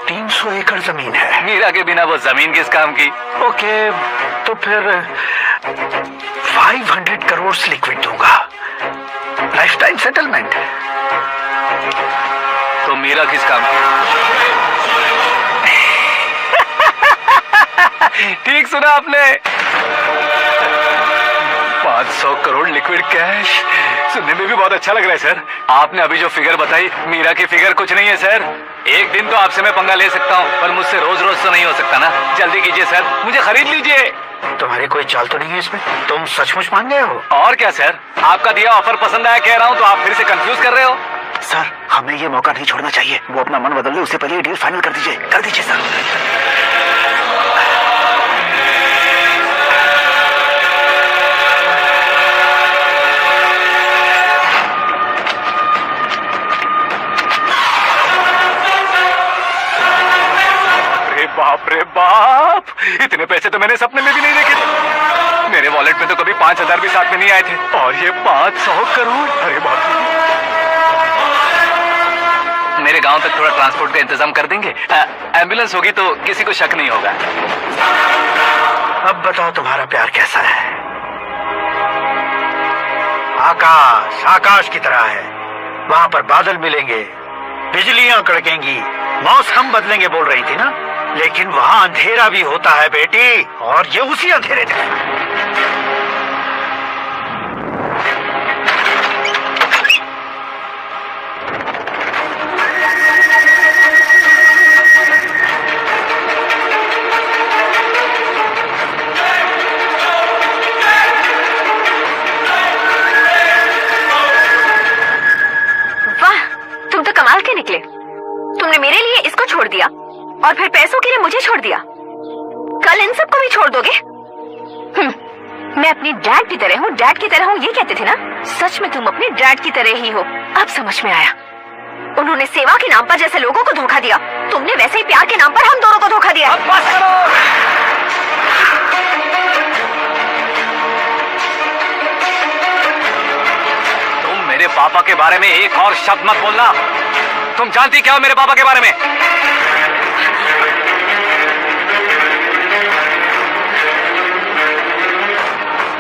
300 एकड़ जमीन है। मीरा के बिना वो जमीन किस काम की? ओके, तो फिर 500 करोड़ लिक्विड दूंगा, लाइफ टाइम सेटलमेंट। तो मीरा किस काम की? ठीक सुना आपने, 500 करोड़ लिक्विड कैश। सुनने में भी बहुत अच्छा लग रहा है सर। आपने अभी जो फिगर बताई, मीरा की फिगर कुछ नहीं है सर। एक दिन तो आपसे मैं पंगा ले सकता हूँ, पर मुझसे रोज रोज तो नहीं हो सकता ना। जल्दी कीजिए सर, मुझे खरीद लीजिए। तुम्हारी कोई चाल तो नहीं है इसमें? तुम सचमुच मान गए हो? और क्या सर, आपका दिया ऑफर पसंद आया कह रहा हूँ, तो आप फिर से कंफ्यूज कर रहे हो। सर, हमें ये मौका नहीं छोड़ना चाहिए। वो अपना मन बदल ले, उससे पहले ये डील फाइनल कर दीजिए। कर दीजिए सर। बाप रे बाप, इतने पैसे तो मैंने सपने में भी नहीं देखे थे। मेरे वॉलेट में तो कभी 5,000 भी साथ में नहीं आए थे, और ये 500 करोड़। अरे बाप रे। मेरे गांव तक थोड़ा ट्रांसपोर्ट का इंतजाम कर देंगे? एम्बुलेंस होगी तो किसी को शक नहीं होगा। अब बताओ तुम्हारा प्यार कैसा है? आकाश आकाश की तरह है। वहां पर बादल मिलेंगे, बिजलियां कड़केंगी, मौसम बदलेंगे बोल रही थी ना, लेकिन वहां अंधेरा भी होता है बेटी, और ये उसी अंधेरे में। वाह, तुम तो कमाल के निकले। तुमने मेरे लिए इसको छोड़ दिया और फिर पैसों के लिए मुझे छोड़ दिया। कल इन सबको भी छोड़ दोगे? मैं अपनी डैड की तरह हूँ, डैड की तरह हूँ, ये कहते थे ना। सच में तुम अपने डैड की तरह ही हो। अब समझ में आया। उन्होंने सेवा के नाम पर जैसे लोगों को धोखा दिया, तुमने वैसे ही प्यार के नाम पर हम दोनों को धोखा दिया। अब बस करो। तुम मेरे पापा के बारे में एक और शब्द मत बोलना। तुम जानती क्या हो मेरे पापा के बारे में?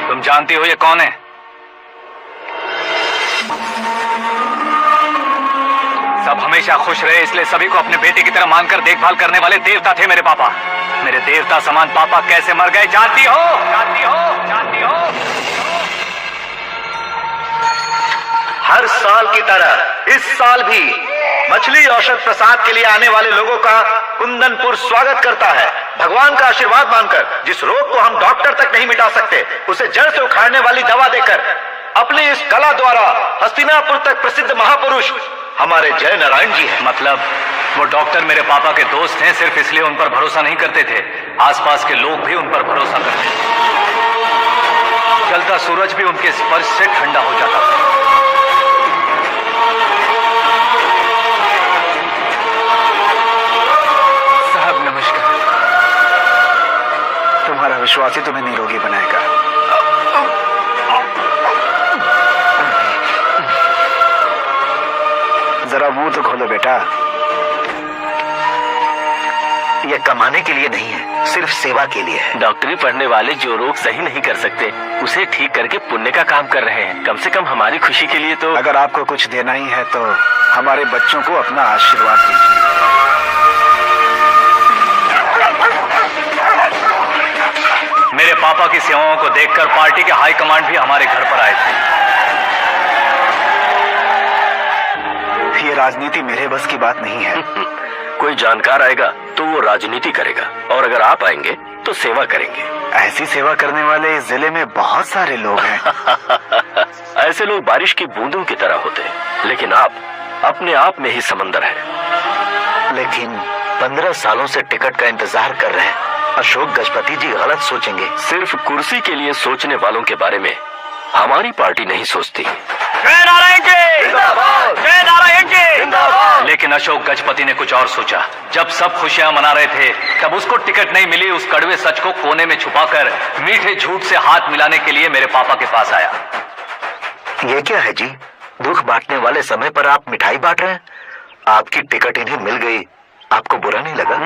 तुम जानती हो ये कौन है? सब हमेशा खुश रहे, इसलिए सभी को अपने बेटे की तरह मानकर देखभाल करने वाले देवता थे मेरे पापा। मेरे देवता समान पापा कैसे मर गए जानती हो? जानती हो? जानती हो? हर साल की तरह इस साल भी मछली औषध प्रसाद के लिए आने वाले लोगों का कुंदनपुर स्वागत करता है। भगवान का आशीर्वाद मानकर जिस रोग को हम डॉक्टर तक नहीं मिटा सकते, उसे जड़ से उखाड़ने वाली दवा देकर अपनी इस कला द्वारा हस्तिनापुर तक प्रसिद्ध महापुरुष हमारे जय नारायण जी हैं। मतलब वो डॉक्टर मेरे पापा के दोस्त हैं, सिर्फ इसलिए उन पर भरोसा नहीं करते थे। आसपास के लोग भी उन पर भरोसा करते थे। जलता सूरज भी उनके स्पर्श से ठंडा हो जाता था। साहब नमस्कार। तुम्हारा विश्वास ही तुम्हें निरोगी बनाएगा। जरा मुंह तो खोलो बेटा। यह कमाने के लिए नहीं है, सिर्फ सेवा के लिए है। डॉक्टरी पढ़ने वाले जो रोग सही नहीं कर सकते, उसे ठीक करके पुण्य का काम कर रहे हैं। कम से कम हमारी खुशी के लिए तो। अगर आपको कुछ देना ही है तो हमारे बच्चों को अपना आशीर्वाद दीजिए। मेरे पापा की सेवाओं को देखकर पार्टी के हाई कमांड भी हमारे घर पर आए थे। ये राजनीति मेरे बस की बात नहीं है। कोई जानकार आएगा तो वो राजनीति करेगा, और अगर आप आएंगे तो सेवा करेंगे। ऐसी सेवा करने वाले इस जिले में बहुत सारे लोग हैं। ऐसे लोग बारिश की बूंदों की तरह होते हैं, लेकिन आप अपने आप में ही समंदर है। लेकिन 15 सालों से टिकट का इंतजार कर रहे हैं। अशोक गजपति जी गलत सोचेंगे। सिर्फ कुर्सी के लिए सोचने वालों के बारे में हमारी पार्टी नहीं सोचती। जय नारायण जी जिंदाबाद, जय नारायण जी जिंदाबाद। लेकिन अशोक गजपति ने कुछ और सोचा। जब सब खुशियां मना रहे थे, तब उसको टिकट नहीं मिली। उस कड़वे सच को कोने में छुपाकर मीठे झूठ से हाथ मिलाने के लिए मेरे पापा के पास आया। ये क्या है जी? दुख बांटने वाले समय पर आप मिठाई बांट रहे हैं। आपकी टिकट इन्हें मिल गई, आपको बुरा नहीं लगा?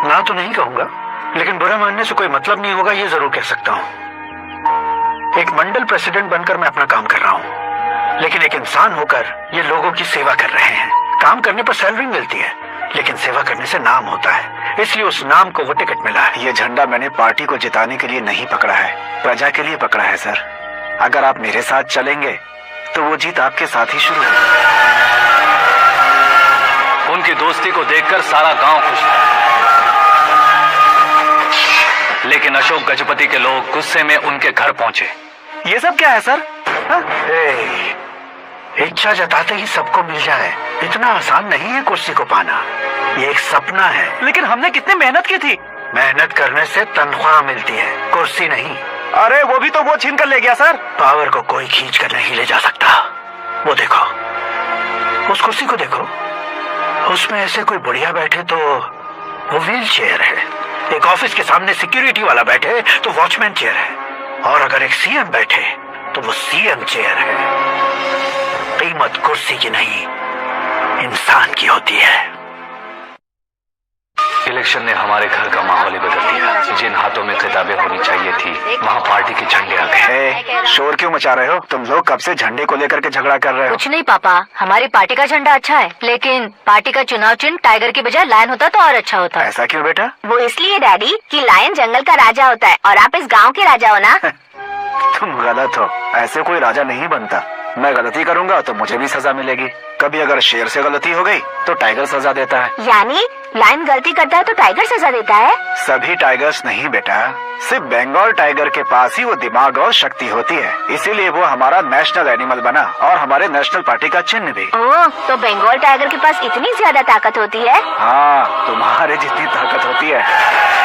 ना तो नहीं कहूंगा, लेकिन बुरा मानने से कोई मतलब नहीं होगा, ये जरूर कह सकता हूँ। एक मंडल प्रेसिडेंट बनकर मैं अपना काम कर रहा हूँ, लेकिन एक इंसान होकर ये लोगों की सेवा कर रहे हैं। काम करने पर सैलरी मिलती है, लेकिन सेवा करने से नाम होता है, इसलिए उस नाम को वो टिकट मिला है। ये झंडा मैंने पार्टी को जिताने के लिए नहीं पकड़ा है, प्रजा के लिए पकड़ा है सर। अगर आप मेरे साथ चलेंगे तो वो जीत आपके साथ ही शुरू होगी। उनकी दोस्ती को देखकर सारा गांव खुश था, लेकिन अशोक गजपति के लोग गुस्से में उनके घर पहुंचे। ये सब क्या है सर? इच्छा जताते ही सबको मिल जाए, इतना आसान नहीं है कुर्सी को पाना। ये एक सपना है। लेकिन हमने कितनी मेहनत की थी। मेहनत करने से तनख्वाह मिलती है, कुर्सी नहीं। अरे वो भी तो वो छीन कर ले गया सर। पावर को कोई खींच कर नहीं ले जा सकता। वो देखो, उस कुर्सी को देखो, उसमें ऐसे कोई बुढ़िया बैठे तो वो व्हील चेयर है। एक ऑफिस के सामने सिक्योरिटी वाला बैठे तो वॉचमैन चेयर है, और अगर एक सीएम बैठे तो वो सीएम चेयर है। कीमत कुर्सी की नहीं, इंसान की होती है। इलेक्शन ने हमारे घर का माहौल ही बदल दिया। जिन हाथों में किताबें होनी चाहिए थी, वहाँ पार्टी के झंडे आ गए। शोर क्यों मचा रहे हो? तुम लोग कब से झंडे को लेकर के झगड़ा कर रहे हो? कुछ नहीं पापा, हमारी पार्टी का झंडा अच्छा है, लेकिन पार्टी का चुनाव चिन्ह टाइगर की बजाय लायन होता तो और अच्छा होता। ऐसा क्यों बेटा? वो इसलिए डैडी कि लायन जंगल का राजा होता है और आप इस गांव के राजा हो ना। तुम गलत हो, ऐसे कोई राजा नहीं बनता। मैं गलती करूंगा तो मुझे भी सजा मिलेगी। कभी अगर शेर से गलती हो गई तो टाइगर सजा देता है। यानी लायन गलती करता है तो टाइगर सजा देता है? सभी टाइगर्स नहीं बेटा, सिर्फ बंगाल टाइगर के पास ही वो दिमाग और शक्ति होती है, इसीलिए वो हमारा नेशनल एनिमल बना और हमारे नेशनल पार्टी का चिन्ह भी। ओह, तो बंगाल टाइगर के पास इतनी ज्यादा ताकत होती है? हाँ, तुम्हारे जितनी ताकत होती है।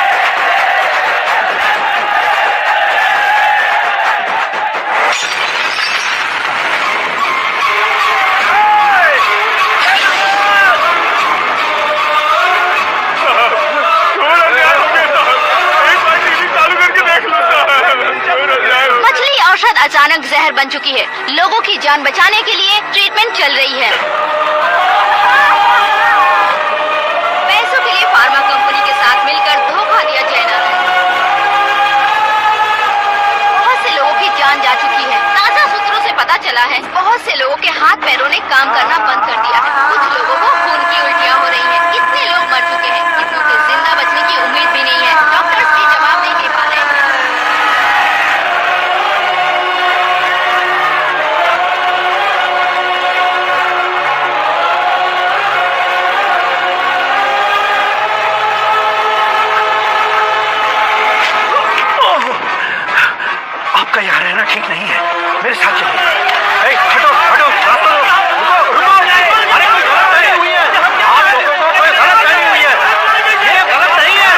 औषध अचानक जहर बन चुकी है। लोगों की जान बचाने के लिए ट्रीटमेंट चल रही है। पैसों के लिए फार्मा कंपनी के साथ मिलकर धोखा दिया जाना। बहुत से लोगों की जान जा चुकी है। ताजा सूत्रों से पता चला है बहुत से लोगों के हाथ पैरों ने काम करना बंद कर दिया है। कुछ लोगों को खून की उल्टियां हो रही हैं। कितने लोग मर चुके हैं, कितनों के जिंदा बचने की उम्मीद भी नहीं है। डॉक्टर्स भी जवाब नहीं दे पा रहे हैं। आपका यहाँ रहना ठीक नहीं है, मेरे साथ चलिए। हटो हटो, रास्ता दो। रुको रुको, अरे कोई गलतफहमी हुई है। आप लोगों को कोई गलतफहमी हुई है, ये गलत नहीं है।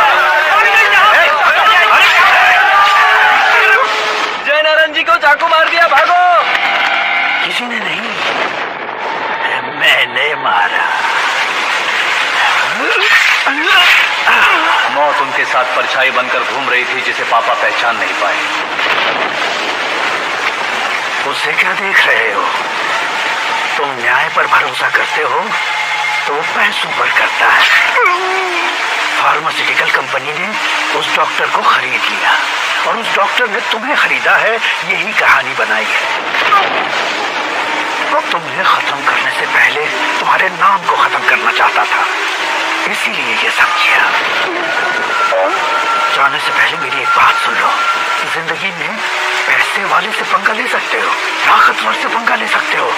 जय नारायण जी को चाकू मार दिया, भागो। किसी ने नहीं, मैंने मारा। मौत उनके साथ परछाई बनकर घूम रही थी, जिसे पापा पहचान नहीं पाए। उसे क्या देख रहे हो? तुम न्याय पर भरोसा करते हो तो वो पैसों पर करता है। फार्मास्यूटिकल कंपनी ने उस डॉक्टर को खरीद लिया और उस डॉक्टर ने तुम्हें खरीदा है, यही कहानी बनाई है। वो तुम्हें खत्म करने से पहले तुम्हारे नाम को खत्म करना चाहता था, इसीलिए ये सब किया। जाने से पहले मेरी एक बात सुन लो। जिंदगी में पैसे वाले से पंगा ले सकते हो, ताकतवर से पंगा ले सकते हो,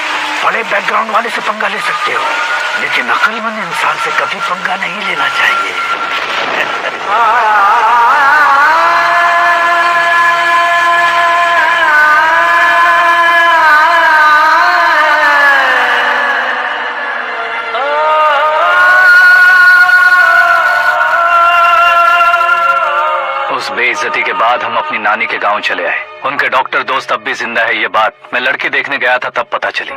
बड़े बैकग्राउंड वाले से पंगा ले सकते हो, लेकिन अक्लमंद इंसान से कभी पंगा नहीं लेना चाहिए। उस बेइज्जती के बाद हम अपनी नानी के गांव चले आए। उनके डॉक्टर दोस्त अब भी जिंदा है, ये बात मैं लड़की देखने गया था तब पता चली।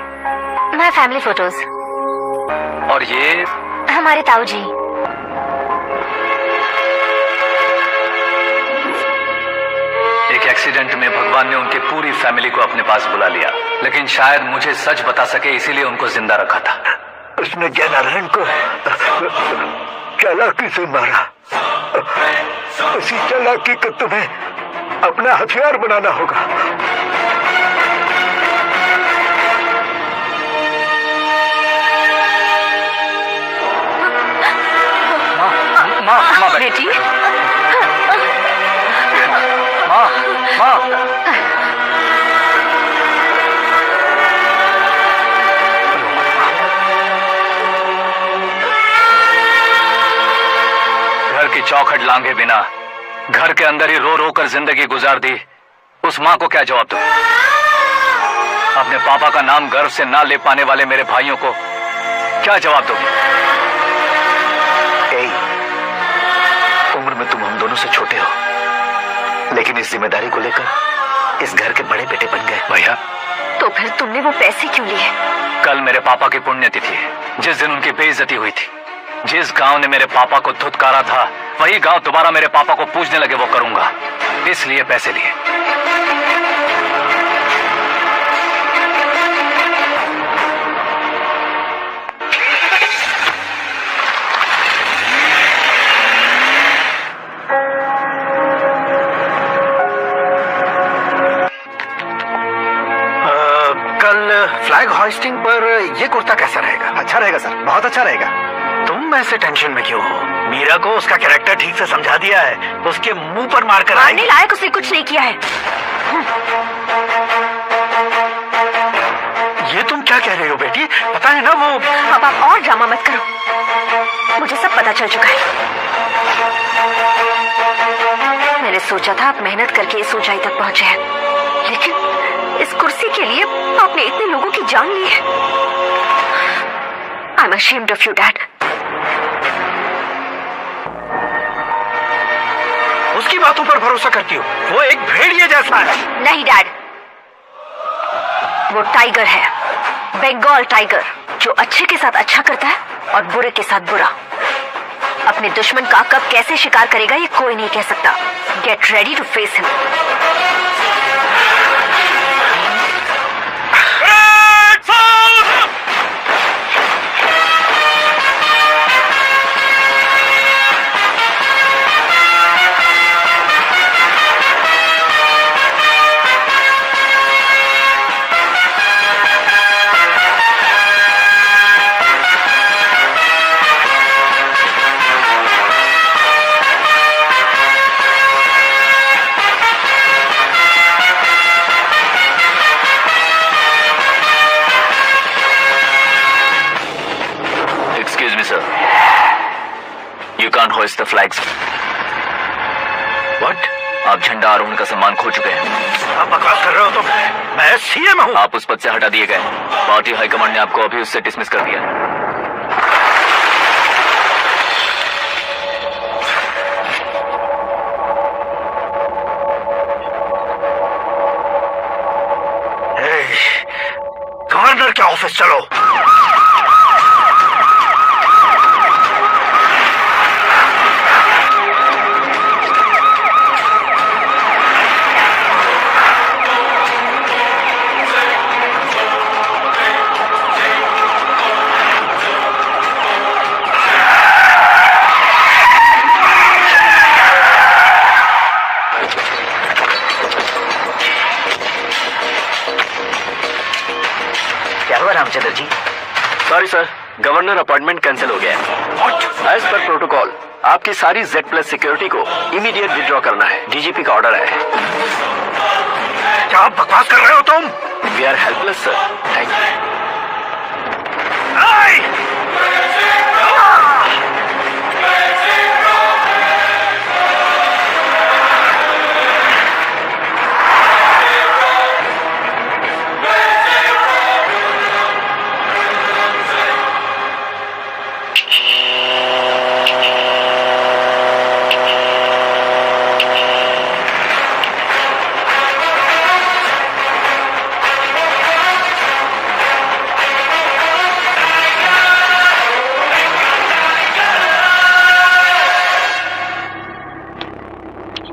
My family photos. और ये हमारे ताऊ जी। एक एक्सीडेंट में भगवान ने उनकी पूरी फैमिली को अपने पास बुला लिया, लेकिन शायद मुझे सच बता सके इसीलिए उनको जिंदा रखा था। उसने जयनारायण को चालाकी से मारा। उसी चालाकी को तुम्हें अपना हथियार बनाना होगा। माँ बेटी, माँ घर की चौखट लांघे बिना घर के अंदर ही रो रो कर जिंदगी गुजार दी उस माँ को क्या जवाब दूं? अपने पापा का नाम गर्व से ना ले पाने वाले मेरे भाइयों को क्या जवाब दूं? उम्र में तुम हम दोनों से छोटे हो, लेकिन इस जिम्मेदारी को लेकर इस घर के बड़े बेटे बन गए। भैया, तो फिर तुमने वो पैसे क्यों लिए? कल मेरे पापा की पुण्यतिथि है, जिस दिन उनकी बेइज्जती हुई थी। जिस गांव ने मेरे पापा को धुतकारा था वही गांव दोबारा मेरे पापा को पूजने लगे वो करूंगा, इसलिए पैसे लिए। फ्लैग होइस्टिंग पर ये कुर्ता कैसा रहेगा? अच्छा रहेगा सर, बहुत अच्छा रहेगा। तुम ऐसे टेंशन में क्यों हो? मीरा को उसका कैरेक्टर ठीक से समझा दिया है, उसके मुंह पर मारकर मारने लायक उसने कुछ नहीं किया है। ये तुम क्या कह रही हो बेटी? पता है ना वो। अब आप और ड्रामा मत करो, मुझे सब पता चल चुका है। मैंने सोचा था आप मेहनत करके इस ऊंचाई तक पहुंचे हैं, लेकिन इस कुर्सी के लिए आपने इतने लोगों की जान ली है। I am ashamed of you, Dad. उसकी बातों पर भरोसा करती हो? वो एक भेड़िए जैसा है। नहीं डैड, वो टाइगर है, बंगाल टाइगर, जो अच्छे के साथ अच्छा करता है और बुरे के साथ बुरा। अपने दुश्मन का कब कैसे शिकार करेगा ये कोई नहीं कह सकता। Get ready to face him. hoist the flags. What? आप झंडा आरोहण का सम्मान खो चुके हैं। आप बकवास कर रहे हो तुम? मैं सीएम हूँ। आप उस पद से हटा दिए गए। पार्टी हाईकमांड ने आपको अभी उससे डिसमिस कर दिया। गवर्नर के ऑफिस चलो। Ramchandra ji, sorry sir, governor appointment cancel हो गया है। एज पर प्रोटोकॉल आपकी सारी Z+ सिक्योरिटी को इमीडिएट विड्रॉ करना है। डीजीपी का ऑर्डर है। क्या बकवास कर रहे हो तुम? We are helpless sir. Thank you.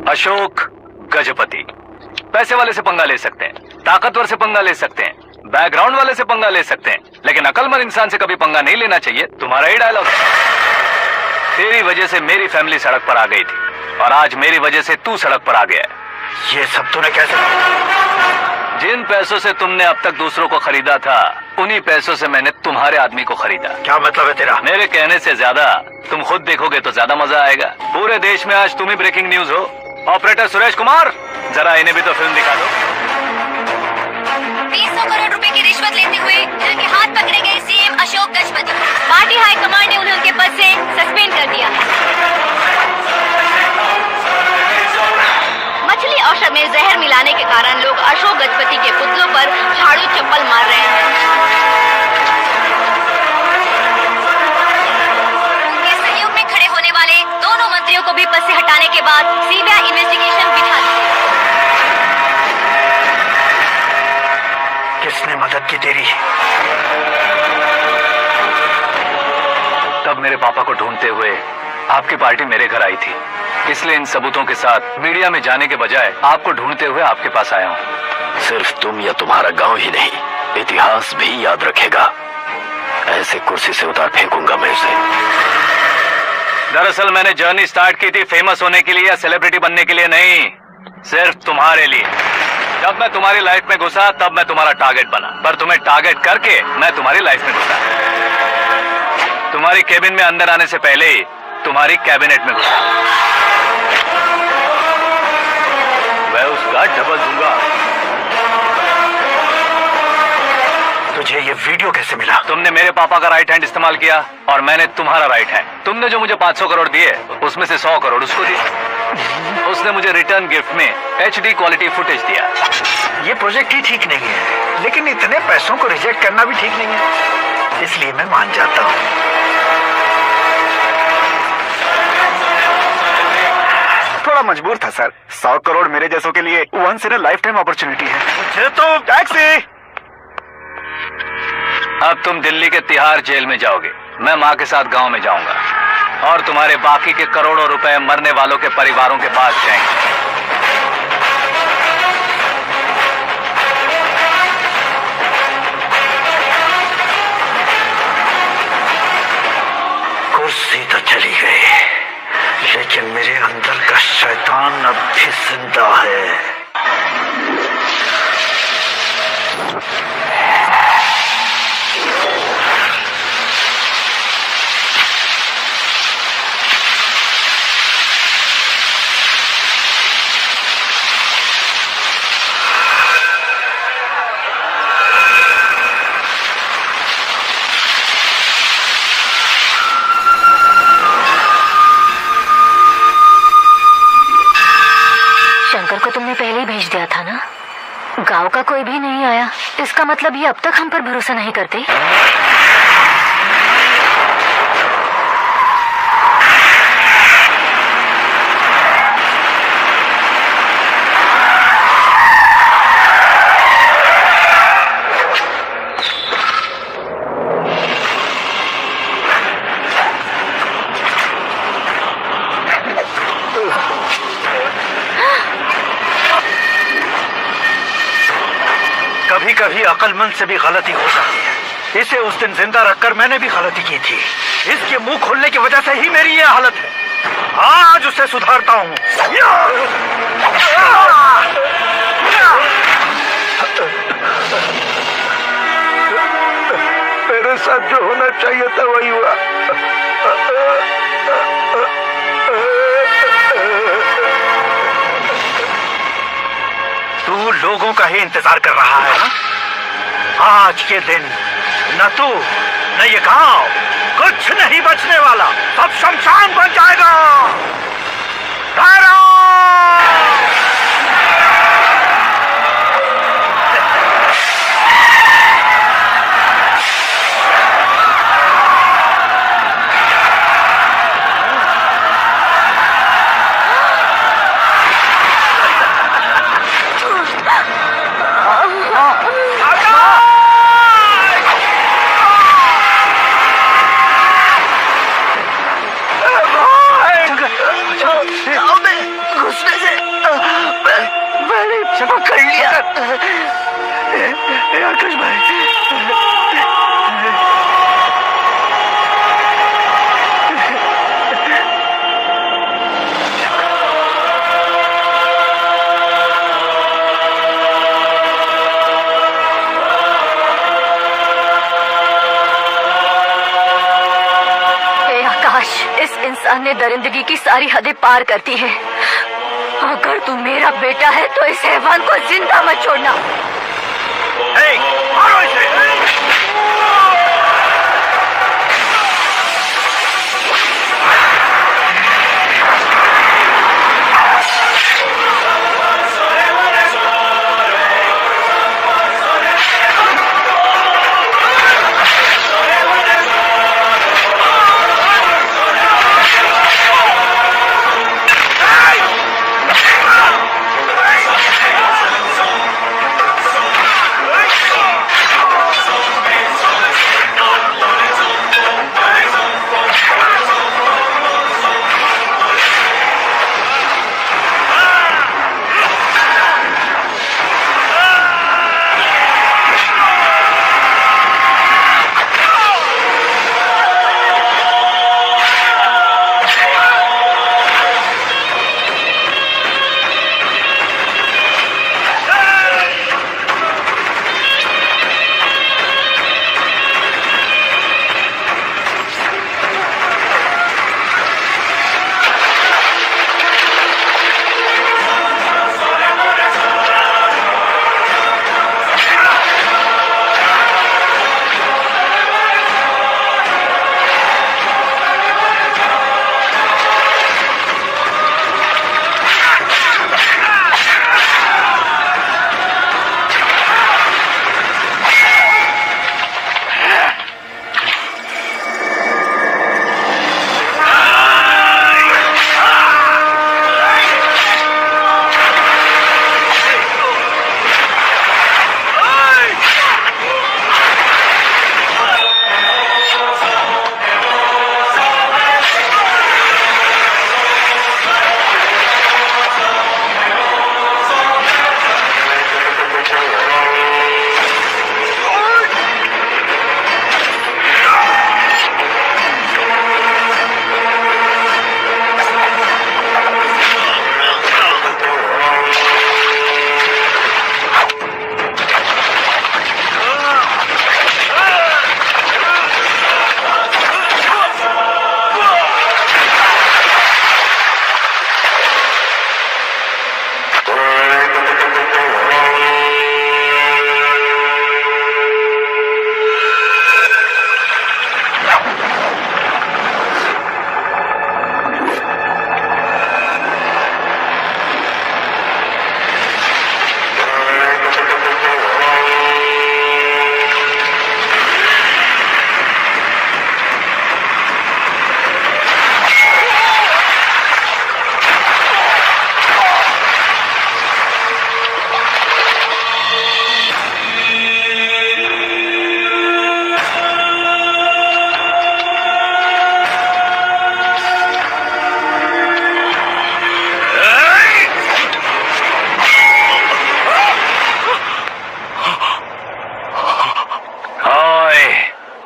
Ashok Gajapati पैसे वाले से पंगा ले सकते हैं, ताकतवर से पंगा ले सकते हैं, बैकग्राउंड वाले से पंगा ले सकते हैं, लेकिन अकलमंद इंसान से कभी पंगा नहीं लेना चाहिए। तुम्हारा ही डायलॉग है। तेरी वजह से मेरी फैमिली सड़क पर आ गई थी और आज मेरी वजह से तू सड़क पर आ गया है। ये सब तूने कैसे? जिन पैसों से तुमने अब तक दूसरों को खरीदा था, उन्हीं पैसों से मैंने तुम्हारे आदमी को खरीदा। क्या मतलब है तेरा? मेरे कहने से ज्यादा तुम खुद देखोगे तो ज्यादा मजा आएगा। पूरे देश में आज तुम ही ब्रेकिंग न्यूज हो। ऑपरेटर सुरेश कुमार, जरा इन्हें भी तो फिल्म दिखा दो। 200 करोड़ रुपए की रिश्वत लेते हुए जिनके हाथ पकड़े गए CM Ashok Gajapati, party high command ने उन्हें उनके पद से सस्पेंड कर दिया है। मछली औषध में जहर मिलाने के कारण लोग अशोक गजपति के पुतलों पर झाड़ू चप्पल मार रहे हैं। उनके सहयोग में खड़े होने वाले दोनों मंत्रियों को भी पद से हटाने के बाद सीबीआई इन्वेस्टिगेशन बिठा दी। किसने मदद की तेरी? तब मेरे पापा को ढूंढते हुए आपकी पार्टी मेरे घर आई थी, इसलिए इन सबूतों के साथ मीडिया में जाने के बजाय आपको ढूंढते हुए आपके पास आया हूँ। सिर्फ तुम या तुम्हारा गांव ही नहीं, इतिहास भी याद रखेगा। ऐसे कुर्सी से उतार फेंकूंगा मैं उसे। दरअसल मैंने जर्नी स्टार्ट की थी फेमस होने के लिए या सेलिब्रिटी बनने के लिए नहीं, सिर्फ तुम्हारे लिए। जब मैं तुम्हारी लाइफ में घुसा तब मैं तुम्हारा टारगेट बना, पर तुम्हें टारगेट करके मैं तुम्हारी लाइफ में घुसा। तुम्हारी केबिन में अंदर आने से पहले ही तुम्हारी कैबिनेट में घुसा। मैं उसका डबल दूंगा। तुझे ये वीडियो कैसे मिला? तुमने मेरे पापा का राइट हैंड इस्तेमाल किया और मैंने तुम्हारा राइट हैंड। तुमने जो मुझे 500 करोड़ दिए उसमें से 100 करोड़ उसको दिए। उसने मुझे रिटर्न गिफ्ट में HD क्वालिटी फुटेज दिया। ये प्रोजेक्ट ही ठीक नहीं है, लेकिन इतने पैसों को रिजेक्ट करना भी ठीक नहीं है, इसलिए मैं मान जाता हूँ। थोड़ा मजबूर था सर। 100 करोड़ मेरे जैसों के लिए once in a lifetime opportunity है। मुझे तो टैक्सी। अब तुम दिल्ली के तिहाड़ जेल में जाओगे, मैं माँ के साथ गांव में जाऊंगा और तुम्हारे बाकी के करोड़ों रुपए मरने वालों के परिवारों के पास जाएंगे। कुर्सी तो चली गई, लेकिन मेरे अंदर का शैतान अब भी जिंदा है। शंकर को तुमने पहले ही भेज दिया था ना? गांव का कोई भी नहीं आया, इसका मतलब ये अब तक हम पर भरोसा नहीं करते। कभी कभी अक्लमंद से भी गलती हो जाती है। इसे उस दिन जिंदा रखकर मैंने भी गलती की थी। इसके मुंह खोलने की वजह से ही मेरी ये हालत है। आज उसे सुधारता हूँ। मेरे साथ जो होना चाहिए था वही हुआ। लोगों का ही इंतजार कर रहा है ना? आज के दिन न तू न ये गांव कुछ नहीं बचने वाला, सब शमशान बन जाएगा। घुसने से मैंने पकड़ लिया। आकाश भाई, इस इंसान ने दरिंदगी की सारी हदें पार कर दी है। अगर तू मेरा बेटा है तो इस हैवान को जिंदा मत छोड़ना। मारो इसे।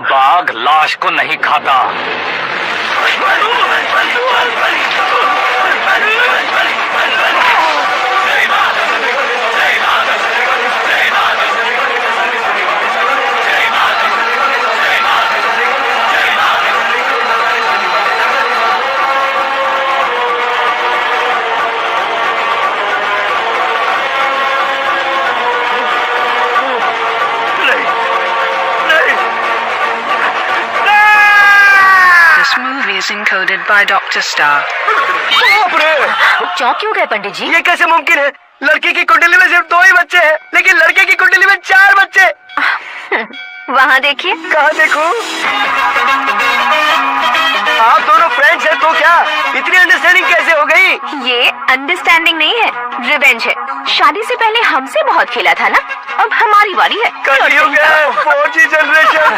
बाघ लाश को नहीं खाता। story is encoded by Dr. Star. बाप रे! चौंक क्यों गए पंडित जी? ये कैसे मुमकिन है? लड़की की कुंडली में सिर्फ 2 ही बच्चे हैं, लेकिन लड़के की कुंडली में 4 बच्चे। वहाँ देखिए। कहाँ देखूं? आप दोनों फ्रेंड्स हैं तो क्या? इतनी अंडरस्टैंडिंग कैसे हो गई? ये अंडरस्टैंडिंग नहीं है, रिवेंज है। शादी से पहले हमसे बहुत खेला था ना, अब हमारी बारी है। कलयुग है, 4G जनरेशन।